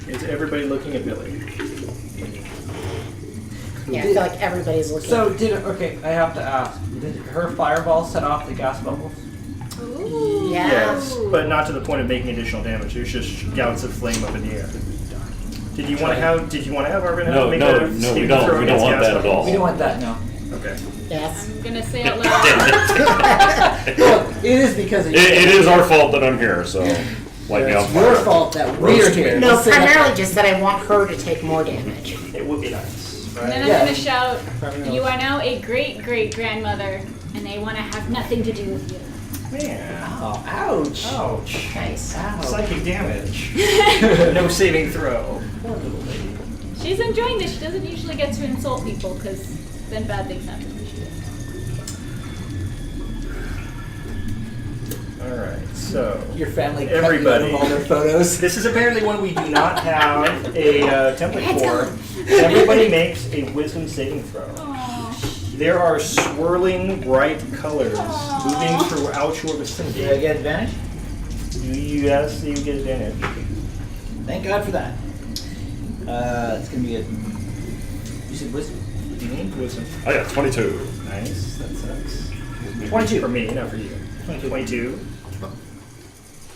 Is everybody looking at Billy? Yeah, I feel like everybody's looking. So, I have to ask, did her fireball set off the gas bubbles? Ooh. Yeah. Yes, but not to the point of making additional damage. There's just gouts of flame up in the air. Did you want to have Arvin No, make no, a no, we saving don't. throw We don't against want gas that at bubbles? all. We don't want that, no. Okay. Yes. I'm gonna say out loud. Well, it is because of you. It is our fault that I'm here, so light me on It's your fire. fault that we're Roast here. me. No, Let's say that- primarily just that I want her to take more damage. It would be nice, And then right? I'm Yeah. gonna shout, Probably "You not. are now a great great grandmother, and they want to have nothing to do with you." Man. Oh, ouch. Ouch. Nice. Psychic damage. No saving throw. Poor little lady. She's enjoying this. She doesn't usually get to insult people because then bad things happen when she does. Alright, so. Your family cut Everybody. you out of all their photos. This is apparently one we do not have a template for. Everybody makes a wisdom saving throw. Aww. There are swirling bright colors moving throughout your vicinity. Did I get advantage? Yes, you get advantage. Thank God for that. It's gonna be a. You said wisdom? Wisdom. I got 22. Nice, that sucks. 22. For me, not for you. 22.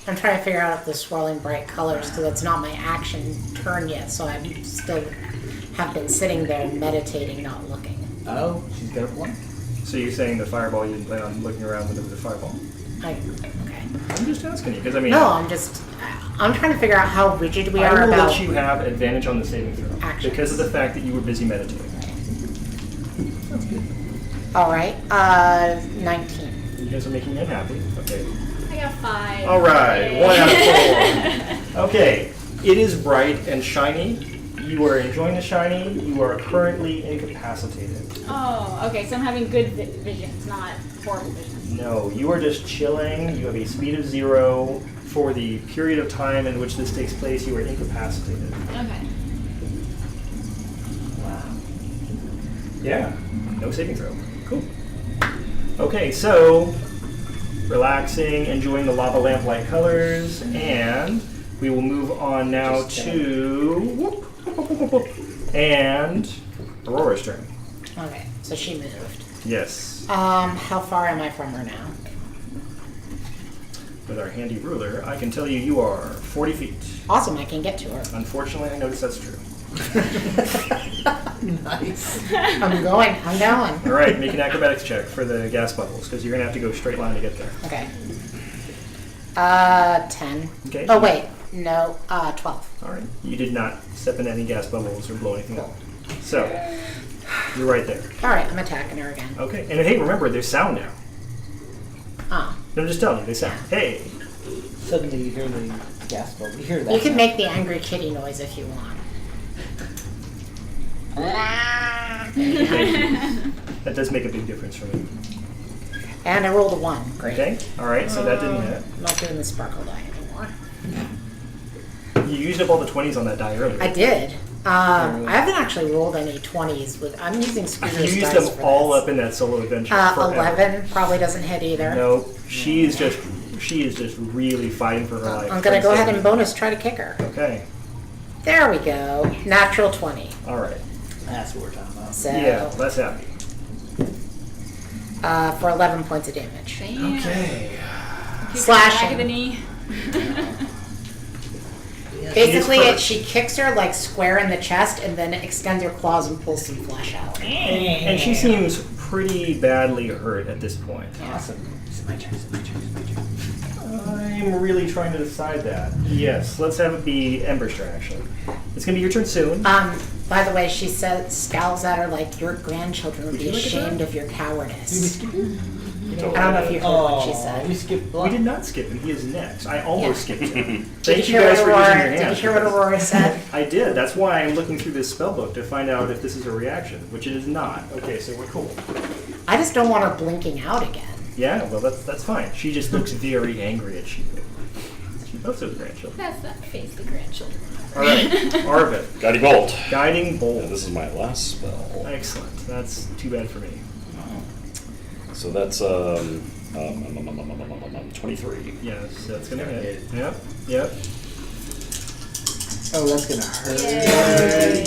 I'm trying to figure out if the swirling bright colors, because it's not my action turn yet, so I still have been sitting there meditating, not looking. Oh, she's got a point. So you're saying the fireball, you didn't plan on looking around when there was a fireball? Okay. I'm just asking you, because I mean, No, I'm trying to figure out how rigid we I are will about let you have advantage on the saving throw Actions. because of the fact that you were busy meditating. All right, 19. You guys are making me unhappy. Okay. I got 5. All right, Yay. 1 out of 4. Okay, it is bright and shiny. You are enjoying the shiny. You are currently incapacitated. Oh, okay. So I'm having good visions, not horrible visions. No, you are just chilling. You have a speed of 0. For the period of time in which this takes place, you are incapacitated. Okay. Wow. Yeah, no saving throw. Cool. Okay, so relaxing, enjoying the lava lamp-like colors, and we will move on now to and Aurora's turn. Okay, so she moved. Yes, How far am I from her now? with our handy ruler, I can tell you you are 40 feet. Awesome, I can get to her. Unfortunately, I noticed that's true. Nice. I'm going. All right, make an acrobatics check for the gas bubbles because you're gonna have to go straight line to get there. Okay. 10. Okay. Oh, wait. No, 12. All right. You did not step in any gas bubbles or blow anything up. So you're right there. All right, I'm attacking her again. Okay. And hey, remember, there's sound now. Ah. I'm just telling you, there's sound. Hey. Suddenly you hear the gas bubble. You hear that. You can now. make the angry kitty noise if you want. That does make a big difference for me. And I rolled a 1. Great. Okay. All right. So that didn't hit. I'm not doing the sparkle die anymore. You used up all the 20s on that die earlier. I did. I haven't actually rolled any 20s with. I'm using You Scooter's used dice them for all this. up in that solo adventure. forever. 11 probably doesn't hit either. No, she is just really fighting for her life. I'm gonna go ahead and bonus try to kick her. Okay. There we go. Natural 20. All right. That's what we're talking about. So Yeah, less happy. for 11 points of damage. Damn. Okay. Kick Slashing. Back of the kney. Basically, hurt. she kicks her like square in the chest and then extends her claws and pulls some flesh out. And she seems pretty badly hurt at this point. Awesome. Is it my turn? Is it my turn? Is it my turn? I'm really trying to decide that. Yes, let's have it be Emberstar, actually. It's going to be your turn soon. By the way, she says, scowls at her like your grandchildren would Would be you look at ashamed that? of your Did we cowardice. skip him? I don't know if you heard what she We said. skipped We block. did not skip him. He is next. I almost Yeah. skipped him. Did Thank you you hear guys what for using your Aurora? Did you hands. hear what Aurora said? I did. That's why I'm looking through this spellbook to find out if this is a reaction, which it is not. Okay, so we're cool. I just don't want her blinking out again. Yeah, well, that's fine. She just looks very angry at you. She loves those grandchildren. That's that face, the grandchildren. All right, Arvid. Guiding bolt. Guiding bolt. Yeah, this is my last spell. Excellent. That's too bad for me. So that's 23. Yes, that's gonna hit. Yep, yep. Oh, that's gonna hurt.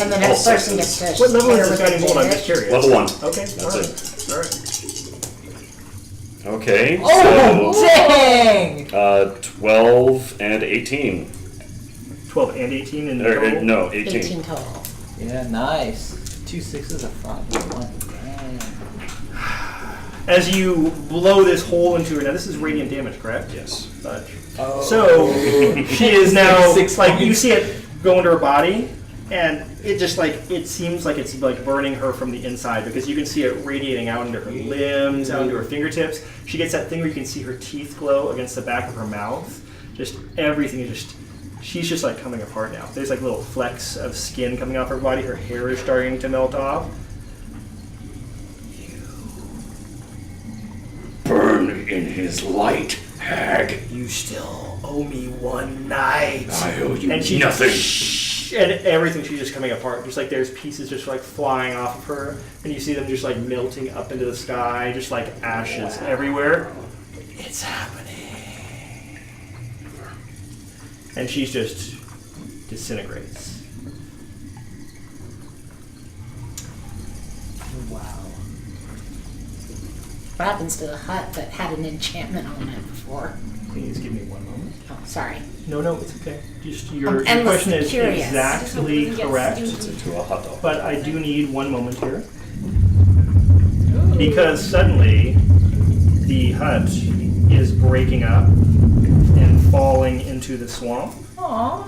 And the next All person gets to. What level hit is her this with guiding bolt? I'm just advantage. curious. Level 1. Okay, That's all right. it. All Okay. Oh, dang! So 12 and 18. 12 and 18 in the Or, total? no, 18. 18 total. Yeah, nice. 2 6s, a 5, and a 1. Dang. As you blow this hole into her, now this is radiant damage, correct? Yes. Oh. So she is now 6 like you points. see it go into her body, and it just like it seems like it's like burning her from the inside because you can see it radiating out into her limbs, out into her fingertips. She gets that thing where you can see her teeth glow against the back of her mouth. Just everything is just. She's just like coming apart now. There's like little flecks of skin coming off her body. Her hair is starting to melt off. Burn in his light, hag. You still owe me one night. I owe you And she nothing. And everything, she's just coming apart. Just like there's pieces just like flying off of her, and you see them just like melting up into the sky, just like ashes everywhere. It's happening. And she's just disintegrates. Wow. What happens to the hut that had an enchantment on it before? Please give me one moment. Oh, sorry. No, it's okay. Just your I'm endlessly question is curious. exactly Doesn't get correct. stinky. To a hot dog. But I do need one moment here. Because suddenly the hut is breaking up and falling into the swamp. Aww.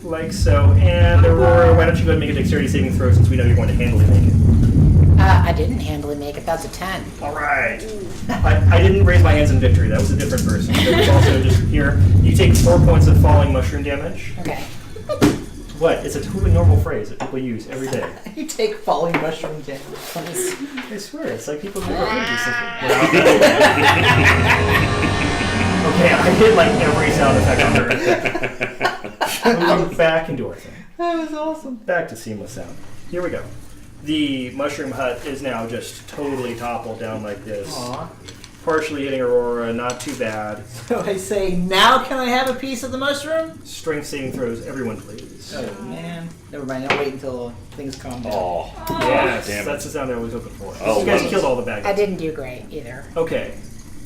Like so. And Aurora, why don't you go ahead and make a dexterity saving throw since we know you're going to handily make it. I didn't handily make it. That's a 10. Alright. I didn't raise my hands in victory. That was a different person. It was also just here. You take 4 points of falling mushroom damage. Okay. What? It's a totally normal phrase that people use every day. You take falling mushroom damage. Let me see. I swear, it's like people never heard these things. Okay, I did like every sound effect on Earth. Moving back into our thing. That was awesome. Back to seamless sound. Here we go. The mushroom hut is now just totally toppled down like this. Aw. Partially hitting Aurora, not too bad. So I say, now can I have a piece of the mushroom? Strength saving throws, everyone please. Oh man. Never mind, I'll wait until things calm down. Oh, Yes, damn it. that's the sound I was hoping for. Oh, You guys wow. killed all the bad I guys. didn't do great either. Okay,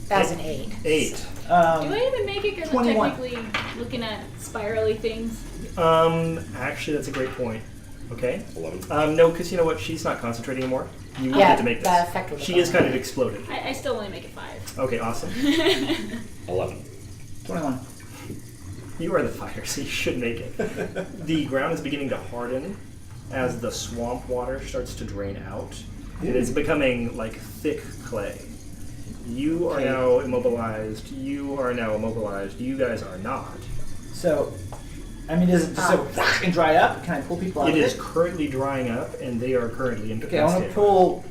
That was an 8. 8. Do I even make it? Because I'm 21. technically looking at spirally things. Actually, that's a great point. Okay. 11. No, because you know what? She's not concentrating anymore. You Yeah, need to make the this. effect was She is kind of exploded. I still only make it 5. Okay, awesome. 11. 21. You are the fire, so you should make it. The ground is beginning to harden as the swamp water starts to drain out. It is becoming like thick clay. You are Okay. now immobilized. You are now immobilized. You guys are not. So, I mean, does it just go and dry up? Can I pull people out It of is it? currently drying up, and they are currently Okay, I want to incapacitated. pull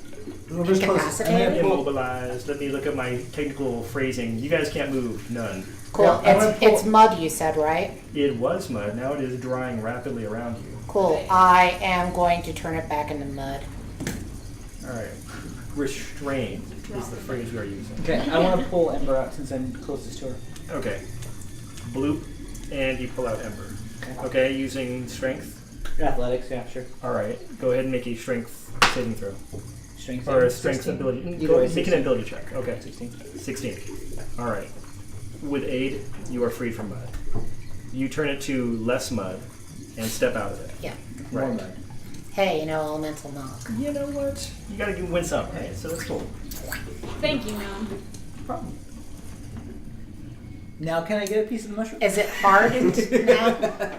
whoever's closest. I'm gonna pull. Immobilized. Let me look at my technical phrasing. You guys can't move. None. Cool. Yeah, I wanna it's, pull- it's mud, you said, right? It was mud. Now it is drying rapidly around you. Cool. I am going to turn it back into mud. All right. Restrained is the phrase we are using. Okay, I want to pull Ember out since I'm closest to her. Okay. Bloop, and you pull out Ember. Okay, using strength. Athletics, yeah, sure. All right. Go ahead and make a strength saving throw. Strength. Or a saving, strength 16. ability. Either Go, way, make 16. an ability check. Okay. 16. 16. All right. With aid, you are freed from mud. You turn it to less mud and step out of it. Yeah. More Right. mud. Hey, you know, elemental knock. You know what? You gotta win some, right? So that's cool. Thank you, Gnome. Problem. Now can I get a piece of the mushroom? Is it hardened now?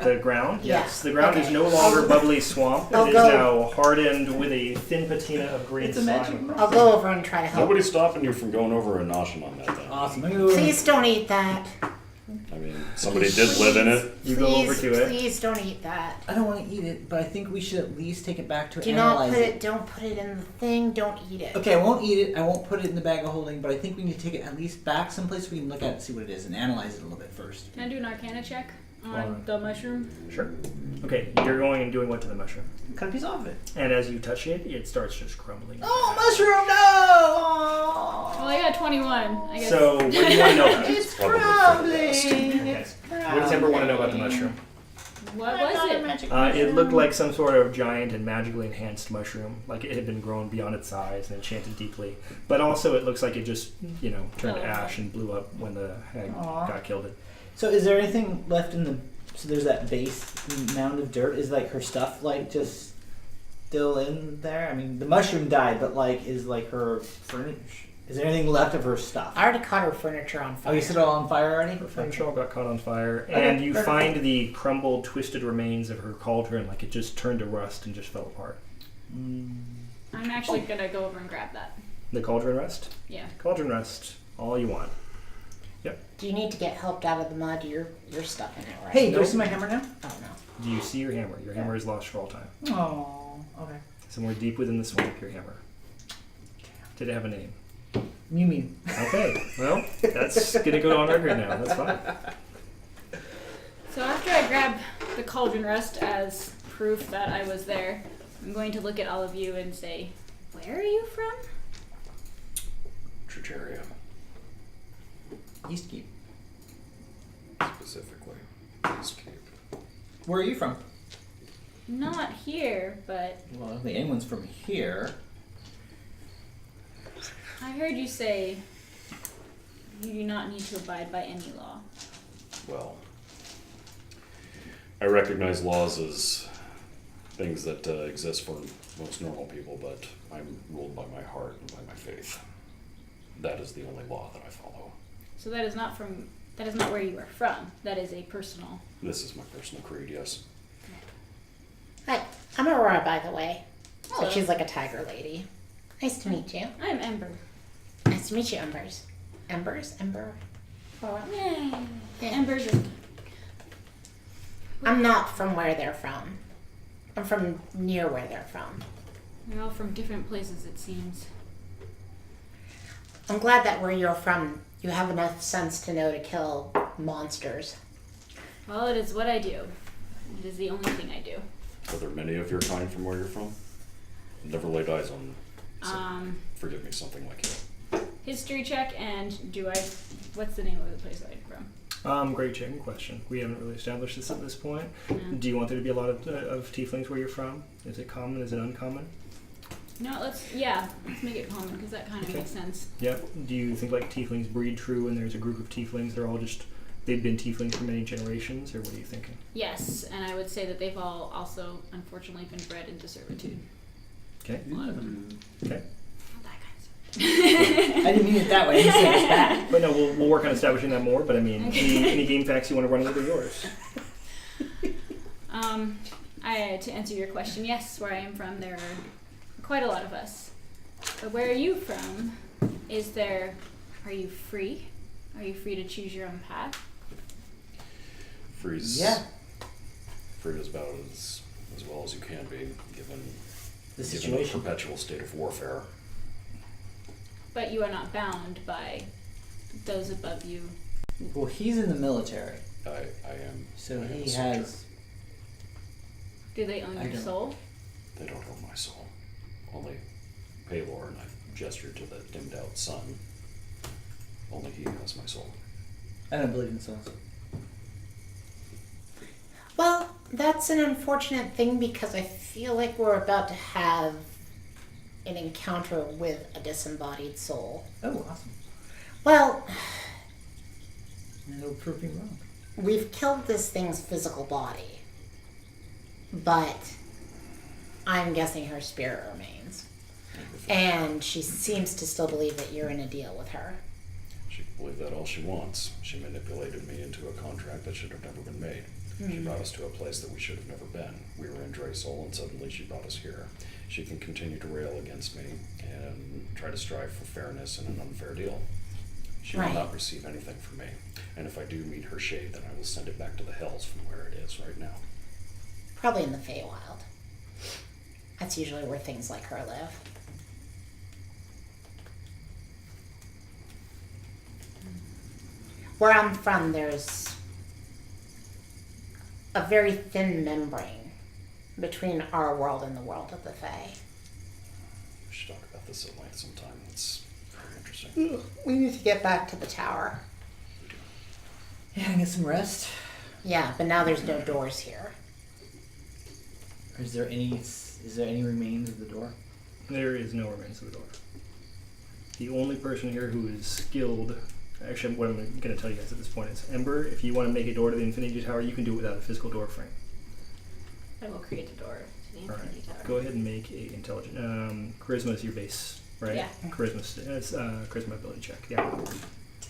The ground? Yeah. Yes. The ground is Okay. no longer bubbly swamp. I'll It is go. now hardened with a thin patina of green It's a slime. magic across I'll go over and try to help. Nobody's stopping you from going over and noshing on that then. Awesome. I'm gonna go over Please don't eat that. I mean, somebody did live in it. You go over to it. Please don't eat that. I don't want to eat it, but I think we should at least take it back to Do analyze not put it. Don't put it in the thing. Don't eat it. Okay, I won't eat it. I won't put it in the bag of holding, but I think we need to take it at least back someplace we can look at it and see what it is and analyze it a little bit first. Can I do an Arcana check on On. the mushroom? Sure. Okay, you're going and doing what to the mushroom? Cut a piece off of it. And as you touch it, it starts just crumbling. Oh, mushroom, no! Well, I got 21. I guess. So, what do you want to know about it? It's Probably crumbling. Okay. What does Ember want to know about the mushroom? What I thought was a it? magic It looked mushroom. like some sort of giant and magically enhanced mushroom, like it had been grown beyond its size and enchanted deeply. But also, it looks like it just, turned to Oh. ash and blew up when the hag Aw. got killed. So is there anything left in the? So there's that base mound of dirt. Is like her stuff like just still in there? I mean, the mushroom died, but like is like her furniture? Is there anything left of her stuff? I already caught her furniture on fire. Oh, you set it all on fire already? Her furniture all got caught on fire, Okay, and you perfect. find the crumbled, twisted remains of her cauldron, like it just turned to rust and just fell apart. I'm actually gonna go over and grab that. The cauldron rest? Yeah. Cauldron rest, all you want. Do you need to get helped out of the mud? You're stuck in it, right? Hey, do you see my hammer now? Oh no. Do you see your hammer? Your hammer is lost for all time. Oh, okay. Somewhere deep within the swamp, your hammer. Did it have a name? Mew Mew. Okay, well, that's gonna go on record now. That's fine. So after I grab the cauldron rest as proof that I was there, I'm going to look at all of you and say, where are you from? Trigeria, Eastkeep. specifically. Escape. Where are you from? Not here, but Well, I don't think anyone's from here. I heard you say you do not need to abide by any law. Well, I recognize laws as things that exist for most normal people, but I'm ruled by my heart and by my faith. That is the only law that I follow. So that is not where you are from. That is a personal. This is my personal creed, yes. Hi, I'm Aurora, by the way. So Hello. she's like a tiger lady. Nice to meet you. I'm Ember. Nice to meet you, Embers. Ember. Aurora. Yay. Yeah. Ember's is I'm not from where they're from. I'm from near where they're from. We're all from different places, it seems. I'm glad that where you're from, you have enough sense to know to kill monsters. Well, it is what I do. It is the only thing I do. Are there many of your kind from where you're from? Never laid eyes on, forgive me, something like you. History check, and what's the name of the place I'm from? Great chicken question. We haven't really established this at this point. No. Do you want there to be a lot of tieflings where you're from? Is it common? Is it uncommon? No, let's make it common, because that kind of Okay. makes sense. Yep. Do you think like tieflings breed true and there's a group of tieflings, they've been tieflings for many generations, or what are you thinking? Yes, and I would say that they've all also, unfortunately, been bred into servitude. Okay. A lot of them. Okay. Not that kind of servitude. I didn't mean it that way. I just said it's bad. But no, we'll work on establishing that more, but I mean, any game facts you want to run with are yours. To answer your question, yes, where I am from, there are quite a lot of us. But where are you from? Are you free? Are you free to choose your own path? Free's Yeah. free is about as well as you can be, given The a situation. perpetual state of warfare. But you are not bound by those above you. Well, he's in the military, I am. so I am a he soldier. has. Do they own I your don't. soul? They don't own my soul. Only Paylor, and I've gestured to the dimmed out sun. Only he has my soul. I don't believe in souls. Well, that's an unfortunate thing because I feel like we're about to have an encounter with a disembodied soul. Oh, awesome. Well, And it'll prove me wrong. we've killed this thing's physical body, but I'm guessing her spirit remains. And she seems to still believe that you're in a deal with her. She can believe that all she wants. She manipulated me into a contract that should have never been made. She brought us to a place that we should have never been. We were in Draysol, and suddenly she brought us here. She can continue to rail against me and try to strive for fairness in an unfair deal. She Right. will not receive anything from me. And if I do meet her shade, then I will send it back to the Hells from where it is right now. Probably in the Feywild. That's usually where things like her live. Where I'm from, there's a very thin membrane between our world and the world of the Fae. We should talk about this at length sometime. It's very interesting. We need to get back to the tower. Yeah, and get some rest. Yeah, but now there's no doors here. Is there any remains of the door? There is no remains of the door. The only person here who is skilled, actually what I'm going to tell you guys at this point is, Ember, if you want to make a door to the Infinity Tower, you can do it without a physical door frame. I will create a door to the Alright, Infinity Tower. go ahead and make a intelligent, charisma is your base, right? Yeah. Charisma, it's charisma ability check, yeah.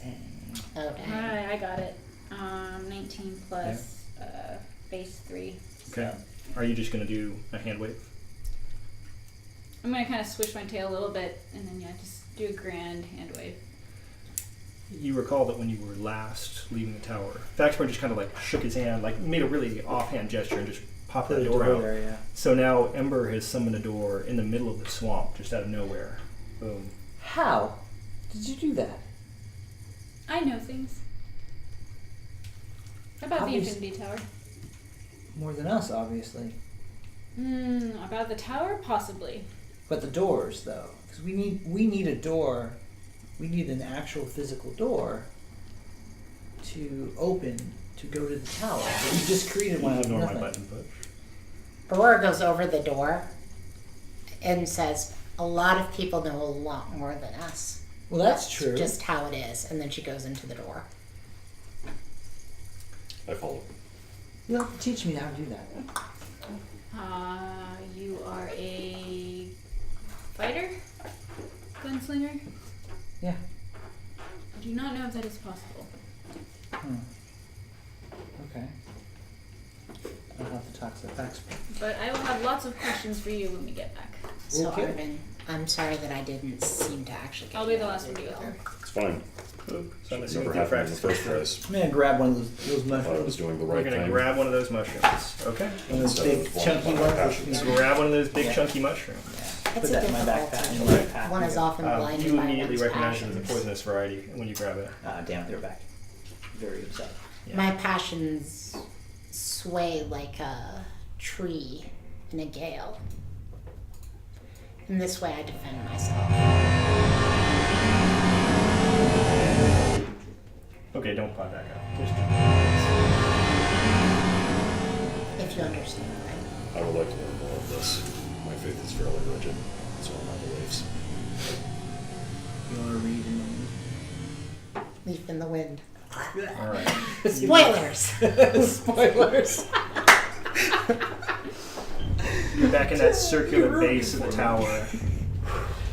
Dang. Oh, dang. Alright, I got it. 19 plus base 3. Okay. So Are you just going to do a hand wave? I'm gonna kind of swish my tail a little bit and then just do a grand hand wave. You recall that when you were last leaving the tower, Faxburn just kind of like shook his hand, like made a really offhand gesture and just popped Put that a door out. there, yeah. So now Ember has summoned a door in the middle of the swamp, just out of nowhere. Boom. How did you do that? I know things about Obvious- the Infinity Tower. More than us, obviously. About the tower, possibly. But the doors, though, because we need a door. We need an actual physical door to open to go to the tower. But we just created one out of Ignore my nothing. button push. Aurora goes over the door and says, a lot of people know a lot more than us. Well, that's true. Just how it is. And then she goes into the door. I follow. You'll have to teach me how to do that. You are a fighter? Gunslinger? Yeah. I do not know if that is possible. Okay. I'll have to talk to the fax. But I will have lots of questions for you when we get back. So, Okay. Arvin, I'm sorry that I didn't seem to actually get I'll be you the out last of one to the go. It's fine. So I'm Never assuming happened in the Theophractus first goes through. place. I'm gonna grab one of those I thought I was mushrooms. doing the We're right going to thing. grab one of those mushrooms. Okay. One of those Instead big of chunky flying ones. by that passion. you So can- grab one of those big Yeah. chunky mushrooms. Put It's that a in my difficult backpack. thing. In my pack. One is often blinded You by immediately one's recognize it as a passions. poisonous variety when you grab it. Damn, they're back. Very upset. Yeah. My passions sway like a tree in a gale. In this way, I defend myself. Okay, don't pop back up. Just If you understand, right? I would like to learn more of this. My faith is fairly rigid. So are my beliefs. You want to read in the wind? Leaf in the wind. all right. Spoilers! Spoilers. You're back in that circular base of the tower.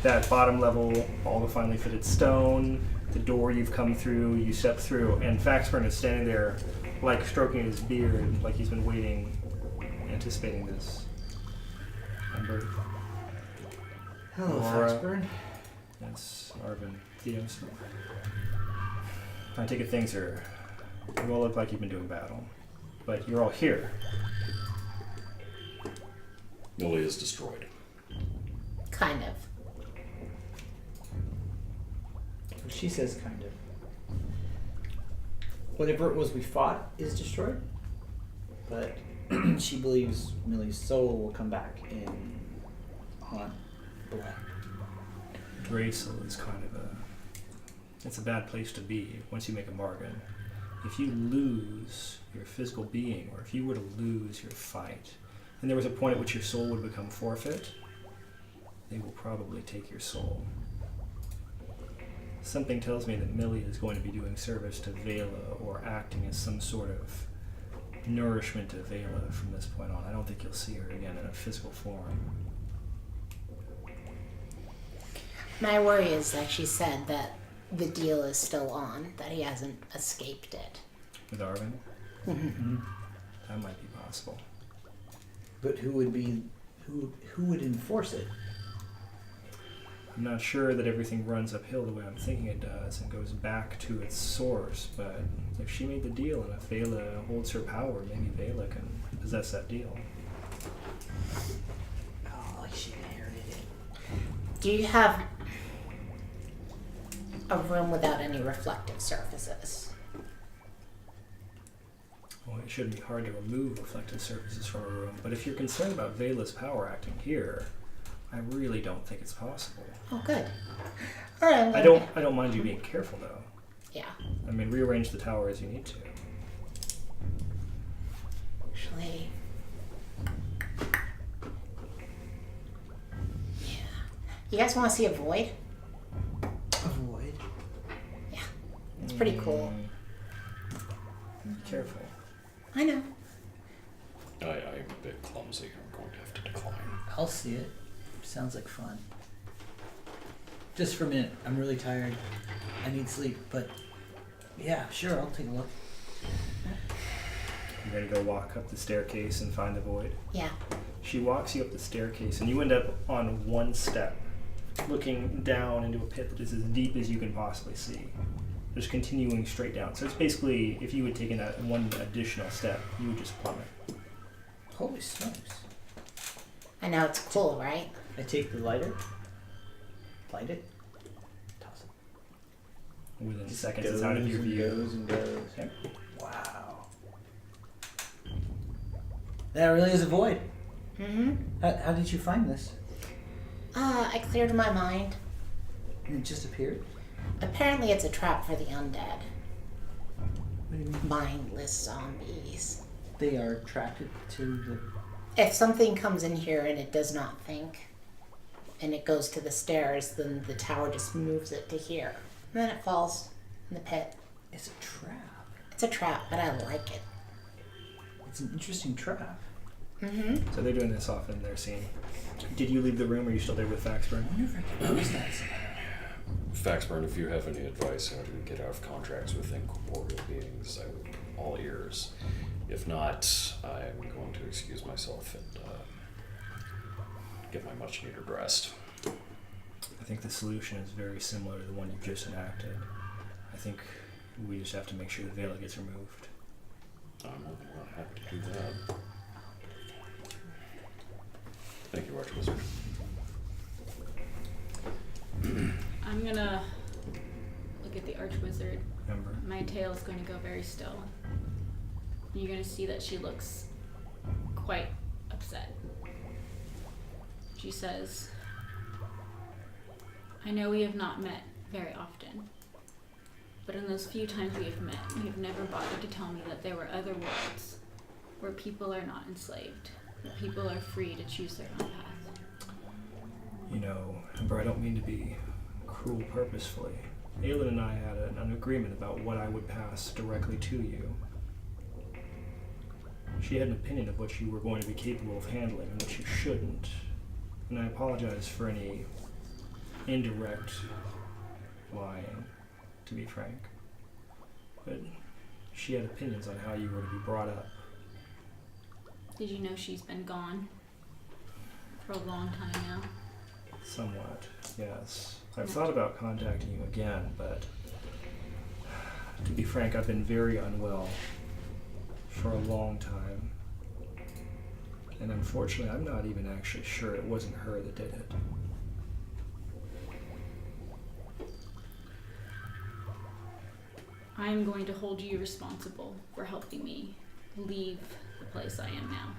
That bottom level, all the finely fitted stone, the door you've come through, you step through, and Faxburn is standing there, like stroking his beard, like he's been waiting, anticipating this. Ember, Hello, Aurora. Faxburn. yes, Arvin, Theos. I take it things are. You all look like you've been doing battle, but you're all here. Millie is destroyed. Kind of. She says kind of. Whatever it was we fought is destroyed, but she believes Millie's soul will come back and haunt Black. Draysel is kind of a. It's a bad place to be once you make a bargain. If you lose your physical being, or if you were to lose your fight, and there was a point at which your soul would become forfeit, they will probably take your soul. Something tells me that Millie is going to be doing service to Vela, or acting as some sort of nourishment to Vela from this point on. I don't think you'll see her again in a physical form. My worry is, like she said, that the deal is still on, that he hasn't escaped it. With Arvin? That might be possible. But who would enforce it? I'm not sure that everything runs uphill the way I'm thinking it does and goes back to its source, but if she made the deal and if Vela holds her power, maybe Vela can possess that deal. Oh, like she inherited it. Do you have a room without any reflective surfaces? Well, it shouldn't be hard to remove reflective surfaces from a room, but if you're concerned about Vela's power acting here, I really don't think it's possible. Oh, good. All right. I don't mind you being careful though. Yeah. I mean, rearrange the tower as you need to. Actually, You guys want to see a void? Avoid. It's pretty cool. Careful. I know. I'm a bit clumsy. I'm going to have to decline. I'll see it. Sounds like fun. Just for a minute. I'm really tired. I need sleep, but yeah, sure, I'll take a look. You're going to go walk up the staircase and find the void. Yeah. She walks you up the staircase, and you end up on one step, looking down into a pit that is as deep as you can possibly see. Just continuing straight down. So it's basically, if you had taken one additional step, you would just plummet. Holy smokes. I know, it's cool, right? I take the lighter, light it, toss it. Within seconds, it's out of your view. Goes and goes. Okay. Wow. That really is a void. Mm-hmm. How did you find this? I cleared my mind. And it just appeared? Apparently it's a trap for the undead. What do you mean? Mindless zombies. They are attracted to the... If something comes in here and it does not think, and it goes to the stairs, then the tower just moves it to here. And then it falls in the pit. It's a trap. It's a trap, but I like it. It's an interesting trap. Mm-hmm. So they're doing this often in their scene. Did you leave the room, or are you still there with Faxburn? I wonder if I can use that somehow. Faxburn, if you have any advice how to get out of contracts with incorporeal beings, I'm all ears. If not, I'm going to excuse myself and get my much needed rest. I think the solution is very similar to the one you've just enacted. I think we just have to make sure the veil gets removed. I'm more than well happy to do that. Thank you, Archwizard. I'm gonna look at the Archwizard. Remember? My tail's going to go very still. You're going to see that she looks quite upset. She says, I know we have not met very often, but in those few times we have met, you have never bothered to tell me that there were other worlds where people are not enslaved, where people are free to choose their own path. You know, Ember, I don't mean to be cruel purposefully. Aelin and I had an agreement about what I would pass directly to you. She had an opinion of what you were going to be capable of handling and what you shouldn't. And I apologize for any indirect lying, to be frank. But she had opinions on how you were to be brought up. Did you know she's been gone for a long time now? Somewhat, yes. I've thought about contacting you again, but to be frank, I've been very unwell for a long time. And unfortunately, I'm not even actually sure it wasn't her that did it. I'm going to hold you responsible for helping me leave the place I am now.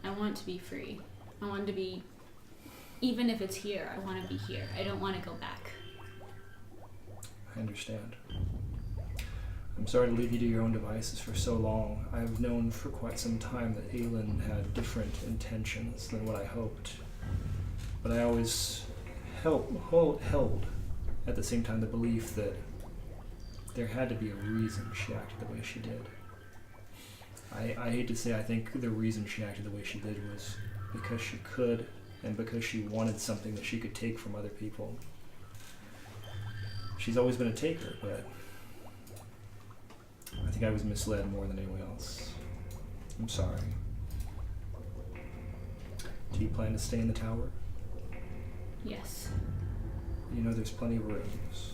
I want to be free. I want to be, even if it's here, I want to be here. I don't want to go back. I understand. I'm sorry to leave you to your own devices for so long. I've known for quite some time that Aelin had different intentions than what I hoped. But I always held at the same time the belief that there had to be a reason she acted the way she did. I hate to say I think the reason she acted the way she did was because she could and because she wanted something that she could take from other people. She's always been a taker, but I think I was misled more than anyone else. I'm sorry. Do you plan to stay in the tower? Yes. You know there's plenty of rooms.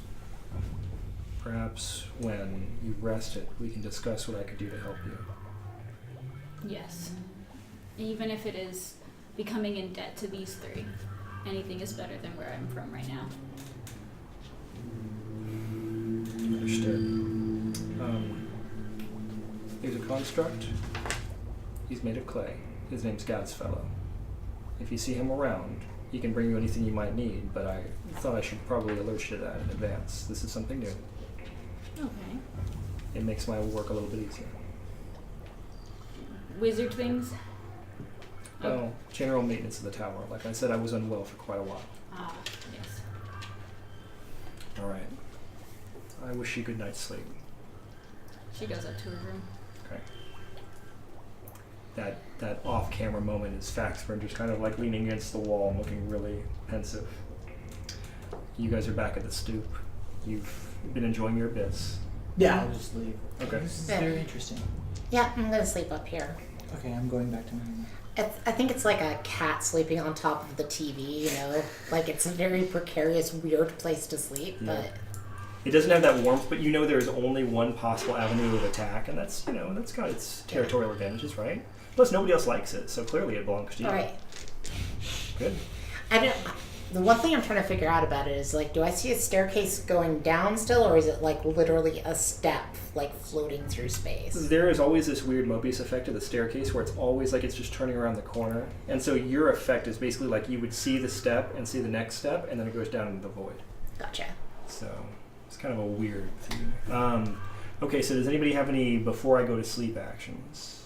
Perhaps when you've rested, we can discuss what I could do to help you. Yes. Even if it is becoming in debt to these three, anything is better than where I'm from right now. Understood. Here's a construct. He's made of clay. His name's Gadsfellow. If you see him around, he can bring you anything you might need, but I thought I should probably alert you to that in advance. This is something new. Okay. It makes my work a little bit easier. Wizard things? Well, general maintenance of the tower. Like I said, I was unwell for quite a while. Ah. All right. I wish you good night's sleep. She goes up to her room. Okay. That off-camera moment is Faxburn just kind of like leaning against the wall and looking really pensive. You guys are back at the stoop. You've been enjoying your bits. Yeah, I'll just leave. Okay. This is Yeah. very interesting. Yeah, I'm gonna sleep up here. Okay, I'm going back to my room. I think it's like a cat sleeping on top of the TV, you know? Like it's a very precarious, weird place to sleep, Yeah. but It doesn't have that warmth, but you know there's only one possible avenue of attack, and that's got its territorial advantages, right? Plus, nobody else likes it, so clearly it belongs to you. alright. Good. I don't. The one thing I'm trying to figure out about it is like, do I see a staircase going down still, or is it like literally a step, like floating through space? There is always this weird Mobius effect of the staircase where it's always like it's just turning around the corner, and so your effect is basically like you would see the step and see the next step, and then it goes down into the void. Gotcha. So it's kind of a weird thing. Okay, so does anybody have any before I go to sleep actions?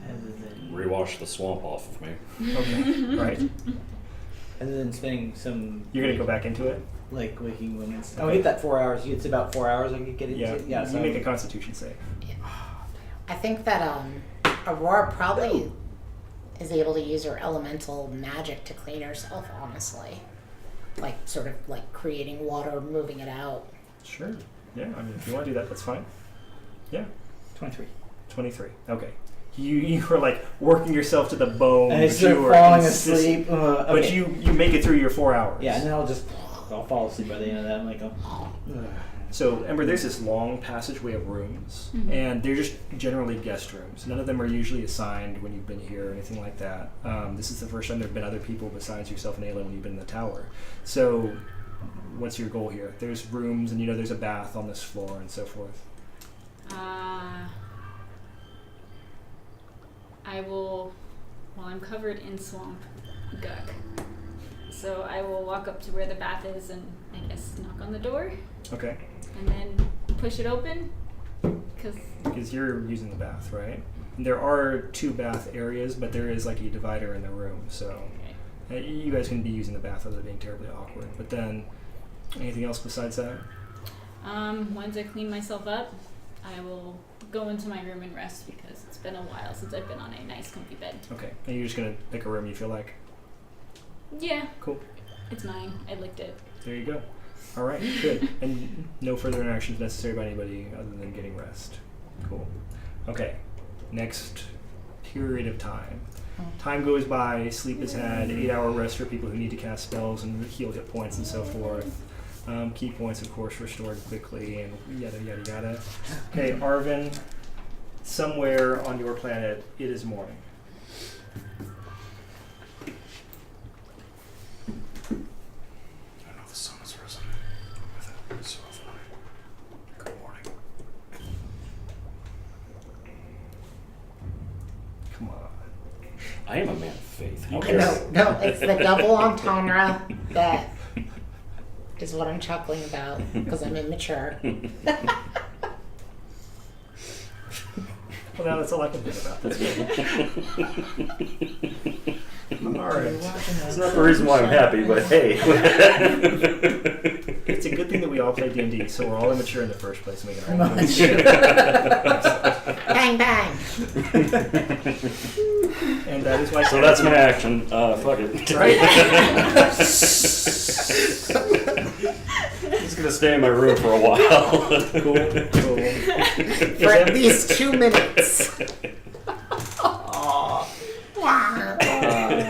Other than, Rewash the swamp off of me. Okay, right. other than spending some You're gonna go back into it. like waking moments. Oh, hit that 4 hours. It's about 4 hours I could get into. Yeah. So You make a Constitution save. I think that Aurora probably is able to use her elemental magic to clean herself, honestly. Like, sort of like creating water, moving it out. Sure. Yeah. I mean, if you want to do that, that's fine. Yeah. 23. 23. Okay. You were like working yourself to the bone. And I but start you were falling consist- asleep. But Okay. you make it through your 4 hours. Yeah, and then I'll fall asleep by the end of that. I'm like, oh. So, Ember, there's this long passageway of rooms, and they're just generally guest rooms. None of them are usually assigned when you've been here or anything like that. This is the first time there have been other people besides yourself and Ayla when you've been in the tower. So, what's your goal here? There's rooms, and there's a bath on this floor and so forth. I will, well, I'm covered in swamp gunk. So I will walk up to where the bath is and I guess knock on the door Okay. and then push it open. Because you're using the bath, right? There are 2 bath areas, but there is like a divider in the room, so you guys can be using the bath without it being terribly awkward. But then, anything else besides that? Once I clean myself up, I will go into my room and rest because it's been a while since I've been on a nice comfy bed. Okay. And you're just going to pick a room you feel like? Yeah, Cool. it's mine. I licked it. There you go. All right, good. And no further interactions necessary by anybody other than getting rest. Cool. Okay, next period of time. Time goes by, sleep is had, 8-hour rest for people who need to cast spells and heal hit points and so forth. Key points, of course, restored quickly and yada, yada, yada. Okay, Arvin, somewhere on your planet, it is morning. I know the sun has risen. So good morning. Come on. I am a man of faith. How Okay. dare No, it's the double entendre that is what I'm chuckling about because I'm immature. Well, now that's all I can think about. That's good. All right. It's not the reason why I'm happy, but hey. It's a good thing that we all play D&D, so we're all immature in the first place. And we can all Bang, bang. And that is why. So that's my action. Fuck it. right. I'm just gonna stay in my room for a while. Cool. For at least 2 minutes.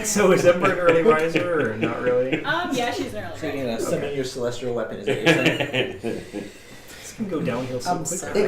So is Ember an early riser or not really? Yeah, she's an early So you're riser. gonna summon your celestial weapon, is that what you're saying? This can go downhill so I'm quickly. sorry.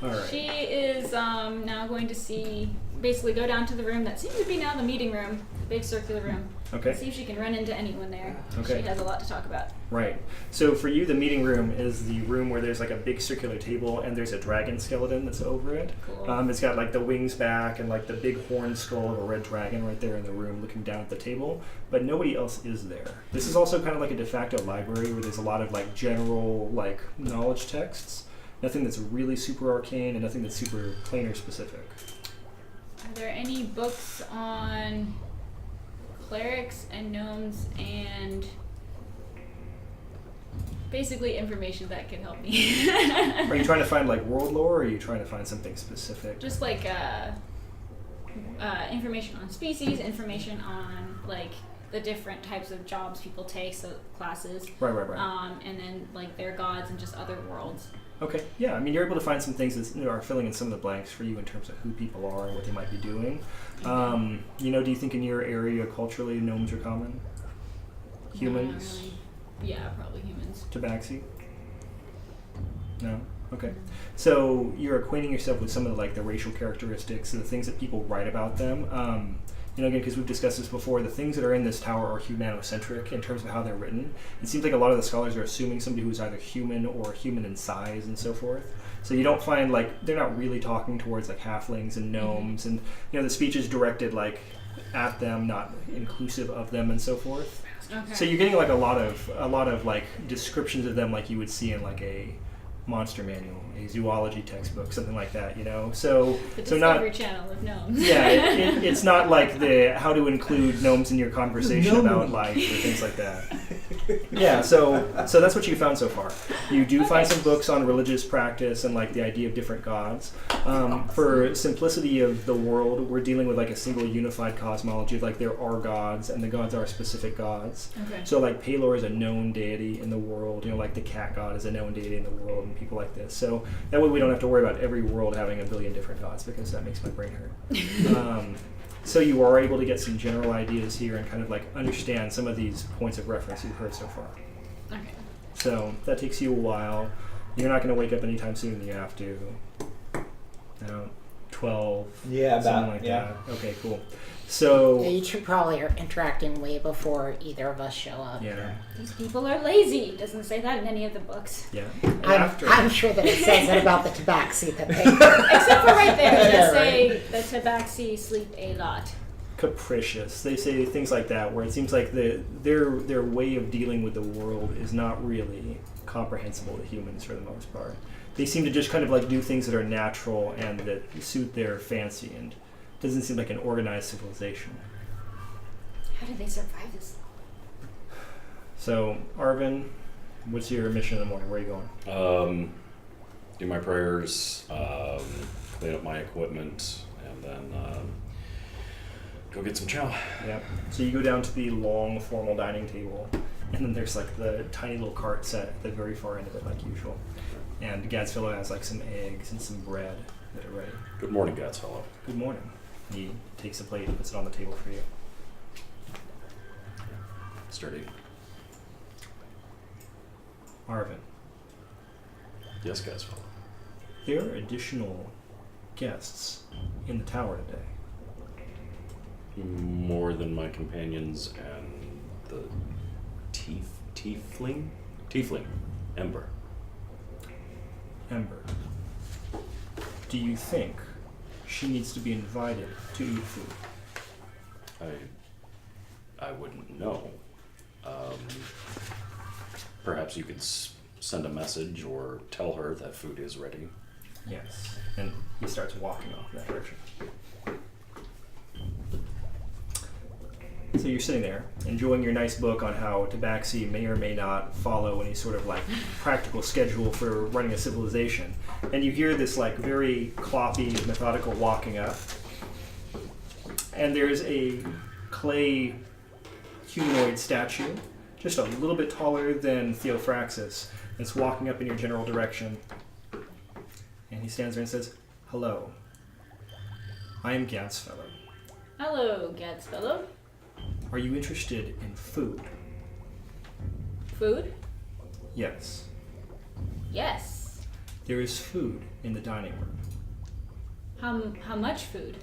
All right. She is now going to basically go down to the room that seems to be now the meeting room, the big circular room. Okay. See if she can run into anyone there. Okay. She has a lot to talk about. Right. So for you, the meeting room is the room where there's like a big circular table and there's a dragon skeleton that's over it. Cool. It's got like the wings back and like the big horn skull of a red dragon right there in the room looking down at the table, but nobody else is there. This is also kind of like a de facto library where there's a lot of like general like knowledge texts. Nothing that's really super arcane and nothing that's super planar specific. Are there any books on clerics and gnomes and basically information that can help me. Are you trying to find like world lore, or are you trying to find something specific? Just like information on species, information on like the different types of jobs people take, so classes. Right. And then like their gods and just other worlds. Okay, yeah, I mean, you're able to find some things that are filling in some of the blanks for you in terms of who people are and what they might be doing. Do you think in your area culturally gnomes are common? Humans? Not really. Yeah, probably humans. Tabaxi? No? Okay. So you're acquainting yourself with some of the racial characteristics and the things that people write about them. Again, because we've discussed this before, the things that are in this tower are humanocentric in terms of how they're written. It seems like a lot of the scholars are assuming somebody who's either human or human in size and so forth. So you don't find, they're not really talking towards, halflings and gnomes, and, the speech is directed, at them, not inclusive of them and so forth. Okay. So you're getting, a lot of descriptions of them like you would see in, a monster manual, a zoology textbook, something like that, So, The so not Discovery Channel of gnomes. yeah, it's not like the how to include gnomes in your conversation about life or things like that. Yeah, so that's what you found so far. You do find some books on religious practice and the idea of different gods. For simplicity of the world, we're dealing with a single unified cosmology. There are gods, and the gods are specific gods. Okay. So Palor is a known deity in the world. The cat god is a known deity in the world, and people like this. So that way we don't have to worry about every world having a billion different gods, because that makes my brain hurt. So you are able to get some general ideas here and kind of understand some of these points of reference you've heard so far. Okay. So that takes you a while. You're not going to wake up anytime soon. You have to. 12. Yeah, something about, like yeah. that. Okay, cool. So Yeah, you two probably are interacting way before either of us show up. yeah. These people are lazy. Doesn't say that in any of the books. Yeah. And I'm sure that it says it about the tabaxi that they. Except for right there, Yeah, that say the tabaxi sleep a lot. capricious. They say things like that, where it seems like their way of dealing with the world is not really comprehensible to humans for the most part. They seem to just kind of do things that are natural and that suit their fancy, and doesn't seem like an organized civilization. How did they survive this? So, Arvin, what's your mission in the morning? Where are you going? Do my prayers, clean up my equipment, and then go get some chow. Yeah. So you go down to the long, formal dining table, and then there's the tiny little cart set at the very far end of it, like usual. And Gadsfellow has some eggs and some bread that are ready. Good morning, Gadsfellow. Good morning. He takes a plate and puts it on the table for you. Sturdy. Arvin, Yes, Gadsfellow. there are additional guests in the tower today. More than my companions and the tiefling? Tiefling. Ember. Ember, do you think she needs to be invited to eat food? I wouldn't know. Perhaps you could send a message or tell her that food is ready. Yes. And he starts walking off in that direction. So you're sitting there, enjoying your nice book on how Tabaxi may or may not follow any sort of practical schedule for running a civilization. And you hear this very cloppy, methodical walking up. And there's a clay humanoid statue, just a little bit taller than Theophraxis. It's walking up in your general direction. And he stands there and says, "Hello. I am Gadsfellow. Hello, Gadsfellow. Are you interested in food?" Food? Yes. Yes. There is food in the dining room. How much food?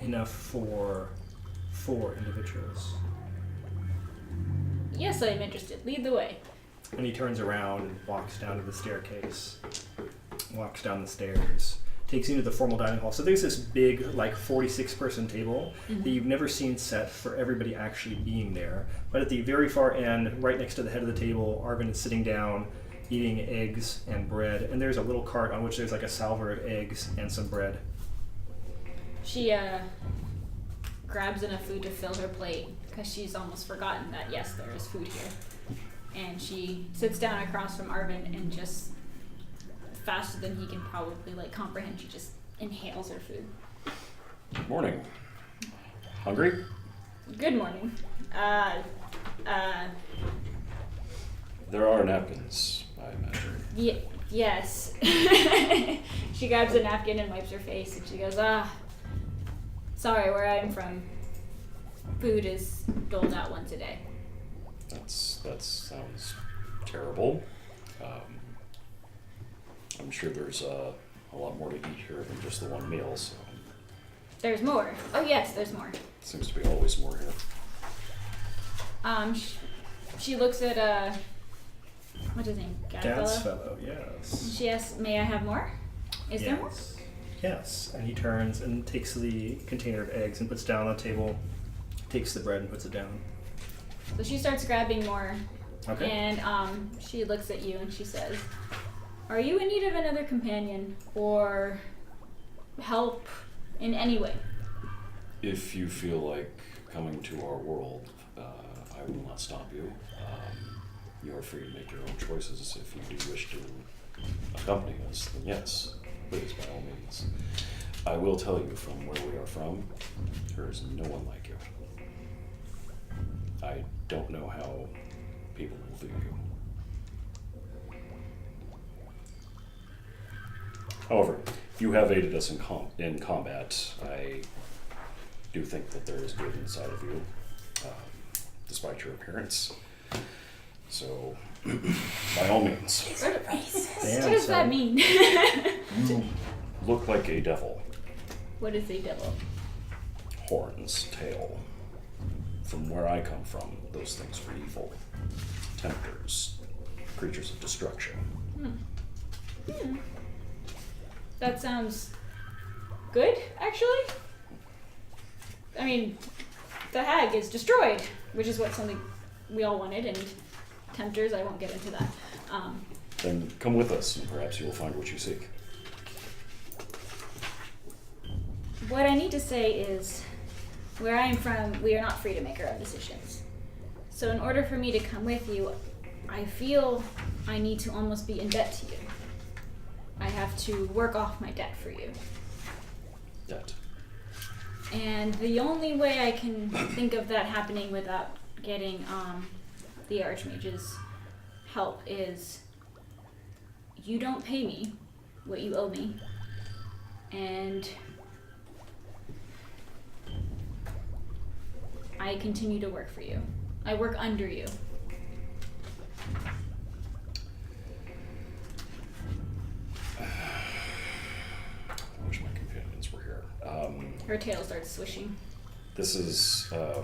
Enough for 4 individuals. Yes, I am interested. Lead the way. And he turns around and walks down to the staircase, walks down the stairs, takes you into the formal dining hall. So there's this big, 46-person table that you've never seen set for everybody actually being there. But at the very far end, right next to the head of the table, Arvin is sitting down, eating eggs and bread. And there's a little cart on which there's a salver of eggs and some bread. She grabs enough food to fill her plate because she's almost forgotten that yes, there is food here. And she sits down across from Arvin and just faster than he can probably like comprehend, she just inhales her food. Morning. Hungry? Good morning. There are napkins, I imagine. Yes. She grabs a napkin and wipes her face and she goes, sorry, where I'm from, food is doled out once a day. That sounds terrible. I'm sure there's a lot more to eat here than just the one meal, so There's more. Oh yes, there's more. seems to be always more here. She looks at what's his name? Gadsfellow, yes. She asks, "May I have more? Is there more?" Yes. And he turns and takes the container of eggs and puts it down on the table, takes the bread and puts it down. So she starts grabbing more, Okay. and she looks at you and she says, "Are you in need of another companion or help in any way?" If you feel like coming to our world, I will not stop you. You are free to make your own choices. If you do wish to accompany us, then yes, please, by all means. I will tell you from where we are from, there is no one like you. I don't know how people will view you. However, you have aided us in combat. I do think that there is good inside of you, despite your appearance. So, by all means, Damn, What does that son. mean? you look like a devil. What is a devil? Horns, tail. From where I come from, those things were evil. Tempters, creatures of destruction. That sounds good, actually. I mean, the hag is destroyed, which is what something we all wanted, and tempters, I won't get into that. Then come with us, and perhaps you will find what you seek. What I need to say is, where I am from, we are not free to make our own decisions. So in order for me to come with you, I feel I need to almost be in debt to you. I have to work off my debt for you. Debt. And the only way I can think of that happening without getting the Archmage's help is you don't pay me what you owe me, and I continue to work for you. I work under you. I wish my companions were here. Her tail starts swishing. This is a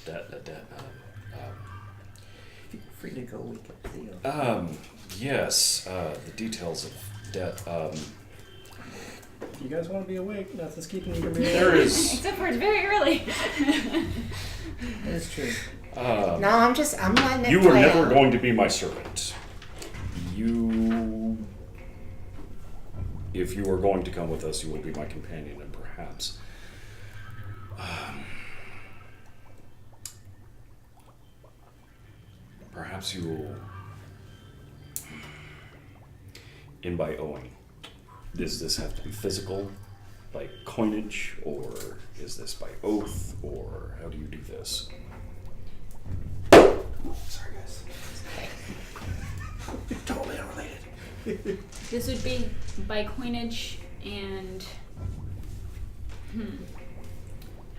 debt. Feel free to go wake up Theo. Yes. The details of debt. You guys want to be awake? Nothing's keeping you from being There awake. is. Except for it's very early. That is true. No, I'm letting it You were play never out. going to be my servant. If you were going to come with us, you would be my companion, and perhaps. Perhaps you will. In by owing. Does this have to be physical, like coinage, or is this by oath, or how do you do this? Sorry, guys. Totally unrelated. This would be by coinage, and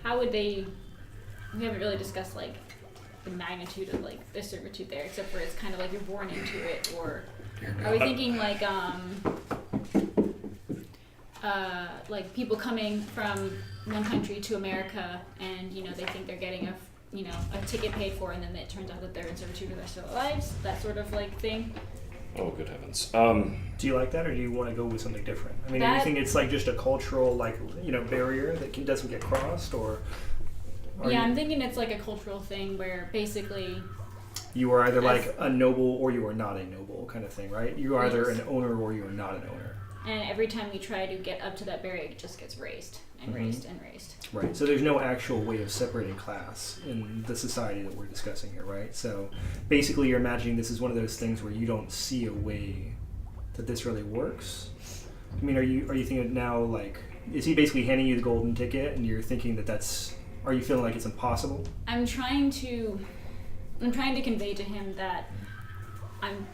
how would they? We haven't really discussed like the magnitude of like the servitude there, except for it's kind of like you're born into it, or are we thinking like people coming from one country to America, and they think they're getting a ticket paid for, and then it turns out that they're in servitude for the rest of their lives, that sort of like thing. Oh, good heavens. Do you like that, or do you want to go with something different? I mean, do you think it's like just a cultural, barrier that doesn't get crossed, or? I'm thinking it's like a cultural thing where basically You are either like a noble or you are not a noble kind of thing, right? You are either Yes. an owner or you are not an owner. And every time we try to get up to that barrier, it just gets raised and raised and raised. Right. So there's no actual way of separating class in the society that we're discussing here, right? So basically, you're imagining this is one of those things where you don't see a way that this really works. I mean, are you thinking now, like, is he basically handing you the golden ticket, and you're thinking that are you feeling like it's impossible? I'm trying to convey to him that I'm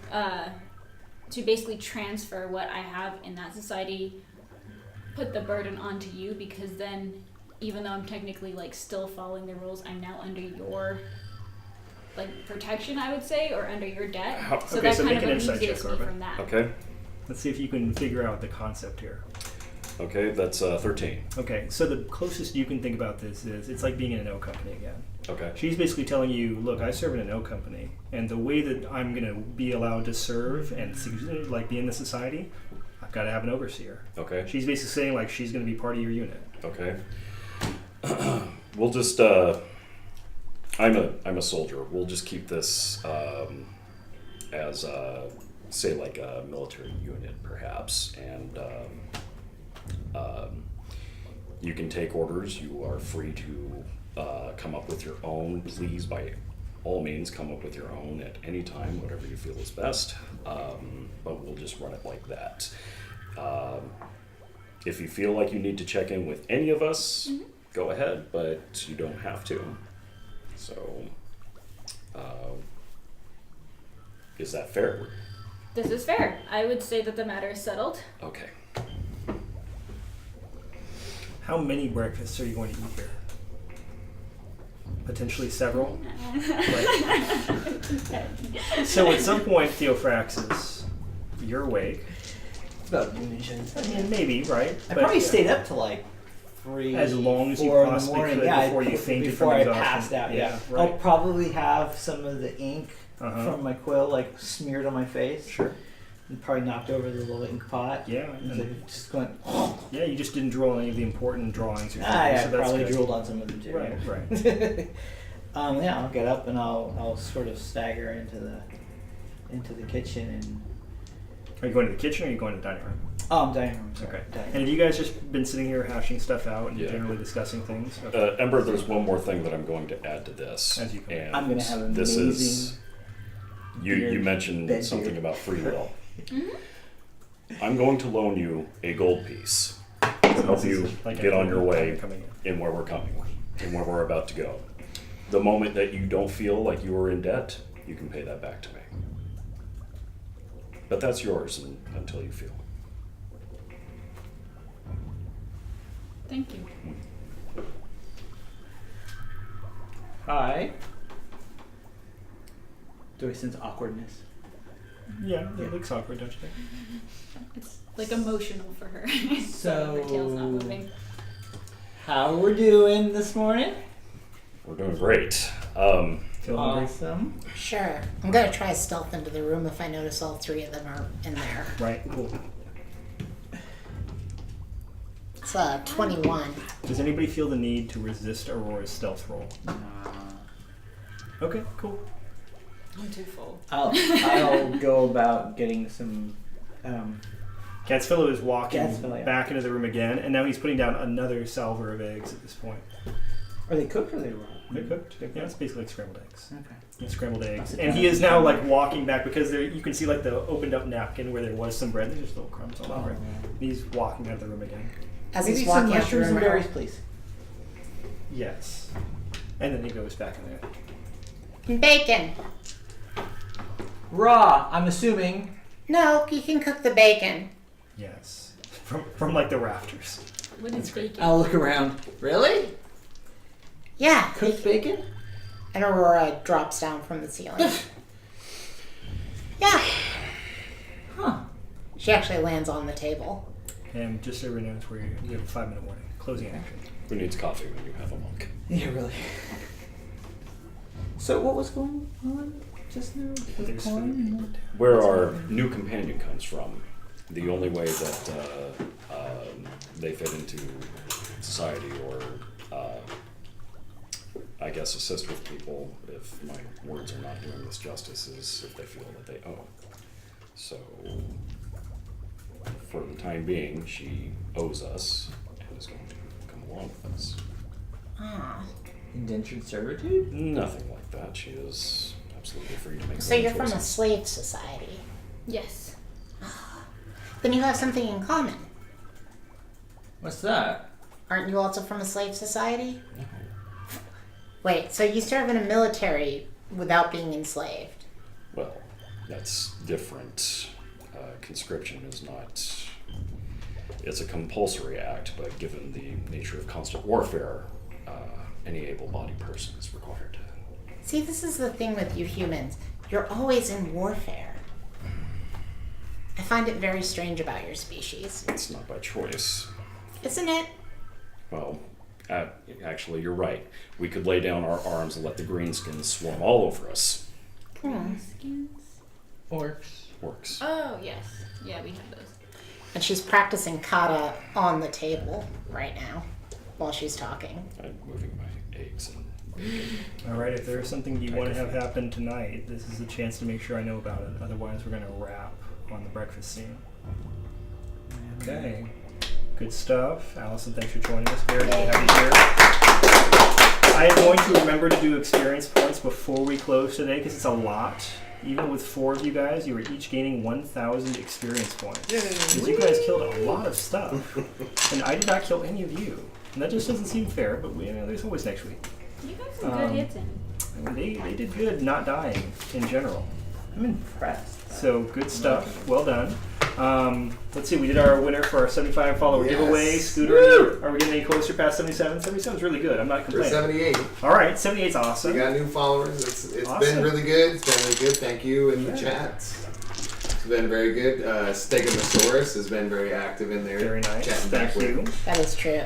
to basically transfer what I have in that society, put the burden onto you, because then, even though I'm technically like still following the rules, I'm now under your like protection, I would say, or under your debt. So okay, that so kind make of an insight alleviates check, me Corbin. from that. Okay. Let's see if you can figure out the concept here. Okay, that's 13. Okay, so the closest you can think about this is it's like being in an oil company again. Okay. She's basically telling you, look, I serve in an oil company, and the way that I'm going to be allowed to serve and like be in the society, I've got to have an overseer. Okay. She's basically saying like she's going to be part of your unit. Okay. We'll just. I'm a soldier. We'll just keep this as say like a military unit, perhaps, and you can take orders. You are free to come up with your own. Please, by all means, come up with your own at any time, whatever you feel is best. But we'll just run it like that. If you feel like you need to check in with any of us, go ahead, but you don't have to. So, is that fair? This is fair. I would say that the matter is settled. Okay. How many breakfasts are you going to eat here? Potentially several? So at some point, Theophraxis, you're awake. It's about noon. I mean, maybe, right? I But, probably stayed up to like 3, As long as you 4 in the possibly morning. could Yeah, before you fainted before from I exhaustion. passed out. Yeah, Yeah, right. I'll probably have some of the ink Uh-huh. from my quill like smeared on my face. Sure. And probably knocked over the little ink pot. Yeah. And And, like just going. yeah, you just didn't draw any of the important drawings. Or I so that's probably good. drooled on some of them too. Right, right. Yeah, I'll get up and I'll sort of stagger into the kitchen and. Are you going to the kitchen or are you going to the dining room? Oh, I'm dining room. Sorry. Okay. Dining And room. have you guys just been sitting here hashing stuff out and Yeah. generally discussing things? Ember, there's one more thing that I'm going to add to this. As you go. And I'm gonna have an this amazing is you beard, mentioned bed something beard. about free will. I'm going to loan you a gold piece to help you Like get on your way coming in where we're coming and where we're about to go. The moment that you don't feel like you are in debt, you can pay that back to me. But that's yours until you feel. Thank you. Hi. Do I sense awkwardness? in. Yeah, it looks awkward, don't you think? It's like emotional for her. So- her tail's not moving. How we're doing this morning? We're doing great. Feel hungry? Awesome. Sure. I'm gonna try stealth into the room if I notice all 3 of them are in there. Right, cool. It's 21. Does anybody feel the need to resist Aurora's stealth roll? Okay, cool. I'm too full. I'll go about getting some. Catsfillow is walking Catsfillow, yeah. back into the room again, and now he's putting down another salver of eggs at this point. Are they cooked or are they raw? They're cooked. Yeah, it's basically like scrambled eggs. Okay. Yeah, scrambled eggs. sit And down he and is now try like walking back because there you can see like the opened up napkin where there was some bread. There's just little crumbs all over it. And he's walking out of the room again. As Maybe he's some walking out the mushrooms room, and berries, please. Yes. And then he goes back in there. and bacon. Raw. I'm assuming. No, you can cook the bacon. Yes. From like the rafters. What is bacon? I'll look around. Really? Yeah. Cooked bacon? And Aurora drops down from the ceiling. Yeah. Huh. She actually lands on the table. And just so everyone knows, we have a 5-minute warning. Closing action. Who needs coffee when you have a monk? Yeah, really. So what was going on just now? With There's corn? food. Where our new companion comes from, the only way that they fit into society or, I guess, assist with people, if my words are not doing this justice, is if they feel that they owe. So, for the time being, she owes us and is going to come along with us. Ah. Indentured servitude? Nothing like that. She is absolutely free to make So her own you're from a choices. slave society. Yes. Then you have something in common. What's that? Aren't you also from a slave society? Wait, so you serve in a military without being enslaved? Well, that's different. Conscription is not. It's a compulsory act, but given the nature of constant warfare, any able-bodied person is required to. See, this is the thing with you humans. You're always in warfare. I find it very strange about your species. It's not by choice. Isn't it? Well, actually, you're right. We could lay down our arms and let the greenskins swarm all over us. Skins. Orcs. Works. Oh yes. Yeah, we have those. And she's practicing kata on the table right now while she's talking. I'm moving my eggs and bacon. All right, if there's something you want to have happen tonight, this is a chance to make sure I know about it. Otherwise, we're going to wrap on the breakfast scene. Okay. Good stuff. Allison, thanks for joining us. Very good to have you here. I am going to remember to do experience points before we close today because it's a lot. Even with 4 of you guys, you are each gaining 1,000 experience points. Because you guys killed a lot of stuff. And I did not kill any of you. And that just doesn't seem fair, but there's always next week. You got some good hits in. I mean, they did good not dying in general. I'm impressed. So good stuff. Well done. Let's see. We did our winner for our 75 follower Yes. giveaway. Scooter, are we getting any closer past 77? 77 is really good. I'm not For complaining. 78. All right, 78 is We awesome. got new followers. It's Awesome. been really good. It's been really good. Thank you in the Yeah. chat. It's been very good. Stegosaurus has been very active in there. Very nice. Chatting Thank back you. with That is true.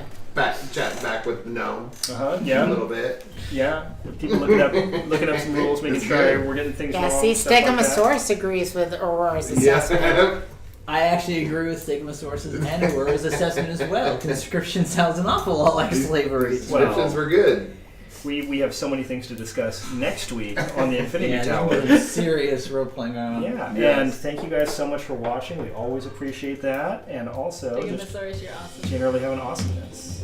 chatting back with the gnome a Yeah. little bit. Yeah. People looking up some rules, making It's sure good. we're getting things Yeah, wrong. see, stuff like that. Stegosaurus agrees with Aurora's assessment. Yeah. I actually agree with Stegosaurus and Aurora's assessment as well. Conscription sounds an awful lot like slavery. Well, Descriptions were good. We have so many things to discuss next week on the Infinity Yeah, Tower. there's serious role playing on. Yeah, Yes. and thank you guys so much for watching. We always appreciate that. And also, just Stegosaurus, you're awesome. generally have an awesomeness.